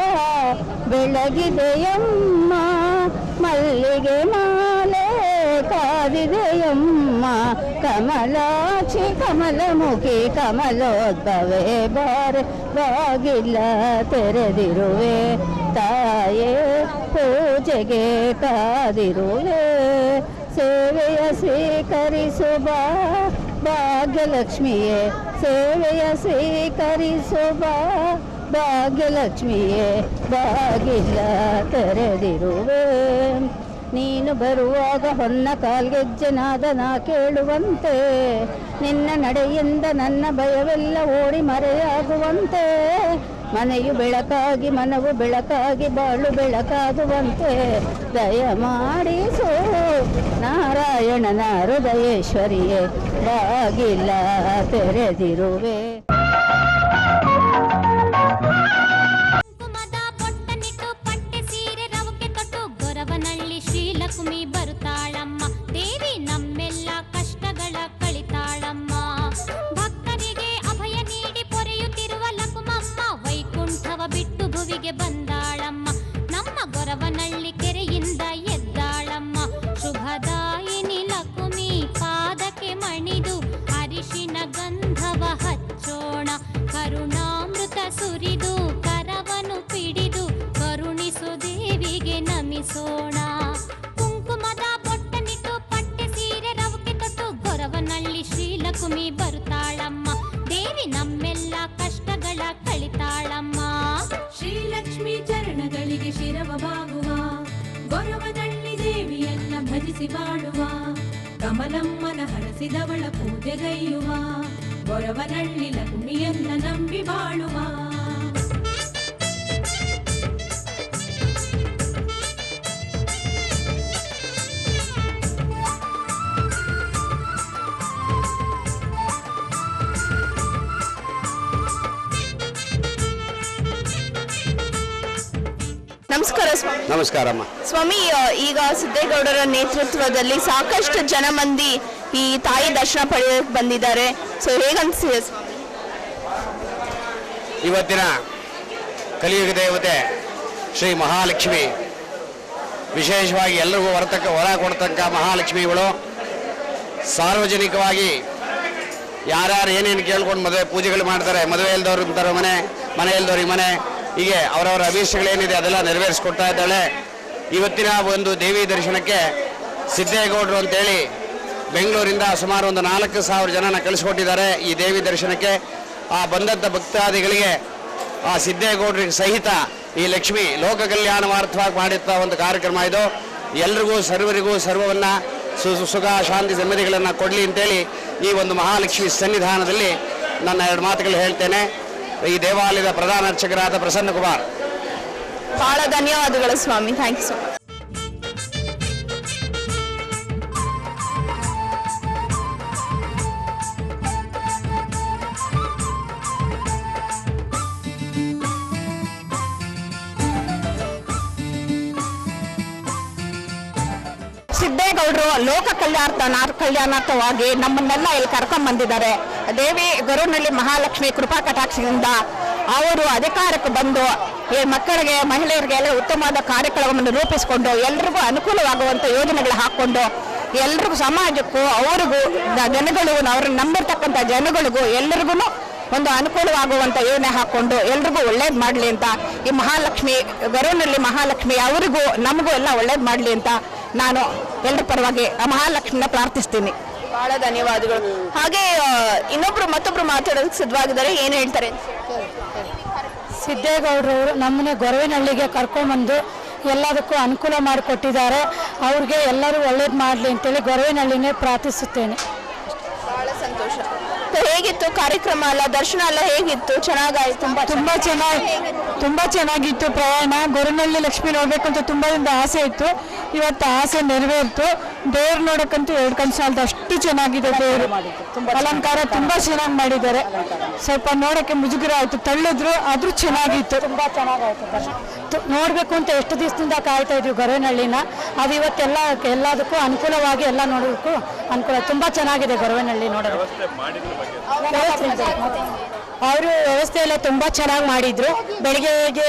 ಬೆಳಗಿದೆಯಮ್ಮ ಮಲ್ಲಿಗೆ ಮಾಲೆ ಕಾದಿದೆಯಮ್ಮ ಕಮಲಾಕ್ಷಿ ಕಮಲಮುಖಿ ಕಮಲೋದ್ಭವೇ ಬಾರೆ ಬಾಗಿಲ ತೆರೆದಿರುವೆ ತಾಯೇ ಪೂಜೆಗೆ ಕಾದಿರುವೆ ಸೇವೆಯ ಸ್ವೀಕರಿಸುವ ಭಾಗ್ಯಲಕ್ಷ್ಮಿಯೇ ಸೇವೆಯ ಸ್ವೀಕರಿಸುವ ಭಾಗ್ಯಲಕ್ಷ್ಮಿಯೇ ಬಾಗಿಲ ತೆರೆದಿರುವೆ ನೀನು ಬರುವಾಗ ಹೊನ್ನ ಕಾಲ್ಗೆಜ್ಜೆನಾದ ನಾ ಕೇಳುವಂತೆ ನಿನ್ನ ನಡೆಯಿಂದ ನನ್ನ ಭಯವೆಲ್ಲ ಓಡಿ ಮರೆಯಾಗುವಂತೆ ಮನೆಯು ಬೆಳಕಾಗಿ ಮನವು ಬೆಳಕಾಗಿ ಬಾಳು ಬೆಳಕಾಗುವಂತೆ ದಯಮಾಡಿಸು ನಾರಾಯಣನ ಹೃದಯೇಶ್ವರಿಯೇ ಬಾಗಿಲ ತೆರೆದಿರುವೆ ಶ್ರೀಲಕ್ಷ್ಮಿ ಬರುತ್ತಾಳಮ್ಮ ದೇವಿ ನಮ್ಮೆಲ್ಲ ಕಷ್ಟಗಳ ಕಳಿತಾಳಮ್ಮ ಭಕ್ತರಿಗೆ ಅಭಯ ನೀಡಿ ಪೊರೆಯುತ್ತಿರುವ ಲಕುಮಮ್ಮ ವೈಕುಂಠವ ಬಿಟ್ಟು ಭುವಿಗೆ ಬಂದಾಳಮ್ಮ ನಮ್ಮ ಗೊರವನಳ್ಳಿ ಕೆರೆಯಿಂದ ಎದ್ದಾಳಮ್ಮ ಶುಭದಾಯಿನಿ ಲಕುಮಿ ಪಾದಕ್ಕೆ ಮಣಿದು ಅರಿಶಿನ ಗಂಧವ ಹಚ್ಚೋಣ ಕರುಣಾಮೃತ ಸುರಿದು ಕರವನು ಪಿಡಿದು ಕರುಣಿಸು ದೇವಿಗೆ ನಮಿಸೋಣ ಕುಂಕುಮದ ಬೊಟ್ಟನಿಟ್ಟು ಪಟ್ಟೆ ಸೀರೆ ರವಕೆ ತೊಟ್ಟು ಗೊರವನಳ್ಳಿ ಶ್ರೀಲಕ್ಷ್ಮಿ ಬರುತ್ತಾಳಮ್ಮ ದೇವಿ ನಮ್ಮೆಲ್ಲ ಕಷ್ಟಗಳ ಕಳಿತಾಳಮ್ಮ ಶ್ರೀಲಕ್ಷ್ಮಿ ಚರಣಗಳಿಗೆ ಶಿರವ ಬಾಗುವ ಗೊರವನಳ್ಳಿ ದೇವಿಯನ್ನ ಭಜಿಸಿ ಬಾಳುವ ಕಮಲಮ್ಮನ ಹರಸಿದವಳ ಪೂಜೆಗೈಯುವ ಗೊರವನಳ್ಳಿ ಲಕ್ಷ್ಮಿಯನ್ನ ನಂಬಿ ಬಾಳುವ ನಮಸ್ಕಾರ ಸ್ವಾಮಿ. ನಮಸ್ಕಾರಮ್ಮ. ಸ್ವಾಮಿ, ಈಗ ಸಿದ್ದೇಗೌಡರ ನೇತೃತ್ವದಲ್ಲಿ ಸಾಕಷ್ಟು ಜನ ಮಂದಿ ಈ ತಾಯಿ ದರ್ಶನ ಪಡೆಯಕ್ಕೆ ಬಂದಿದ್ದಾರೆ. ಸೊ ಹೇಗನ್ಸಿದೆ ಸ್ವಾಮಿ? ಇವತ್ತಿನ ಕಲಿಯುಗ ದೇವತೆ ಶ್ರೀ ಮಹಾಲಕ್ಷ್ಮಿ, ವಿಶೇಷವಾಗಿ ಎಲ್ಲರಿಗೂ ವರ ಕೊಡ್ತಕ್ಕ ಮಹಾಲಕ್ಷ್ಮಿಗಳು ಸಾರ್ವಜನಿಕವಾಗಿ ಯಾರ್ಯಾರು ಏನೇನು ಕೇಳ್ಕೊಂಡು ಮದುವೆ ಪೂಜೆಗಳು ಮಾಡ್ತಾರೆ. ಮದುವೆ ಇಲ್ದವ್ರು ಅಂತಾರೆ ಮನೆ, ಮನೆ ಇಲ್ದವ್ರಿಗೆ ಮನೆ, ಹೀಗೆ ಅವರವರ ಅಭೀಷ್ಟಗಳೇನಿದೆ ಅದೆಲ್ಲ ನೆರವೇರಿಸ್ಕೊಡ್ತಾ ಇದ್ದಾಳೆ. ಇವತ್ತಿನ ಒಂದು ದೇವಿ ದರ್ಶನಕ್ಕೆ ಸಿದ್ದೇಗೌಡರು ಅಂತೇಳಿ ಬೆಂಗಳೂರಿಂದ ಸುಮಾರು ಒಂದು 4,000 ಜನನ ಕಳಿಸ್ಕೊಟ್ಟಿದ್ದಾರೆ ಈ ದೇವಿ ದರ್ಶನಕ್ಕೆ. ಆ ಬಂದಂಥ ಭಕ್ತಾದಿಗಳಿಗೆ ಆ ಸಿದ್ದೇಗೌಡರಿಗೆ ಸಹಿತ ಈ ಲಕ್ಷ್ಮಿ ಲೋಕ ಕಲ್ಯಾಣವಾರ್ಥವಾಗಿ ಮಾಡಿರ್ತಾ ಒಂದು ಕಾರ್ಯಕ್ರಮ ಇದು. ಎಲ್ರಿಗೂ ಸರ್ವರಿಗೂ ಸರ್ವವನ್ನು ಸುಖ ಶಾಂತಿ ನೆಮ್ಮದಿಗಳನ್ನು ಕೊಡಲಿ ಅಂತೇಳಿ ಈ ಒಂದು ಮಹಾಲಕ್ಷ್ಮಿ ಸನ್ನಿಧಾನದಲ್ಲಿ ನನ್ನ 2 ಮಾತುಗಳು ಹೇಳ್ತೇನೆ. ಈ ದೇವಾಲಯದ ಪ್ರಧಾನ ಅರ್ಚಕರಾದ ಪ್ರಸನ್ನ ಕುಮಾರ್. ಬಹಳ ಧನ್ಯವಾದಗಳು ಸ್ವಾಮಿ. Thank you so much. ಸಿದ್ದೇಗೌಡರು ಲೋಕ ಕಲ್ಯಾಣಾರ್ಥವಾಗಿ ನಮ್ಮನ್ನೆಲ್ಲ ಇಲ್ಲಿ ಕರ್ಕೊಂಡ್ ಬಂದಿದ್ದಾರೆ. ದೇವಿ ಗೊರವನಹಳ್ಳಿ ಮಹಾಲಕ್ಷ್ಮಿ ಕೃಪಾ ಕಟಾಕ್ಷದಿಂದ ಅವರು ಅಧಿಕಾರಕ್ಕೆ ಬಂದು ಈ ಮಕ್ಕಳಿಗೆ ಮಹಿಳೆಯರಿಗೆ ಎಲ್ಲ ಉತ್ತಮವಾದ ಕಾರ್ಯಕ್ರಮವನ್ನು ರೂಪಿಸಿಕೊಂಡು ಎಲ್ರಿಗೂ ಅನುಕೂಲವಾಗುವಂಥ ಯೋಜನೆಗಳು ಹಾಕ್ಕೊಂಡು ಎಲ್ರಿಗೂ ಸಮಾಜಕ್ಕೂ ಅವ್ರಿಗೂ ಜನಗಳು ಅವ್ರನ್ನ ನಂಬಿರ್ತಕ್ಕಂಥ ಜನಗಳಿಗೂ ಎಲ್ರಿಗೂ ಒಂದು ಅನುಕೂಲವಾಗುವಂಥ ಯೋಜನೆ ಹಾಕ್ಕೊಂಡು ಎಲ್ರಿಗೂ ಒಳ್ಳೇದು ಮಾಡಲಿ ಅಂತ ಈ ಮಹಾಲಕ್ಷ್ಮಿ ಗೊರವನಹಳ್ಳಿ ಮಹಾಲಕ್ಷ್ಮಿ ಅವರಿಗೂ ನಮಗೂ ಎಲ್ಲ ಒಳ್ಳೇದು ಮಾಡಲಿ ಅಂತ ನಾನು ಎಲ್ಲರ ಪರವಾಗಿ ಆ ಮಹಾಲಕ್ಷ್ಮಿನ ಪ್ರಾರ್ಥಿಸ್ತೀನಿ. ಬಹಳ ಧನ್ಯವಾದಗಳು. ಹಾಗೆ ಮತ್ತೊಬ್ರು ಮಾತಾಡೋದಕ್ಕೆ ಸಿದ್ಧವಾಗಿದ್ದಾರೆ. ಏನು ಹೇಳ್ತಾರೆ? ಸಿದ್ದೇಗೌಡರವರು ನಮ್ಮನ್ನೇ ಗೊರವನಹಳ್ಳಿಗೆ ಕರ್ಕೊಂಡ್ಬಂದು ಎಲ್ಲದಕ್ಕೂ ಅನುಕೂಲ ಮಾಡಿಕೊಟ್ಟಿದ್ದಾರೆ. ಅವ್ರಿಗೆ ಎಲ್ಲರೂ ಒಳ್ಳೇದು ಮಾಡಲಿ ಅಂತೇಳಿ ಗೊರವನಹಳ್ಳಿನೇ ಪ್ರಾರ್ಥಿಸುತ್ತೇನೆ. ಬಹಳ ಸಂತೋಷ. ಹೇಗಿತ್ತು ಕಾರ್ಯಕ್ರಮ ಎಲ್ಲ, ದರ್ಶನ ಎಲ್ಲ ಹೇಗಿತ್ತು? ಚೆನ್ನಾಗಾಯ್ತು? ತುಂಬಾ ಚೆನ್ನಾಗಿತ್ತು ಪ್ರಯಾಣ. ಗೊರವನಹಳ್ಳಿ ಲಕ್ಷ್ಮಿ ನೋಡ್ಬೇಕು ಅಂತ ತುಂಬಾ ಆಸೆ ಇತ್ತು. ಇವತ್ತು ಆಸೆ ನೆರವೇರ್ತು. ದೇವ್ರು ನೋಡಕ್ಕಂತೂ 2 ಕಣ್ಣು ಸಾಲದು, ಅಷ್ಟು ಚೆನ್ನಾಗಿದೆ. ದೇವರು ಅಲಂಕಾರ ತುಂಬಾ ಚೆನ್ನಾಗಿ ಮಾಡಿದ್ದಾರೆ. ಸ್ವಲ್ಪ ನೋಡಕ್ಕೆ ಮುಜುಗರ ಆಯ್ತು, ತಳ್ಳಿದ್ರು ಆದ್ರೂ ಚೆನ್ನಾಗಿತ್ತು. ತುಂಬಾ ಚೆನ್ನಾಗಾಯ್ತು. ನೋಡ್ಬೇಕು ಅಂತ ಎಷ್ಟು ದಿವಸದಿಂದ ಕಾಯ್ತಾ ಇದ್ವಿ ಗೊರವನಹಳ್ಳಿನ. ಅದು ಇವತ್ತೆಲ್ಲ ಎಲ್ಲದಕ್ಕೂ ಅನುಕೂಲವಾಗಿ ಎಲ್ಲ ನೋಡೋದಕ್ಕೂ ಅನುಕೂಲ. ತುಂಬಾ ಚೆನ್ನಾಗಿದೆ ಗೊರವನಹಳ್ಳಿ ನೋಡೋದು. ಅವರು ವ್ಯವಸ್ಥೆ ಎಲ್ಲ ತುಂಬ ಚೆನ್ನಾಗಿ ಮಾಡಿದ್ರು. ಬೆಳಿಗ್ಗೆಗೆ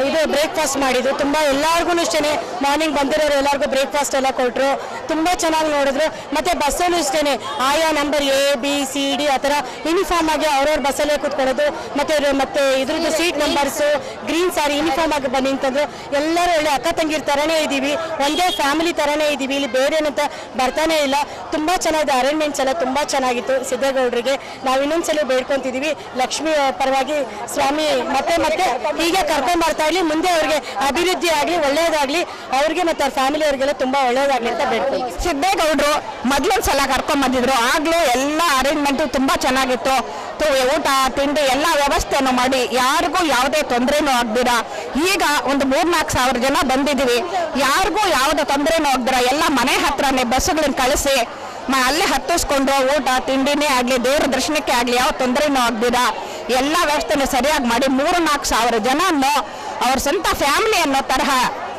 ಇದು ಬ್ರೇಕ್ಫಾಸ್ಟ್ ಮಾಡಿದ್ರು. ತುಂಬ ಎಲ್ಲರಿಗೂ ಇಷ್ಟೇ, ಮಾರ್ನಿಂಗ್ ಬಂದಿರೋರು ಎಲ್ಲರಿಗೂ ಬ್ರೇಕ್ಫಾಸ್ಟ್ ಎಲ್ಲ ಕೊಟ್ಟರು. ತುಂಬ ಚೆನ್ನಾಗಿ ನೋಡಿದ್ರು. ಮತ್ತು ಬಸ್ಸಲ್ಲೂ ಇಷ್ಟೇ, ಆಯಾ ನಂಬರ್ ABCD ಆ ಥರ ಯೂನಿಫಾರ್ಮ್ ಆಗಿ ಅವ್ರವ್ರ ಬಸ್ಸಲ್ಲೇ ಕೂತ್ಕೊಳ್ಳೋದು. ಮತ್ತು ಇದ್ರದ್ದು ಸೀಟ್ ನಂಬರ್ಸು, ಗ್ರೀನ್ ಸಾರಿ ಯೂನಿಫಾರ್ಮ್ ಆಗಿ ಬನ್ನಿ ಅಂತಂದ್ರು. ಎಲ್ಲರೂ ಒಳ್ಳೆ ಅಕ್ಕ ತಂಗಿರ ಥರನೇ ಇದ್ದೀವಿ, ಒಂದೇ ಫ್ಯಾಮಿಲಿ ಥರನೇ ಇದ್ದೀವಿ. ಇಲ್ಲಿ ಬೇರೆ ಏನಂತ ಬರ್ತಾನೆ ಇಲ್ಲ. ತುಂಬ ಚೆನ್ನಾಗಿದೆ. ಅರೇಂಜ್ಮೆಂಟ್ಸ್ ಎಲ್ಲ ತುಂಬ ಚೆನ್ನಾಗಿತ್ತು. ಸಿದ್ದೇಗೌಡರಿಗೆ ನಾವು ಇನ್ನೊಂದ್ಸಲ ಬೇಡ್ಕೊತಿದ್ದೀವಿ, ಲಕ್ಷ್ಮಿ ಪರವಾಗಿ ಸ್ವಾಮಿ ಮತ್ತೆ ಹೀಗೆ ಕರ್ಕೊಂಡ್ ಬರ್ತಾ ಇರ್ಲಿ. ಮುಂದೆ ಅವ್ರಿಗೆ ಅಭಿವೃದ್ಧಿ ಆಗಲಿ, ಒಳ್ಳೇದಾಗ್ಲಿ, ಅವ್ರಿಗೆ ಮತ್ತೆ ಅವ್ರ ಫ್ಯಾಮಿಲಿ ಅವ್ರಿಗೆಲ್ಲ ತುಂಬಾ ಒಳ್ಳೇದಾಗ್ಲಿ ಅಂತ ಬೇಡ್ತೀವಿ. ಸಿದ್ದೇಗೌಡರು ಮೊದಲೊಂದ್ಸಲ ಕರ್ಕೊಂಡ್ ಬಂದಿದ್ರು. ಆಗ್ಲೂ ಎಲ್ಲ ಅರೇಂಜ್ಮೆಂಟ್ ತುಂಬಾ ಚೆನ್ನಾಗಿತ್ತು. ಊಟ ತಿಂಡಿ ಎಲ್ಲ ವ್ಯವಸ್ಥೆನೂ ಮಾಡಿ ಯಾರಿಗೂ ಯಾವುದೇ ತೊಂದರೆನೂ ಆಗ್ದಿರ, ಈಗ ಒಂದು 3-4 ಸಾವಿರ ಜನ ಬಂದಿದ್ದೀವಿ. ಯಾರಿಗೂ ಯಾವುದೇ ತೊಂದರೆನೂ ಆಗ್ದಿರ ಎಲ್ಲ ಮನೆ ಹತ್ರನೇ ಬಸ್ಸುಗಳನ್ನ ಕಳಿಸಿ ಅಲ್ಲೇ ಹತ್ತಿಸ್ಕೊಂಡು ಊಟ ತಿಂಡಿನೇ ಆಗಲಿ, ದೇವರ ದರ್ಶನಕ್ಕೆ ಆಗಲಿ ಯಾವ ತೊಂದರೆನೂ ಆಗ್ದಿರ ಎಲ್ಲ ವ್ಯವಸ್ಥೆನೂ ಸರಿಯಾಗಿ ಮಾಡಿ 3-4 ಸಾವಿರ ಜನನ್ನು ಅವ್ರ ಸ್ವಂತ ಫ್ಯಾಮಿಲಿ ಅನ್ನೋ ತರಹ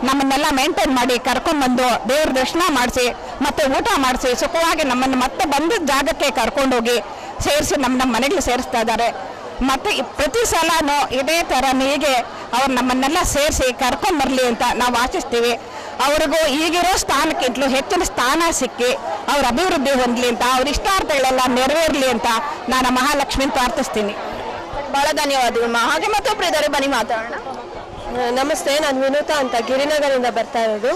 ನಮ್ಮನ್ನೆಲ್ಲ ಮೇಂಟೈನ್ ಮಾಡಿ ಕರ್ಕೊಂಡ್ಬಂದು ದೇವ್ರ ದರ್ಶನ ಮಾಡಿಸಿ ಮತ್ತೆ ಊಟ ಮಾಡಿಸಿ ಸುಖವಾಗಿ ನಮ್ಮನ್ನು ಮತ್ತೆ ಬಂದಿದ್ದ ಜಾಗಕ್ಕೆ ಕರ್ಕೊಂಡೋಗಿ ಸೇರಿಸಿ ನಮ್ಮ ಮನೆಗೆ ಸೇರಿಸ್ತಾ ಇದ್ದಾರೆ. ಮತ್ತೆ ಪ್ರತಿ ಸಲನೂ ಇದೇ ಥರ ಹೀಗೆ ಅವ್ರು ನಮ್ಮನ್ನೆಲ್ಲ ಸೇರಿಸಿ ಕರ್ಕೊಂಡ್ಬರಲಿ ಅಂತ ನಾವು ಆಶಿಸ್ತೀವಿ. ಅವ್ರಿಗೂ ಈಗಿರೋ ಸ್ಥಾನಕ್ಕಿಂತಲೂ ಹೆಚ್ಚಿನ ಸ್ಥಾನ ಸಿಕ್ಕಿ ಅವ್ರ ಅಭಿವೃದ್ಧಿ ಹೊಂದಲಿ ಅಂತ, ಅವ್ರ ಇಷ್ಟಾರ್ಥಗಳೆಲ್ಲ ನೆರವೇರಲಿ ಅಂತ ನಾನು ಮಹಾಲಕ್ಷ್ಮಿನ ಪ್ರಾರ್ಥಿಸ್ತೀನಿ. ಬಹಳ ಧನ್ಯವಾದಗಳು. ಹಾಗೆ ಮತ್ತೊಬ್ರು ಇದ್ದಾರೆ, ಬನ್ನಿ ಮಾತಾಡೋಣ. ನಮಸ್ತೆ, ನಾನು ವಿನೂತಾ ಅಂತ ಗಿರಿನಗರದಿಂದ ಬರ್ತಾ ಇರೋದು.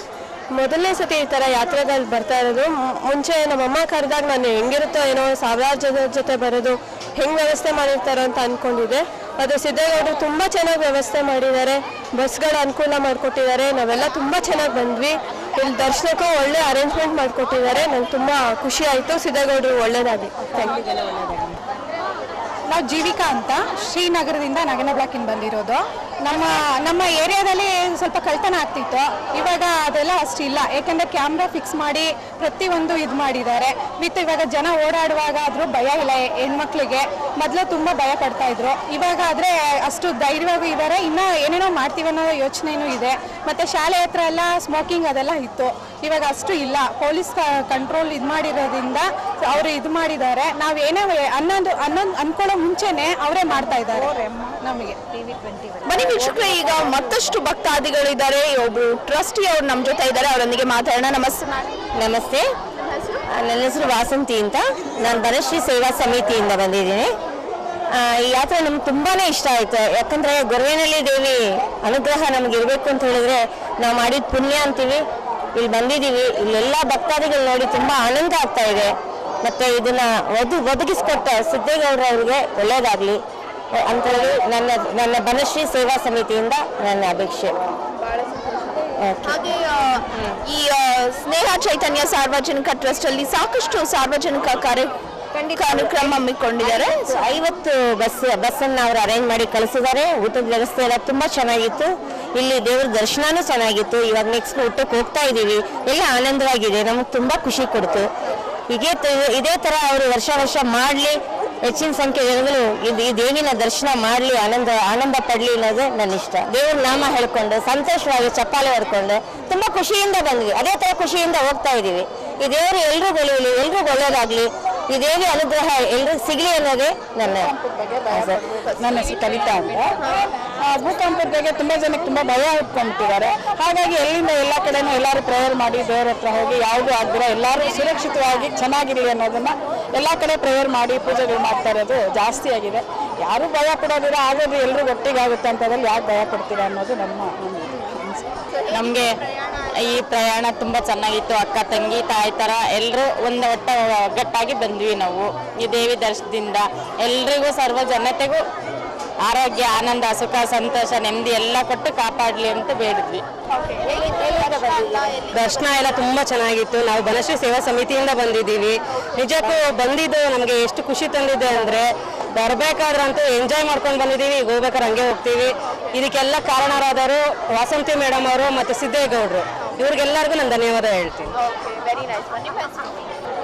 ಮೊದಲನೇ ಸತಿ ಈ ಥರ ಯಾತ್ರೆಗಳು ಬರ್ತಾ ಇರೋದು. ಮುಂಚೆ ನಮ್ಮಮ್ಮ ಕರೆದಾಗ ನಾನು ಹೆಂಗಿರುತ್ತೋ ಏನೋ ಸಾವಿರಾರು ಜನರ ಜೊತೆ ಬರೋದು, ಹೆಂಗೆ ವ್ಯವಸ್ಥೆ ಮಾಡಿರ್ತಾರೋ ಅಂತ ಅಂದ್ಕೊಂಡಿದ್ದೆ. ಅದು ಸಿದ್ದೇಗೌಡರು ತುಂಬ ಚೆನ್ನಾಗಿ ವ್ಯವಸ್ಥೆ ಮಾಡಿದ್ದಾರೆ, ಬಸ್ಗಳ ಅನುಕೂಲ ಮಾಡಿಕೊಟ್ಟಿದ್ದಾರೆ. ನಾವೆಲ್ಲ ತುಂಬ ಚೆನ್ನಾಗಿ ಬಂದ್ವಿ. ಇಲ್ಲಿ ದರ್ಶನಕ್ಕೂ ಒಳ್ಳೆ ಅರೇಂಜ್ಮೆಂಟ್ ಮಾಡಿಕೊಟ್ಟಿದ್ದಾರೆ. ನಂಗೆ ತುಂಬ ಖುಷಿ ಆಯಿತು. ಸಿದ್ದೇಗೌಡರು ಒಳ್ಳೇದಾಗಿ. Thank you. ನಾವು ಜೀವಿಕಾ ಅಂತ ಶ್ರೀನಗರದಿಂದ ನಗನ ಬ್ಲಾಕಿಂದ ಬಂದಿರೋದು. ನಮ್ಮ ಏರಿಯಾದಲ್ಲಿ ಸ್ವಲ್ಪ ಕಳ್ತನ ಆಗ್ತಿತ್ತು. ಇವಾಗ ಅದೆಲ್ಲ ಅಷ್ಟಿಲ್ಲ, ಏಕೆಂದರೆ ಕ್ಯಾಮ್ರಾ ಫಿಕ್ಸ್ ಮಾಡಿ ಪ್ರತಿಯೊಂದು ಇದು ಮಾಡಿದ್ದಾರೆ. ವಿತ್ ಇವಾಗ ಜನ ಓಡಾಡುವಾಗ ಆದರೂ ಭಯ ಇಲ್ಲ ಹೆಣ್ಮಕ್ಳಿಗೆ. ಮೊದಲು ತುಂಬ ಭಯ ಪಡ್ತಾ ಇದ್ರು, ಇವಾಗ ಆದರೆ ಅಷ್ಟು ಧೈರ್ಯವಾಗಿ ಇದ್ದಾರೆ. ಇನ್ನೂ ಏನೇನೋ ಮಾಡ್ತೀವಿ ಅನ್ನೋ ಯೋಚನೆಯೂ ಇದೆ. ಮತ್ತು ಶಾಲೆ ಹತ್ರ ಎಲ್ಲ ಸ್ಮೋಕಿಂಗ್ ಅದೆಲ್ಲ ಇತ್ತು, ಇವಾಗ ಅಷ್ಟು ಇಲ್ಲ. ಪೊಲೀಸ್ ಕಂಟ್ರೋಲ್ ಇದು ಮಾಡಿರೋದ್ರಿಂದ ಅವರು ಇದು ಮಾಡಿದ್ದಾರೆ. ನಾವು ಏನೇ ಅನ್ನೊಂದು ಅನ್ಕೊಳ್ಳೋ ಮುಂಚೆನೆ ಅವರೇ ಮಾಡ್ತಾ ಇದ್ದಾರೆ ನಮಗೆ. ಬನ್ನಿ ವೀಕ್ಷಕರೇ, ಈಗ ಮತ್ತಷ್ಟು ಭಕ್ತಾದಿಗಳಿದ್ದಾರೆ. ಒಬ್ರು ಟ್ರಸ್ಟಿ ಅವ್ರು ನಮ್ಮ ಜೊತೆ ಇದ್ದಾರೆ, ಅವರೊಂದಿಗೆ ಮಾತಾಡೋಣ. ನಮಸ್ತೆ, ನನ್ನ ಹೆಸರು ವಾಸಂತಿ ಅಂತ. ನಾನು ಬನಶ್ರೀ ಸೇವಾ ಸಮಿತಿಯಿಂದ ಬಂದಿದ್ದೀನಿ. ಈ ಯಾತ್ರೆ ನಮ್ಗೆ ತುಂಬಾ ಇಷ್ಟ ಆಯಿತು. ಯಾಕಂದರೆ ಗೊರವನಹಳ್ಳಿ ದೇವಿ ಅನುಗ್ರಹ ನಮ್ಗೆ ಇರಬೇಕು ಅಂತ ಹೇಳಿದ್ರೆ ನಾವು ಮಾಡಿದ ಪುಣ್ಯ ಅಂತೀವಿ. ಇಲ್ಲಿ ಬಂದಿದ್ದೀವಿ, ಇಲ್ಲೆಲ್ಲ ಭಕ್ತಾದಿಗಳು ನೋಡಿ ತುಂಬ ಆನಂದ ಆಗ್ತಾ ಇದೆ. ಮತ್ತು ಇದನ್ನು ಒದಗಿಸ್ಕೊಟ್ಟ ಸಿದ್ದೇಗೌಡರು ಅವ್ರಿಗೆ ಒಳ್ಳೆಯದಾಗಲಿ ಅಂತೇಳಿ ನನ್ನ ಬನಶ್ರೀ ಸೇವಾ ಸಮಿತಿಯಿಂದ ನನ್ನ ಅಪೇಕ್ಷೆ. ಹಾಗೆ ಈ ಸ್ನೇಹ ಚೈತನ್ಯ ಸಾರ್ವಜನಿಕ ಟ್ರಸ್ಟ್ ಅಲ್ಲಿ ಸಾಕಷ್ಟು ಸಾರ್ವಜನಿಕ ಕಾರ್ಯಕ್ರಮ ಹಮ್ಮಿಕೊಂಡಿದ್ದಾರೆ. 50 ಬಸ್ಸನ್ನು ಅವರು ಅರೇಂಜ್ ಮಾಡಿ ಕಳಿಸಿದ್ದಾರೆ. ಊಟದ ವ್ಯವಸ್ಥೆ ಎಲ್ಲ ತುಂಬ ಚೆನ್ನಾಗಿತ್ತು. ಇಲ್ಲಿ ದೇವ್ರ ದರ್ಶನನೂ ಚೆನ್ನಾಗಿತ್ತು. ಇವಾಗ ನೆಕ್ಸ್ಟ್ ಊಟಕ್ಕೆ ಹೋಗ್ತಾ ಇದ್ದೀವಿ. ಎಲ್ಲ ಆನಂದವಾಗಿದೆ, ನಮಗೆ ತುಂಬ ಖುಷಿ ಕೊಡ್ತು. ಇದೇ ಥರ ಅವರು ವರ್ಷ ಮಾಡಲಿ, ಹೆಚ್ಚಿನ ಸಂಖ್ಯೆ ಜನಗಳು ಈ ದೇವಿನ ದರ್ಶನ ಮಾಡಲಿ, ಆನಂದ ಪಡಲಿ ಅನ್ನೋದು ನನ್ನ ಇಷ್ಟ. ದೇವ್ರ ನಾಮ ಹೇಳ್ಕೊಂಡು ಸಂತೋಷವಾಗಿ ಚಪ್ಪಾಳೆ ಹೊಡ್ಕೊಂಡು ತುಂಬ ಖುಷಿಯಿಂದ ಬಂದ್ವಿ. ಅದೇ ಥರ ಖುಷಿಯಿಂದ ಹೋಗ್ತಾ ಇದ್ದೀವಿ. ಈ ದೇವರು ಎಲ್ಲರೂ ಬೆಳೆಯಲಿ, ಎಲ್ರಿಗೂ ಒಳ್ಳೇದಾಗಲಿ, ಈ ದೇವಿ ಅನುಗ್ರಹ ಎಲ್ರಿಗೂ ಸಿಗಲಿ ಅನ್ನೋದೇ ನನ್ನ ಹೆಸರು ಕವಿತಾ ಅಂತ. ಭೂಕಂಪದ ಬಗ್ಗೆ ತುಂಬ ಜನಕ್ಕೆ ತುಂಬ ಭಯ ಇಟ್ಕೊಂಡ್ಬಿಟ್ಟಿದ್ದಾರೆ. ಹಾಗಾಗಿ ಎಲ್ಲ ಕಡೆನೂ ಎಲ್ಲರೂ ಪ್ರೇಯರ್ ಮಾಡಿ ದೇವ್ರ ಹತ್ರ ಹೋಗಿ ಯಾವುದೂ ಆಗದಿರ ಎಲ್ಲರೂ ಸುರಕ್ಷಿತವಾಗಿ ಚೆನ್ನಾಗಿರಲಿ ಅನ್ನೋದನ್ನ ಎಲ್ಲ ಕಡೆ ಪ್ರೇಯರ್ ಮಾಡಿ ಪೂಜೆಗಳು ಮಾಡ್ತಾ ಇರೋದು ಜಾಸ್ತಿ ಆಗಿದೆ. ಯಾರೂ ಭಯ ಪಡೋದಿಲ್ಲ, ಆಗೋದು ಎಲ್ಲರೂ ಒಟ್ಟಿಗಾಗುತ್ತೆ ಅಂತದ್ರಲ್ಲಿ ಯಾಕೆ ಭಯ ಪಡ್ತೀರಾ ಅನ್ನೋದು ನಮಗೆ ಈ ಪ್ರಯಾಣ ತುಂಬ ಚೆನ್ನಾಗಿತ್ತು. ಅಕ್ಕ ತಂಗಿ ತಾಯಿ ಥರ ಎಲ್ಲರೂ ಒಗ್ಗಟ್ಟಾಗಿ ಬಂದ್ವಿ ನಾವು. ಈ ದೇವಿ ದರ್ಶನದಿಂದ ಎಲ್ರಿಗೂ ಸರ್ವ ಜನತೆಗೂ ಆರೋಗ್ಯ, ಆನಂದ, ಸುಖ, ಸಂತೋಷ, ನೆಮ್ಮದಿ ಎಲ್ಲ ಕೊಟ್ಟು ಕಾಪಾಡಲಿ ಅಂತ ಬೇಡಿದ್ವಿ. ದರ್ಶನ ಎಲ್ಲ ತುಂಬ ಚೆನ್ನಾಗಿತ್ತು. ನಾವು ಬನಶ್ರೀ ಸೇವಾ ಸಮಿತಿಯಿಂದ ಬಂದಿದ್ದೀವಿ. ನಿಜಕ್ಕೂ ಬಂದಿದ್ದು ನಮಗೆ ಎಷ್ಟು ಖುಷಿ ತಂದಿದೆ ಅಂದರೆ, ಬರಬೇಕಾದ್ರಂತೂ ಎಂಜಾಯ್ ಮಾಡ್ಕೊಂಡು ಬಂದಿದ್ದೀವಿ. ಈಗ ಹೋಗ್ಬೇಕಾದ್ರೆ ಹಂಗೆ ಹೋಗ್ತೀವಿ. ಇದಕ್ಕೆಲ್ಲ ಕಾರಣರಾದವರು ವಾಸಂತಿ ಮೇಡಮ್ ಅವರು ಮತ್ತು ಸಿದ್ದೇಗೌಡರು, ಇವ್ರಿಗೆಲ್ಲರಿಗೂ ನಾನು ಧನ್ಯವಾದ ಹೇಳ್ತೀನಿ.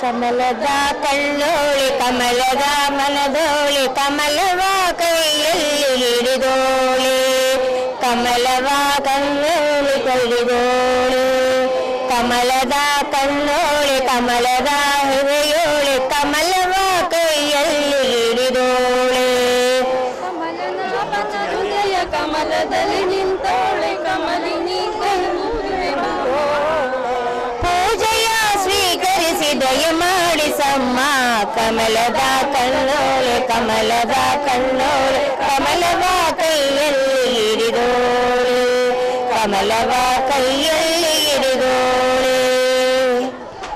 ಕಮಲದ ಕಣ್ಣೋಳಿ ಕಮಲದ ಮನದೋಳಿ ಕಮಲವ ಕೈಯಲ್ಲಿ ಹಿಡಿದೋಳಿ ಕಮಲವ ಕಣ್ಣೋಳಿ ಕೈಲಿದೋಳಿ ಕಮಲದ ಕಣ್ಣೋಳಿ ಕಮಲದ ಹೃದಯೋಳಿ ಕಮಲವ ಕೈಯಲ್ಲಿ ಹಿಡಿದೋಳಿ ಹೃದಯ ಕಮಲದಲ್ಲಿ ನಿಂತೋಳೆ ಕಮಲಿನಿ ಪೂಜೆಯ ಸ್ವೀಕರಿಸಿ ದಯ ಮಾಡಿಸಮ್ಮ ಕಮಲದ ಕಣ್ಣೋಳೆ ಕಮಲದ ಕಣ್ಣೋಳೆ ಕಮಲವ ಕೈಯಲ್ಲಿ ಹಿಡಿದೋಳೆ ಕಮಲವ ಕೈಯಲ್ಲಿ ಹಿಡಿದೋಳೆ.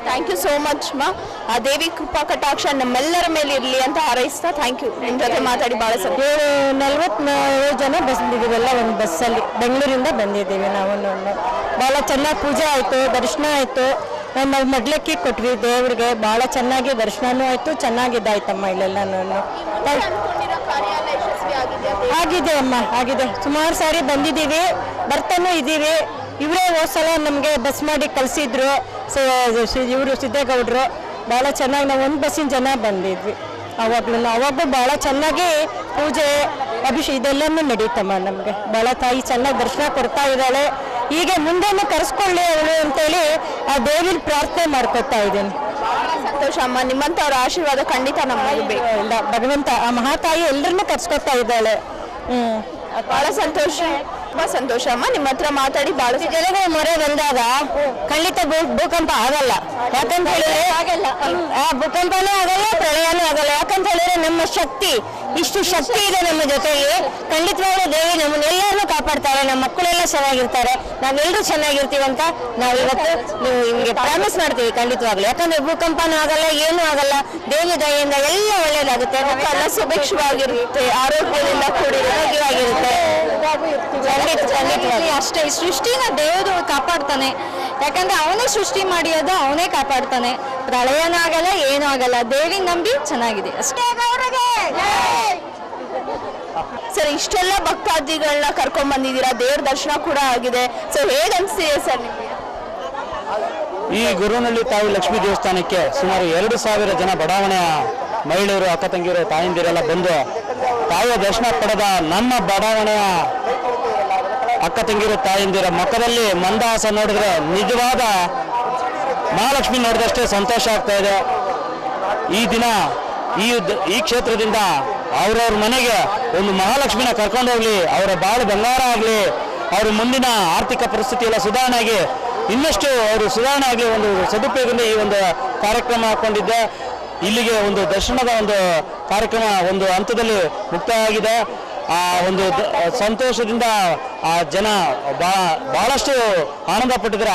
ಥ್ಯಾಂಕ್ ಯು ಸೋ ಮಚ್ ಮಾ. ಆ ದೇವಿ ಕೃಪಾ ಕಟಾಕ್ಷ ನಮ್ಮೆಲ್ಲರ ಮೇಲೆ ಇರಲಿ ಅಂತ ಹಾರೈಸ್ತಾ ಥ್ಯಾಂಕ್ ಯು. ನಿಮ್ಮ ಜೊತೆ ಮಾತಾಡಿ ಭಾಳ 47 ಜನ ಬಂದಿದ್ದೀವೆಲ್ಲ ಒಂದು ಬಸ್ಸಲ್ಲಿ ಬೆಂಗಳೂರಿಂದ ಬಂದಿದ್ದೀವಿ. ನಾವು ಭಾಳ ಚೆನ್ನಾಗಿ ಪೂಜೆ ಆಯಿತು, ದರ್ಶನ ಆಯಿತು. ನಾವು ಮಡ್ಲಕ್ಕಿ ಕೊಟ್ವಿ ದೇವ್ರಿಗೆ. ಭಾಳ ಚೆನ್ನಾಗಿ ದರ್ಶನನೂ ಆಯಿತು, ಚೆನ್ನಾಗಿದ್ದಾಯ್ತಮ್ಮ ಇಲ್ಲೆಲ್ಲನೂ. ಆಗಿದೆ ಅಮ್ಮ, ಆಗಿದೆ. ಸುಮಾರು ಸಾರಿ ಬಂದಿದ್ದೀವಿ, ಬರ್ತಾನೂ ಇದ್ದೀವಿ. ಇವರೇ ಹೋದ್ಸಲ ನಮಗೆ ಬಸ್ ಮಾಡಿ ಕಳಿಸಿದ್ರು ಇವರು ಸಿದ್ದೇಗೌಡರು. ಭಾಳ ಚೆನ್ನಾಗಿ ನಾವು ಒಂದು ಬಸ್ಸಿನ ಜನ ಬಂದಿದ್ವಿ. ಅವಾಗೂ ಭಾಳ ಚೆನ್ನಾಗಿ ಪೂಜೆ ಅಭಿಷೇಕ ಇದೆಲ್ಲನೂ ನಡೀತಮ್ಮ. ನಮಗೆ ಭಾಳ ತಾಯಿ ಚೆನ್ನಾಗಿ ದರ್ಶನ ಕೊಡ್ತಾ ಇದ್ದಾಳೆ. ಹೀಗೆ ಮುಂದೆನೂ ಕರೆಸ್ಕೊಳ್ಳಿ ಅವಳು ಅಂತೇಳಿ ಆ ದೇವಿನ ಪ್ರಾರ್ಥನೆ ಮಾಡ್ಕೊತಾ ಇದ್ದೀನಿ. ಸಂತೋಷ ಅಮ್ಮ, ನಿಮ್ಮಂಥವ್ರ ಆಶೀರ್ವಾದ ಖಂಡಿತ ನಮಗೆ ಬೇಕು. ಇಲ್ಲ, ಭಗವಂತ ಆ ಮಹಾತಾಯಿ ಎಲ್ಲರನ್ನೂ ಕರ್ಸ್ಕೊತಾ ಇದ್ದಾಳೆ. ಬಹಳ ಸಂತೋಷ, ತುಂಬಾ ಸಂತೋಷ ಅಮ್ಮ. ನಿಮ್ಮ ಹತ್ರ ಮಾತಾಡಿ ಬಹಳ ಜನಗಳ ಮೊರೆ ಬಂದಾಗ ಖಂಡಿತ ಭೂಕಂಪ ಆಗಲ್ಲ. ಯಾಕಂತ ಹೇಳಿದ್ರೆ ಭೂಕಂಪನೂ ಆಗಲ್ಲ, ಪ್ರಳಯನೂ ಆಗಲ್ಲ. ಯಾಕಂತ ಹೇಳಿದ್ರೆ ನಮ್ಮ ಶಕ್ತಿ, ಇಷ್ಟು ಶಕ್ತಿ ಇದೆ ನಮ್ಮ ಜೊತೆಗೆ. ಖಂಡಿತವಾಗ್ಲೂ ದೇವಿ ನಮ್ಮನ್ನೆಲ್ಲರನ್ನೂ ಕಾಪಾಡ್ತಾರೆ. ನಮ್ಮ ಮಕ್ಕಳೆಲ್ಲ ಚೆನ್ನಾಗಿರ್ತಾರೆ, ನಾವೆಲ್ಲರೂ ಚೆನ್ನಾಗಿರ್ತೀವಿ ಅಂತ ನಾವು ಇವತ್ತು ನಿಮ್ಗೆ ಪ್ರಾಮಿಸ್ ಮಾಡ್ತೀವಿ ಖಂಡಿತವಾಗ್ಲು. ಯಾಕಂದ್ರೆ ಭೂಕಂಪನೂ ಆಗಲ್ಲ, ಏನೂ ಆಗಲ್ಲ. ದೇವಿ ದಯೆಯಿಂದ ಎಲ್ಲ ಒಳ್ಳೇದಾಗುತ್ತೆ. ಎಲ್ಲ ಸುಭಿಕ್ಷವಾಗಿರುತ್ತೆ, ಆರೋಗ್ಯದಿಂದ ಆರೋಗ್ಯವಾಗಿರುತ್ತೆ. ಅಷ್ಟೇ, ಸೃಷ್ಟಿನ ದೇವರು ಕಾಪಾಡ್ತಾನೆ. ಯಾಕಂದ್ರೆ ಅವನೇ ಸೃಷ್ಟಿ ಮಾಡಿರೋದು, ಅವನೇ ಕಾಪಾಡ್ತಾನೆ. ಪ್ರಳಯನೂ ಆಗಲ್ಲ, ಏನೂ ಆಗಲ್ಲ. ದೇವಿ ನಂಬಿ ಚೆನ್ನಾಗಿದೆ ಅಷ್ಟೇ. ಸರ್, ಇಷ್ಟೆಲ್ಲ ಭಕ್ತಾದಿಗಳನ್ನ ಕರ್ಕೊಂಡ್ ಬಂದಿದ್ದೀರಾ, ದೇವ್ರ ದರ್ಶನ ಕೂಡ ಆಗಿದೆ. ಸೊ ಹೇಗೆ ಅನ್ಸ್ತಿದೆ ಸರ್ ನಿಮಗೆ? ಈ ಗುರುನಳ್ಳಿ ತಾಯಿ ಲಕ್ಷ್ಮೀ ದೇವಸ್ಥಾನಕ್ಕೆ ಸುಮಾರು 2,000 ಜನ ಬಡಾವಣೆಯ ಮಹಿಳೆಯರು, ಅಕ್ಕ ತಂಗಿಯರು, ತಾಯಂದಿರೆಲ್ಲ ಬಂದು ತಾಯಿಯ ದರ್ಶನ ಪಡೆದ ನಮ್ಮ ಬಡಾವಣೆಯ ಅಕ್ಕ ತಂಗಿರು ತಾಯಂದಿರ ಮುಖದಲ್ಲಿ ಮಂದಹಾಸ ನೋಡಿದ್ರೆ ನಿಜವಾದ ಮಹಾಲಕ್ಷ್ಮಿ ನೋಡಿದಷ್ಟೇ ಸಂತೋಷ ಆಗ್ತಾ ಇದೆ. ಈ ದಿನ ಈ ಕ್ಷೇತ್ರದಿಂದ ಅವ್ರವ್ರ ಮನೆಗೆ ಒಂದು ಮಹಾಲಕ್ಷ್ಮಿನ ಕರ್ಕೊಂಡು ಹೋಗ್ಲಿ, ಅವರ ಬಾಳು ಬಂಗಾರ ಆಗಲಿ, ಅವ್ರ ಮುಂದಿನ ಆರ್ಥಿಕ ಪರಿಸ್ಥಿತಿ ಎಲ್ಲ ಸುಧಾರಣೆ ಆಗಿ ಇನ್ನಷ್ಟು ಅವರು ಸುಧಾರಣೆ ಆಗಲಿ ಒಂದು ಸದುಪಯೋಗದಿಂದ ಈ ಒಂದು ಕಾರ್ಯಕ್ರಮ ಹಾಕೊಂಡಿದ್ದೆ. ಇಲ್ಲಿಗೆ ಒಂದು ದರ್ಶನದ ಒಂದು ಕಾರ್ಯಕ್ರಮ ಒಂದು ಹಂತದಲ್ಲಿ ಮುಕ್ತಾಯವಾಗಿದೆ. ಆ ಒಂದು ಸಂತೋಷದಿಂದ ಆ ಜನ ಬಹಳಷ್ಟು ಆನಂದ ಪಟ್ಟಿದ್ದಾರೆ.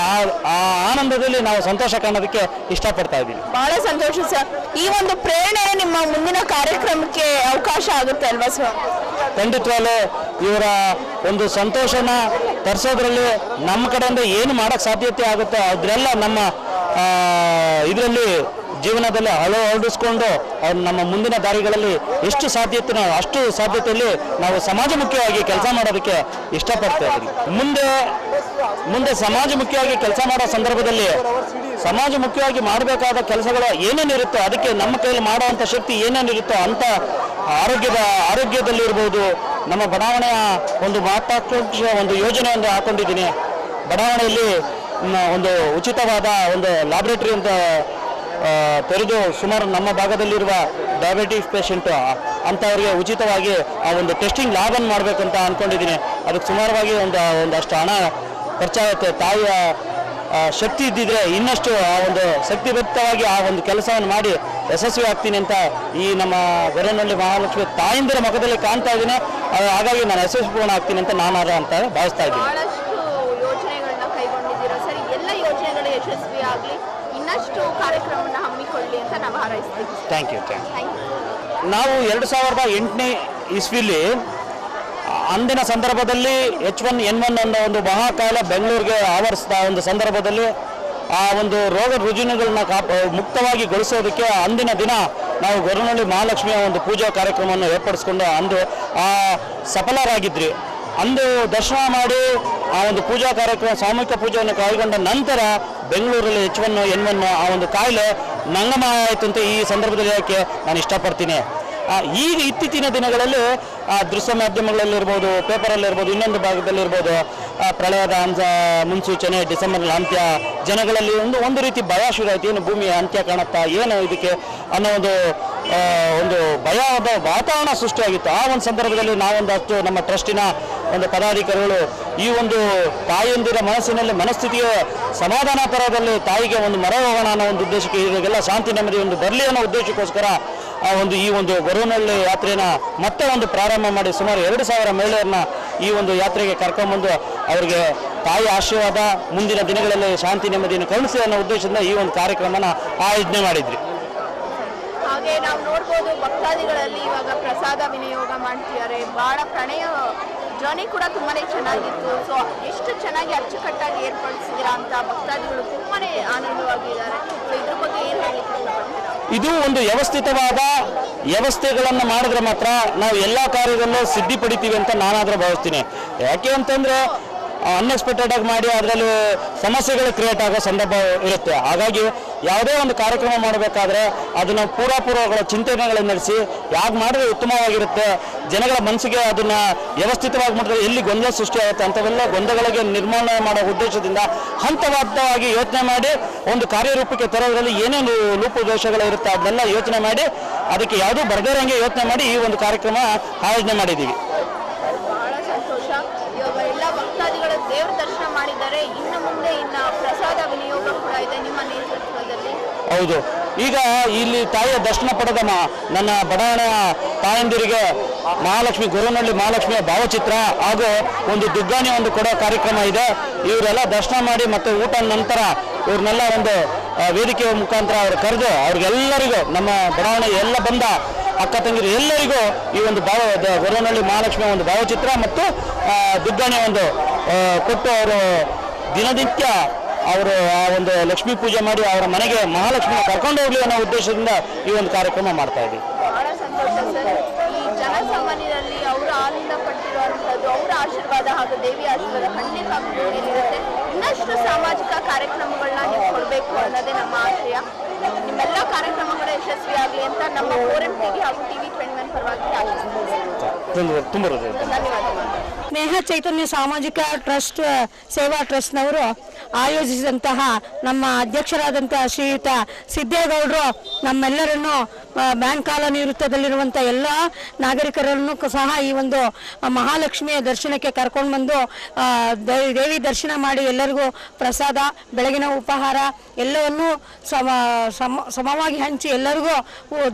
ಆ ಆನಂದದಲ್ಲಿ ನಾವು ಸಂತೋಷ ಕಾಣೋದಕ್ಕೆ ಇಷ್ಟಪಡ್ತಾ ಇದ್ದೀವಿ. ಬಹಳ ಸಂತೋಷ ಸರ್. ಈ ಒಂದು ಪ್ರೇರಣೆ ನಿಮ್ಮ ಮುಂದಿನ ಕಾರ್ಯಕ್ರಮಕ್ಕೆ ಅವಕಾಶ ಆಗುತ್ತೆ ಅಲ್ವಾ ಸರ್? ಖಂಡಿತವಾಗ್ಲೂ ಇವರ ಒಂದು ಸಂತೋಷನ ತರಿಸೋದ್ರಲ್ಲಿ ನಮ್ಮ ಕಡೆಯಿಂದ ಏನು ಮಾಡೋಕ್ಕೆ ಸಾಧ್ಯತೆ ಆಗುತ್ತೋ ಅದನ್ನೆಲ್ಲ ನಮ್ಮ ಇದರಲ್ಲಿ ಜೀವನದಲ್ಲಿ ಅಳವಡಿಸ್ಕೊಂಡು ಅವ್ರು ನಮ್ಮ ಮುಂದಿನ ದಾರಿಗಳಲ್ಲಿ ಎಷ್ಟು ಸಾಧ್ಯತೆನೋ ಅಷ್ಟು ಸಾಧ್ಯತೆಯಲ್ಲಿ ನಾವು ಸಮಾಜಮುಖಿಯಾಗಿ ಕೆಲಸ ಮಾಡೋದಕ್ಕೆ ಇಷ್ಟಪಡ್ತಾ ಇದ್ದೀವಿ. ಮುಂದೆ ಸಮಾಜಮುಖಿಯಾಗಿ ಕೆಲಸ ಮಾಡೋ ಸಂದರ್ಭದಲ್ಲಿ ಸಮಾಜಮುಖಿಯಾಗಿ ಮಾಡಬೇಕಾದ ಕೆಲಸಗಳು ಏನೇನಿರುತ್ತೋ ಅದಕ್ಕೆ ನಮ್ಮ ಕೈಯಲ್ಲಿ ಮಾಡುವಂಥ ಶಕ್ತಿ ಏನೇನಿರುತ್ತೋ ಅಂಥ ಆರೋಗ್ಯದಲ್ಲಿರ್ಬೋದು. ನಮ್ಮ ಬಡಾವಣೆಯ ಒಂದು ಮಹತ್ವಾಕಾಂಕ್ಷ ಒಂದು ಯೋಜನೆಯನ್ನು ಹಾಕೊಂಡಿದ್ದೀನಿ. ಬಡಾವಣೆಯಲ್ಲಿ ಒಂದು ಉಚಿತವಾದ ಒಂದು ಲ್ಯಾಬ್ರೇಟರಿ ಅಂತ ತೆರೆದು ಸುಮಾರು ನಮ್ಮ ಭಾಗದಲ್ಲಿರುವ ಡಯಾಬಿಟಿಸ್ ಪೇಷಂಟು ಅಂಥವ್ರಿಗೆ ಉಚಿತವಾಗಿ ಆ ಒಂದು ಟೆಸ್ಟಿಂಗ್ ಲ್ಯಾಬನ್ನು ಮಾಡಬೇಕಂತ ಅಂದ್ಕೊಂಡಿದ್ದೀನಿ. ಅದಕ್ಕೆ ಸುಮಾರವಾಗಿ ಒಂದಷ್ಟು ಹಣ ಖರ್ಚಾಗುತ್ತೆ. ತಾಯಿಯ ಶಕ್ತಿ ಇದ್ದಿದ್ರೆ ಇನ್ನಷ್ಟು ಆ ಒಂದು ಶಕ್ತಿಬದ್ಧವಾಗಿ ಆ ಒಂದು ಕೆಲಸವನ್ನು ಮಾಡಿ ಯಶಸ್ವಿ ಆಗ್ತೀನಿ ಅಂತ ಈ ನಮ್ಮ ಗೊರವನಹಳ್ಳಿ ಮಹಾಲಕ್ಷ್ಮಿ ತಾಯಂದಿರ ಮುಖದಲ್ಲಿ ಕಾಣ್ತಾ ಇದ್ದೀನಿ. ಹಾಗಾಗಿ ನಾನು ಯಶಸ್ವಿಪೂರ್ಣ ಆಗ್ತೀನಿ ಅಂತ ನಾನು ಅಂತ ಭಾವಿಸ್ತಾ ಇದ್ದೀನಿ. ಯೋಜನೆಗಳನ್ನ ಕೈಗೊಂಡಿದ್ದೀರಾ ಸರ್, ಎಲ್ಲ ಯೋಜನೆಗಳು ಯಶಸ್ವಿ ಆಗಲಿ, ಇನ್ನಷ್ಟು ಕಾರ್ಯಕ್ರಮವನ್ನು ಹಮ್ಮಿಕೊಳ್ಳಿ ಅಂತ ನಾವು ಹಾರೈಸ್ತೀವಿ. Thank you. ನಾವು 2008ನೇ ಇಸ್ವಿಲಿ ಅಂದಿನ ಸಂದರ್ಭದಲ್ಲಿ H1N1 ಅನ್ನೋ ಒಂದು ಮಹಾಕಾಲ ಬೆಂಗಳೂರಿಗೆ ಆವರಿಸಿದ ಒಂದು ಸಂದರ್ಭದಲ್ಲಿ ಆ ಒಂದು ರೋಗ ರುಜಿನಗಳನ್ನ ಮುಕ್ತವಾಗಿ ಗೊಳಿಸೋದಕ್ಕೆ ಅಂದಿನ ದಿನ ನಾವು ಗೊರವನಹಳ್ಳಿ ಮಹಾಲಕ್ಷ್ಮಿಯ ಒಂದು ಪೂಜಾ ಕಾರ್ಯಕ್ರಮವನ್ನು ಏರ್ಪಡಿಸ್ಕೊಂಡು ಅಂದು ಸಫಲರಾಗಿದ್ರಿ. ಅಂದು ದರ್ಶನ ಮಾಡಿ ಆ ಒಂದು ಪೂಜಾ ಕಾರ್ಯಕ್ರಮ ಸಾಮೂಹಿಕ ಪೂಜೆಯನ್ನು ಕೈಗೊಂಡ ನಂತರ ಬೆಂಗಳೂರಲ್ಲಿ H1N1 ಆ ಒಂದು ಕಾಯಿಲೆ ನಂಗಮ ಆಯಿತು ಅಂತ ಈ ಸಂದರ್ಭದಲ್ಲಿ ಹೇಳಕ್ಕೆ ನಾನು ಇಷ್ಟಪಡ್ತೀನಿ. ಈಗ ಇತ್ತೀಚಿನ ದಿನಗಳಲ್ಲಿ ದೃಶ್ಯ ಮಾಧ್ಯಮಗಳಲ್ಲಿರ್ಬೋದು, ಪೇಪರಲ್ಲಿರ್ಬೋದು, ಇನ್ನೊಂದು ಭಾಗದಲ್ಲಿರ್ಬೋದು ಪ್ರಳಯದ ಮುನ್ಸೂಚನೆ ಡಿಸೆಂಬರ್ ಅಂತ್ಯ ಜನಗಳಲ್ಲಿ ಒಂದು ರೀತಿ ಭಯ ಶುರು ಆಯಿತು. ಏನು ಭೂಮಿಯ ಅಂತ್ಯ ಕಾಣುತ್ತಾ, ಏನು ಇದಕ್ಕೆ ಅನ್ನೋ ಒಂದು ಭಯದ ವಾತಾವರಣ ಸೃಷ್ಟಿಯಾಗಿತ್ತು. ಆ ಒಂದು ಸಂದರ್ಭದಲ್ಲಿ ನಾವೊಂದಷ್ಟು ನಮ್ಮ ಟ್ರಸ್ಟಿನ ಒಂದು ಪದಾಧಿಕಾರಿಗಳು ಈ ಒಂದು ತಾಯಿಯಂದಿರ ಮನಸ್ಥಿತಿಗೆ ಸಮಾಧಾನ ತರದಲ್ಲಿ ತಾಯಿಗೆ ಒಂದು ಮರ ಹೋಗೋಣ ಅನ್ನೋ ಒಂದು ಉದ್ದೇಶಕ್ಕೆ ಈಗೆಲ್ಲ ಶಾಂತಿ ನೆಮ್ಮದಿ ಒಂದು ಬರಲಿ ಅನ್ನೋ ಉದ್ದೇಶಕ್ಕೋಸ್ಕರ ಈ ಒಂದು ಗೊರವನಹಳ್ಳಿ ಯಾತ್ರೆನ ಮತ್ತೆ ಒಂದು ಪ್ರಾರಂಭ ಮಾಡಿ ಸುಮಾರು 2,000 ಮಹಿಳೆಯರನ್ನ ಈ ಒಂದು ಯಾತ್ರೆಗೆ ಕರ್ಕೊಂಡ್ಬಂದು ಅವರಿಗೆ ತಾಯಿ ಆಶೀರ್ವಾದ ಮುಂದಿನ ದಿನಗಳಲ್ಲಿ ಶಾಂತಿ ನೆಮ್ಮದಿಯನ್ನು ಕರುಣಿಸಿ ಅನ್ನೋ ಉದ್ದೇಶದಿಂದ ಈ ಒಂದು ಕಾರ್ಯಕ್ರಮನ ಆಯೋಜನೆ ಮಾಡಿದ್ರಿ. ಹಾಗೆ ನಾವು ನೋಡ್ಬೋದು ಭಕ್ತಾದಿಗಳಲ್ಲಿ ಇವಾಗ ಪ್ರಸಾದ ವಿನಿಯೋಗ ಮಾಡ್ತಿದ್ದಾರೆ. ಬಹಳ ಪ್ರಣಯ ಜರ್ನಿ ಕೂಡ ತುಂಬಾನೇ ಚೆನ್ನಾಗಿತ್ತು. ಸೊ ಎಷ್ಟು ಚೆನ್ನಾಗಿ ಅಚ್ಚುಕಟ್ಟಾಗಿ ಏರ್ಪಡಿಸಿದ್ದೀರಾ ಅಂತ ಭಕ್ತಾದಿಗಳು ತುಂಬಾನೇ ಆನಂದವಾಗಿದ್ದಾರೆ. ಸೊ ಇದ್ರ ಬಗ್ಗೆ ಏನು ಹೇಳಲಿಕ್ಕೆ ಇಷ್ಟಪಡ್ತೀರಾ? ಇದು ಒಂದು ವ್ಯವಸ್ಥಿತವಾದ ವ್ಯವಸ್ಥೆಗಳನ್ನು ಮಾಡಿದ್ರೆ ಮಾತ್ರ ನಾವು ಎಲ್ಲ ಕಾರ್ಯದಲ್ಲೂ ಸಿದ್ಧಿ ಪಡಿತೀವಿ ಅಂತ ನಾನಾದರೂ ಭಾವಿಸ್ತೀನಿ. ಯಾಕೆ ಅಂತಂದರೆ ಅನ್ಎಕ್ಸ್ಪೆಕ್ಟೆಡ್ ಆಗಿ ಮಾಡಿ ಅದರಲ್ಲಿ ಸಮಸ್ಯೆಗಳು ಕ್ರಿಯೇಟ್ ಆಗೋ ಸಂದರ್ಭ ಇರುತ್ತೆ. ಹಾಗಾಗಿ ಯಾವುದೇ ಒಂದು ಕಾರ್ಯಕ್ರಮ ಮಾಡಬೇಕಾದ್ರೆ ಅದನ್ನು ಪೂರ್ವಗಳ ಚಿಂತನೆಗಳನ್ನು ನಡೆಸಿ ಯಾಕೆ ಮಾಡಿದ್ರೆ ಉತ್ತಮವಾಗಿರುತ್ತೆ, ಜನಗಳ ಮನಸ್ಸಿಗೆ ಅದನ್ನು ವ್ಯವಸ್ಥಿತವಾಗಿ ಮಾಡಿದ್ರೆ ಎಲ್ಲಿ ಗೊಂದಲ ಸೃಷ್ಟಿಯಾಗುತ್ತೆ ಅಂಥವೆಲ್ಲ ಗೊಂದಲಗಳಿಗೆ ನಿರ್ಮಾಣ ಮಾಡೋ ಉದ್ದೇಶದಿಂದ ಹಂತವಾಗಿ ಯೋಚನೆ ಮಾಡಿ ಒಂದು ಕಾರ್ಯರೂಪಕ್ಕೆ ತರೋದ್ರಲ್ಲಿ ಏನೇನು ಲೂಪು ದೋಷಗಳಿರುತ್ತೆ ಅದನ್ನೆಲ್ಲ ಯೋಚನೆ ಮಾಡಿ ಅದಕ್ಕೆ ಯಾವುದೂ ಬರ್ದಿರಂಗೆ ಯೋಚನೆ ಮಾಡಿ ಈ ಒಂದು ಕಾರ್ಯಕ್ರಮ ಆಯೋಜನೆ ಮಾಡಿದ್ದೀವಿ. ಎಲ್ಲ ಭಕ್ತಾದಿಗಳು ದೇವರ ದರ್ಶನ ಮಾಡಿದ್ದಾರೆ. ಇನ್ನು ಮುಂದೆ ಪ್ರಸಾದ ವಿನಿಯೋಗ ಕೂಡ ಇದೆ ನಿಮ್ಮ ನೇತೃತ್ವದಲ್ಲಿ. ಹೌದು, ಈಗ ಇಲ್ಲಿ ತಾಯಿಯ ದರ್ಶನ ಪಡೆದ ನನ್ನ ಬಡಾವಣೆಯ ತಾಯಂದಿರಿಗೆ ಗೊರವನಹಳ್ಳಿ ಮಹಾಲಕ್ಷ್ಮಿಯ ಭಾವಚಿತ್ರ ಹಾಗೂ ಒಂದು ದುಗ್ಗಾಣಿ ಕೊಡೋ ಕಾರ್ಯಕ್ರಮ ಇದೆ. ಇವರೆಲ್ಲ ದರ್ಶನ ಮಾಡಿ ಮತ್ತು ಊಟ ನಂತರ ಇವ್ರನ್ನೆಲ್ಲ ಒಂದು ವೇದಿಕೆಯ ಮುಖಾಂತರ ಅವ್ರು ಕರೆದು ಅವ್ರಿಗೆಲ್ಲರಿಗೂ ನಮ್ಮ ಬಡಾವಣೆ ಎಲ್ಲ ಬಂದ ಅಕ್ಕ ತಂಗಿರು ಎಲ್ಲರಿಗೂ ಈ ಒಂದು ಗೊರವನಹಳ್ಳಿ ಮಹಾಲಕ್ಷ್ಮಿಯ ಒಂದು ಭಾವಚಿತ್ರ ಮತ್ತು ದುಗ್ಗಾಣಿ ಕೊಟ್ಟು ಅವರು ದಿನನಿತ್ಯ ಅವರು ಆ ಒಂದು ಲಕ್ಷ್ಮೀ ಪೂಜೆ ಮಾಡಿ ಅವರ ಮನೆಗೆ ಮಹಾಲಕ್ಷ್ಮಿನ ಕರ್ಕೊಂಡು ಹೋಗ್ಲಿ ಅನ್ನೋ ಉದ್ದೇಶದಿಂದ ಈ ಒಂದು ಕಾರ್ಯಕ್ರಮ ಮಾಡ್ತಾ ಇದ್ದೀವಿ. ಬಹಳ ಸಂತೋಷ ಸರ್. ಈ ಜನಸಾಮಾನ್ಯರಲ್ಲಿ ಅವರು ಆನಂದ ಪಟ್ಟಿರುವಂಥದ್ದು ಅವರ ಆಶೀರ್ವಾದ ಹಾಗೂ ದೇವಿ ಆಶೀರ್ವಾದ ಖಂಡಿತ ಇರುತ್ತೆ. ಇನ್ನಷ್ಟು ಸಾಮಾಜಿಕ ಕಾರ್ಯಕ್ರಮಗಳನ್ನ ನೀವು ಕೊಡಬೇಕು ಅನ್ನೋದೇ ನಮ್ಮ ಆಶಯ. ನಿಮ್ಮೆಲ್ಲ ಕಾರ್ಯಕ್ರಮಗಳು ಯಶಸ್ವಿಯಾಗಲಿ ಅಂತ ನಮ್ಮ ಫೋರಂ ಟಿವಿ ಹಾಗೂ TV21 ಪರವಾಗಿ ಆಶಿಸುತ್ತೇವೆ. ಧನ್ಯವಾದಗಳು. ಸ್ನೇಹ ಚೈತನ್ಯ ಸಾಮಾಜಿಕ ಟ್ರಸ್ಟ್ ಸೇವಾ ಟ್ರಸ್ಟ್ನವರು ಆಯೋಜಿಸಿದಂತಹ ನಮ್ಮ ಅಧ್ಯಕ್ಷರಾದಂತಹ ಶ್ರೀಯುತ ಸಿದ್ದೇಗೌಡರು ನಮ್ಮೆಲ್ಲರನ್ನು ಬ್ಯಾಂಕ್ ಕಾಲೋನಿ ವೃತ್ತದಲ್ಲಿರುವಂಥ ಎಲ್ಲ ನಾಗರಿಕರನ್ನು ಸಹ ಈ ಒಂದು ಮಹಾಲಕ್ಷ್ಮಿಯ ದರ್ಶನಕ್ಕೆ ಕರ್ಕೊಂಡು ಬಂದು ದೇವಿ ದರ್ಶನ ಮಾಡಿ ಎಲ್ಲರಿಗೂ ಪ್ರಸಾದ, ಬೆಳಗಿನ ಉಪಹಾರ ಎಲ್ಲವನ್ನೂ ಸಮವಾಗಿ ಹಂಚಿ ಎಲ್ಲರಿಗೂ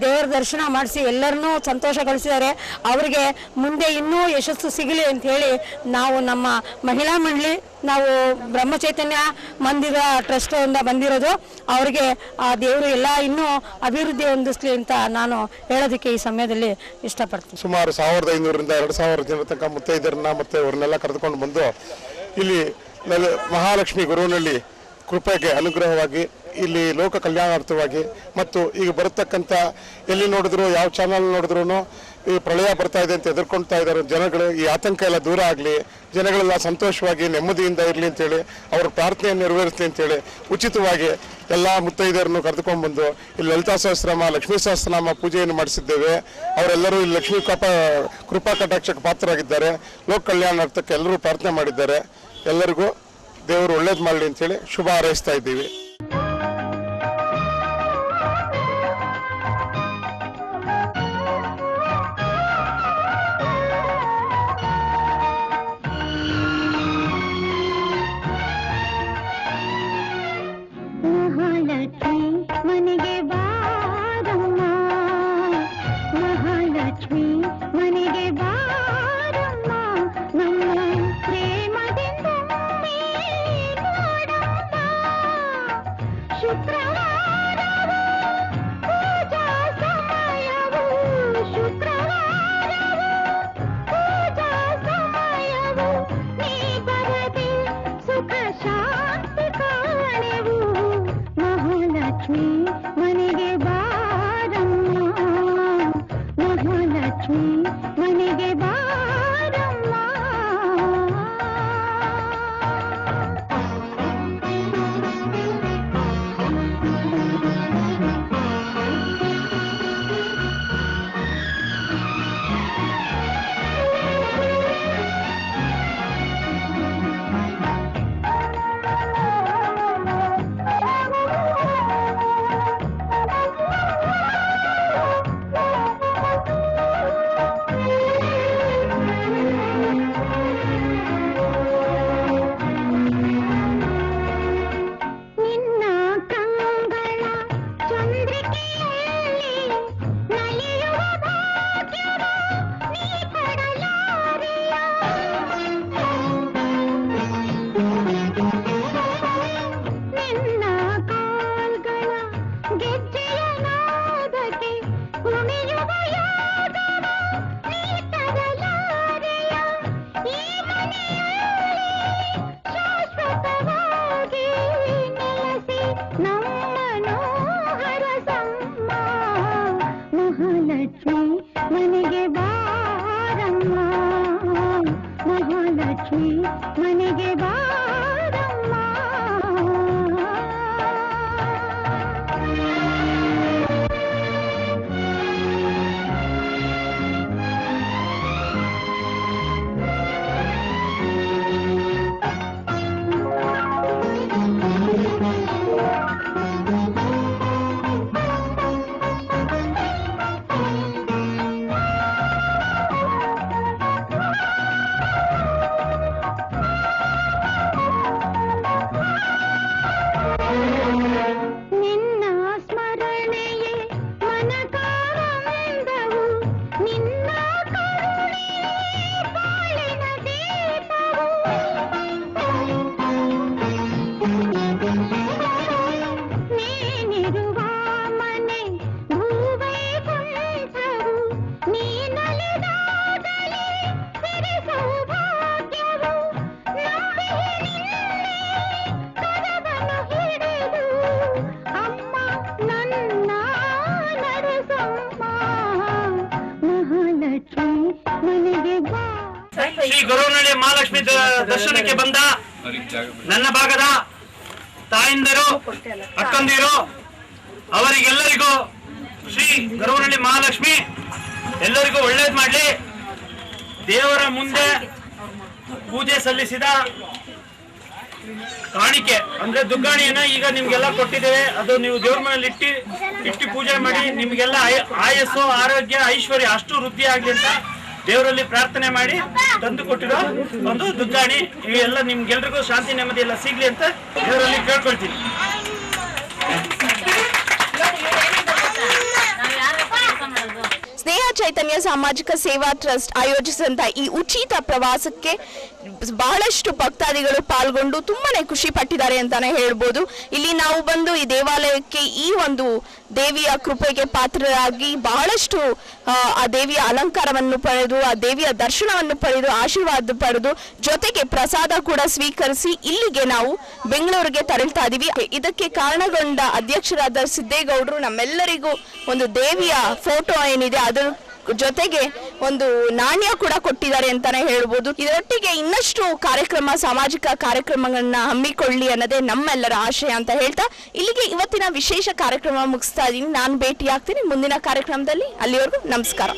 ದೇವರ ದರ್ಶನ ಮಾಡಿಸಿ ಎಲ್ಲರನ್ನೂ ಸಂತೋಷಗೊಳಿಸಿದ್ದಾರೆ. ಅವರಿಗೆ ಮುಂದೆ ಇನ್ನೂ ಯಶಸ್ಸು ಸಿಗಲಿ ಅಂತ ಹೇಳಿ ನಾವು ನಮ್ಮ ಮಹಿಳಾ ಮಂಡಳಿ ನಾವು ಬ್ರಹ್ಮಚೈತನ್ಯ ಮಂದಿರ ಟ್ರಸ್ಟ್ ಇಂದ ಬಂದಿರೋದು. ಅವರಿಗೆ ಆ ದೇವರು ಎಲ್ಲ ಇನ್ನೂ ಅಭಿವೃದ್ಧಿ ಹೊಂದಿಸ್ಲಿ ಅಂತ ನಾನು ಹೇಳೋದಕ್ಕೆ ಈ ಸಮಯದಲ್ಲಿ ಇಷ್ಟಪಡ್ತೀನಿ. ಸುಮಾರು 1500ರಿಂದ 2000 ಜನ ತನಕ ಮುತ್ತೈದರನ್ನ ಮತ್ತೆ ಅವ್ರನ್ನೆಲ್ಲ ಕರೆದುಕೊಂಡು ಬಂದು ಇಲ್ಲಿ ಮಹಾಲಕ್ಷ್ಮಿ ಗೊರವನಹಳ್ಳಿ ಕೃಪೆಗೆ ಅನುಗ್ರಹವಾಗಿ ಇಲ್ಲಿ ಲೋಕ ಕಲ್ಯಾಣಾರ್ಥವಾಗಿ ಮತ್ತು ಈಗ ಬರತಕ್ಕಂಥ ಎಲ್ಲಿ ನೋಡಿದ್ರು ಯಾವ ಚಾನಲ್ ನೋಡಿದ್ರು ಈ ಪ್ರಳಯ ಬರ್ತಾ ಇದೆ ಅಂತ ಎದುರ್ಕೊಳ್ತಾ ಇದ್ದಾರೆ ಜನಗಳು. ಈ ಆತಂಕ ಎಲ್ಲ ದೂರ ಆಗಲಿ, ಜನಗಳೆಲ್ಲ ಸಂತೋಷವಾಗಿ ನೆಮ್ಮದಿಯಿಂದ ಇರಲಿ ಅಂತೇಳಿ ಅವ್ರ ಪ್ರಾರ್ಥನೆಯನ್ನು ನೆರವೇರಿಸಲಿ ಅಂತೇಳಿ ಉಚಿತವಾಗಿ ಎಲ್ಲ ಮುತ್ತೈದರನ್ನು ಕರೆದುಕೊಂಡ್ಬಂದು ಇಲ್ಲಿ ಲಲಿತಾ ಸಹಸ್ರನಾಮ, ಲಕ್ಷ್ಮೀ ಸಹಸ್ರನಾಮ ಪೂಜೆಯನ್ನು ಮಾಡಿಸಿದ್ದೇವೆ. ಅವರೆಲ್ಲರೂ ಇಲ್ಲಿ ಲಕ್ಷ್ಮೀ ಕೃಪಾ ಕಟಾಕ್ಷಕ್ಕೆ ಪಾತ್ರರಾಗಿದ್ದಾರೆ. ಲೋಕ ಕಲ್ಯಾಣಾರ್ಥಕ್ಕೆ ಎಲ್ಲರೂ ಪ್ರಾರ್ಥನೆ ಮಾಡಿದ್ದಾರೆ. ಎಲ್ಲರಿಗೂ ದೇವರು ಒಳ್ಳೇದು ಮಾಡಲಿ ಅಂತೇಳಿ ಶುಭ ಹಾರೈಸ್ತಾ ಇದ್ದೀವಿ. ಶ್ರೀ ಗೊರವನಹಳ್ಳಿ ಮಹಾಲಕ್ಷ್ಮಿ ದರ್ಶನಕ್ಕೆ ಬಂದ ನನ್ನ ಭಾಗದ ತಾಯಂದಿರು, ಅಕ್ಕಂದಿರು, ಅವರಿಗೆಲ್ಲರಿಗೂ ಶ್ರೀ ಗೊರವನಹಳ್ಳಿ ಮಹಾಲಕ್ಷ್ಮಿ ಎಲ್ಲರಿಗೂ ಒಳ್ಳೇದ್ ಮಾಡ್ಲಿ. ದೇವರ ಮುಂದೆ ಪೂಜೆ ಸಲ್ಲಿಸಿದ ಕಾಣಿಕೆ ಅಂದ್ರೆ ದುಗ್ಗಾಣಿಯನ್ನ ಈಗ ನಿಮ್ಗೆಲ್ಲ ಕೊಟ್ಟಿದ್ದೇವೆ. ಅದು ನೀವು ದೇವ್ರ ಮನೇಲಿ ಇಟ್ಟು ಪೂಜೆ ಮಾಡಿ ನಿಮ್ಗೆಲ್ಲ ಆಯಸ್ಸು, ಆರೋಗ್ಯ, ಐಶ್ವರ್ಯ ಅಷ್ಟು ವೃದ್ಧಿ ಆಗ್ಲಿ ಅಂತ ದೇವರಲ್ಲಿ ಪ್ರಾರ್ಥನೆ ಮಾಡಿ ತಂದು ಕೊಟ್ಟಿರೋ ಒಂದು ದುಗ್ಗಾಣಿ. ಇವೆಲ್ಲ ನಿಮ್ಗೆಲ್ರಿಗೂ ಶಾಂತಿ ನೆಮ್ಮದಿ ಎಲ್ಲ ಸಿಗ್ಲಿ ಅಂತ ದೇವರಲ್ಲಿ ಕೇಳ್ಕೊಳ್ತೀನಿ. ಸ್ನೇಹ ಚೈತನ್ಯ ಸಾಮಾಜಿಕ ಸೇವಾ ಟ್ರಸ್ಟ್ ಆಯೋಜಿಸಿದಂತ ಈ ಉಚಿತ ಪ್ರವಾಸಕ್ಕೆ ಬಹಳಷ್ಟು ಭಕ್ತಾದಿಗಳು ಪಾಲ್ಗೊಂಡು ತುಂಬಾನೇ ಖುಷಿ ಪಟ್ಟಿದ್ದಾರೆ ಅಂತಾನೆ ಹೇಳ್ಬೋದು. ಇಲ್ಲಿ ನಾವು ಬಂದು ಈ ದೇವಾಲಯಕ್ಕೆ ಈ ಒಂದು ದೇವಿಯ ಕೃಪೆಗೆ ಪಾತ್ರರಾಗಿ ಬಹಳಷ್ಟು ಆ ದೇವಿಯ ಅಲಂಕಾರವನ್ನು ಪಡೆದು, ಆ ದೇವಿಯ ದರ್ಶನವನ್ನು ಪಡೆದು, ಆಶೀರ್ವಾದ ಪಡೆದು, ಜೊತೆಗೆ ಪ್ರಸಾದ ಕೂಡ ಸ್ವೀಕರಿಸಿ ಇಲ್ಲಿಗೆ ನಾವು ಬೆಂಗಳೂರಿಗೆ ತೆರಳ್ತಾ ಇದೀವಿ. ಇದಕ್ಕೆ ಕಾರಣಗೊಂಡ ಅಧ್ಯಕ್ಷರಾದ ಸಿದ್ದೇಗೌಡರು ನಮ್ಮೆಲ್ಲರಿಗೂ ಒಂದು ದೇವಿಯ ಫೋಟೋ ಏನಿದೆ ಅದರ ಜೊತೆಗೆ ಒಂದು ನಾಣ್ಯ ಕೂಡ ಕೊಟ್ಟಿದ್ದಾರೆ ಅಂತಾನೆ ಹೇಳ್ಬೋದು. ಇದರೊಟ್ಟಿಗೆ ಇನ್ನಷ್ಟು ಕಾರ್ಯಕ್ರಮ, ಸಾಮಾಜಿಕ ಕಾರ್ಯಕ್ರಮಗಳನ್ನ ಹಮ್ಮಿಕೊಳ್ಳಿ ಅನ್ನೋದೇ ನಮ್ಮೆಲ್ಲರ ಆಶಯ ಅಂತ ಹೇಳ್ತಾ ಇಲ್ಲಿಗೆ ಇವತ್ತಿನ ವಿಶೇಷ ಕಾರ್ಯಕ್ರಮ ಮುಗಿಸ್ತಾ ಇದ್ದೀನಿ. ನಾನು ಭೇಟಿ ಆಗ್ತೀನಿ ಮುಂದಿನ ಕಾರ್ಯಕ್ರಮದಲ್ಲಿ. ಅಲ್ಲಿವರೆಗೂ ನಮಸ್ಕಾರ.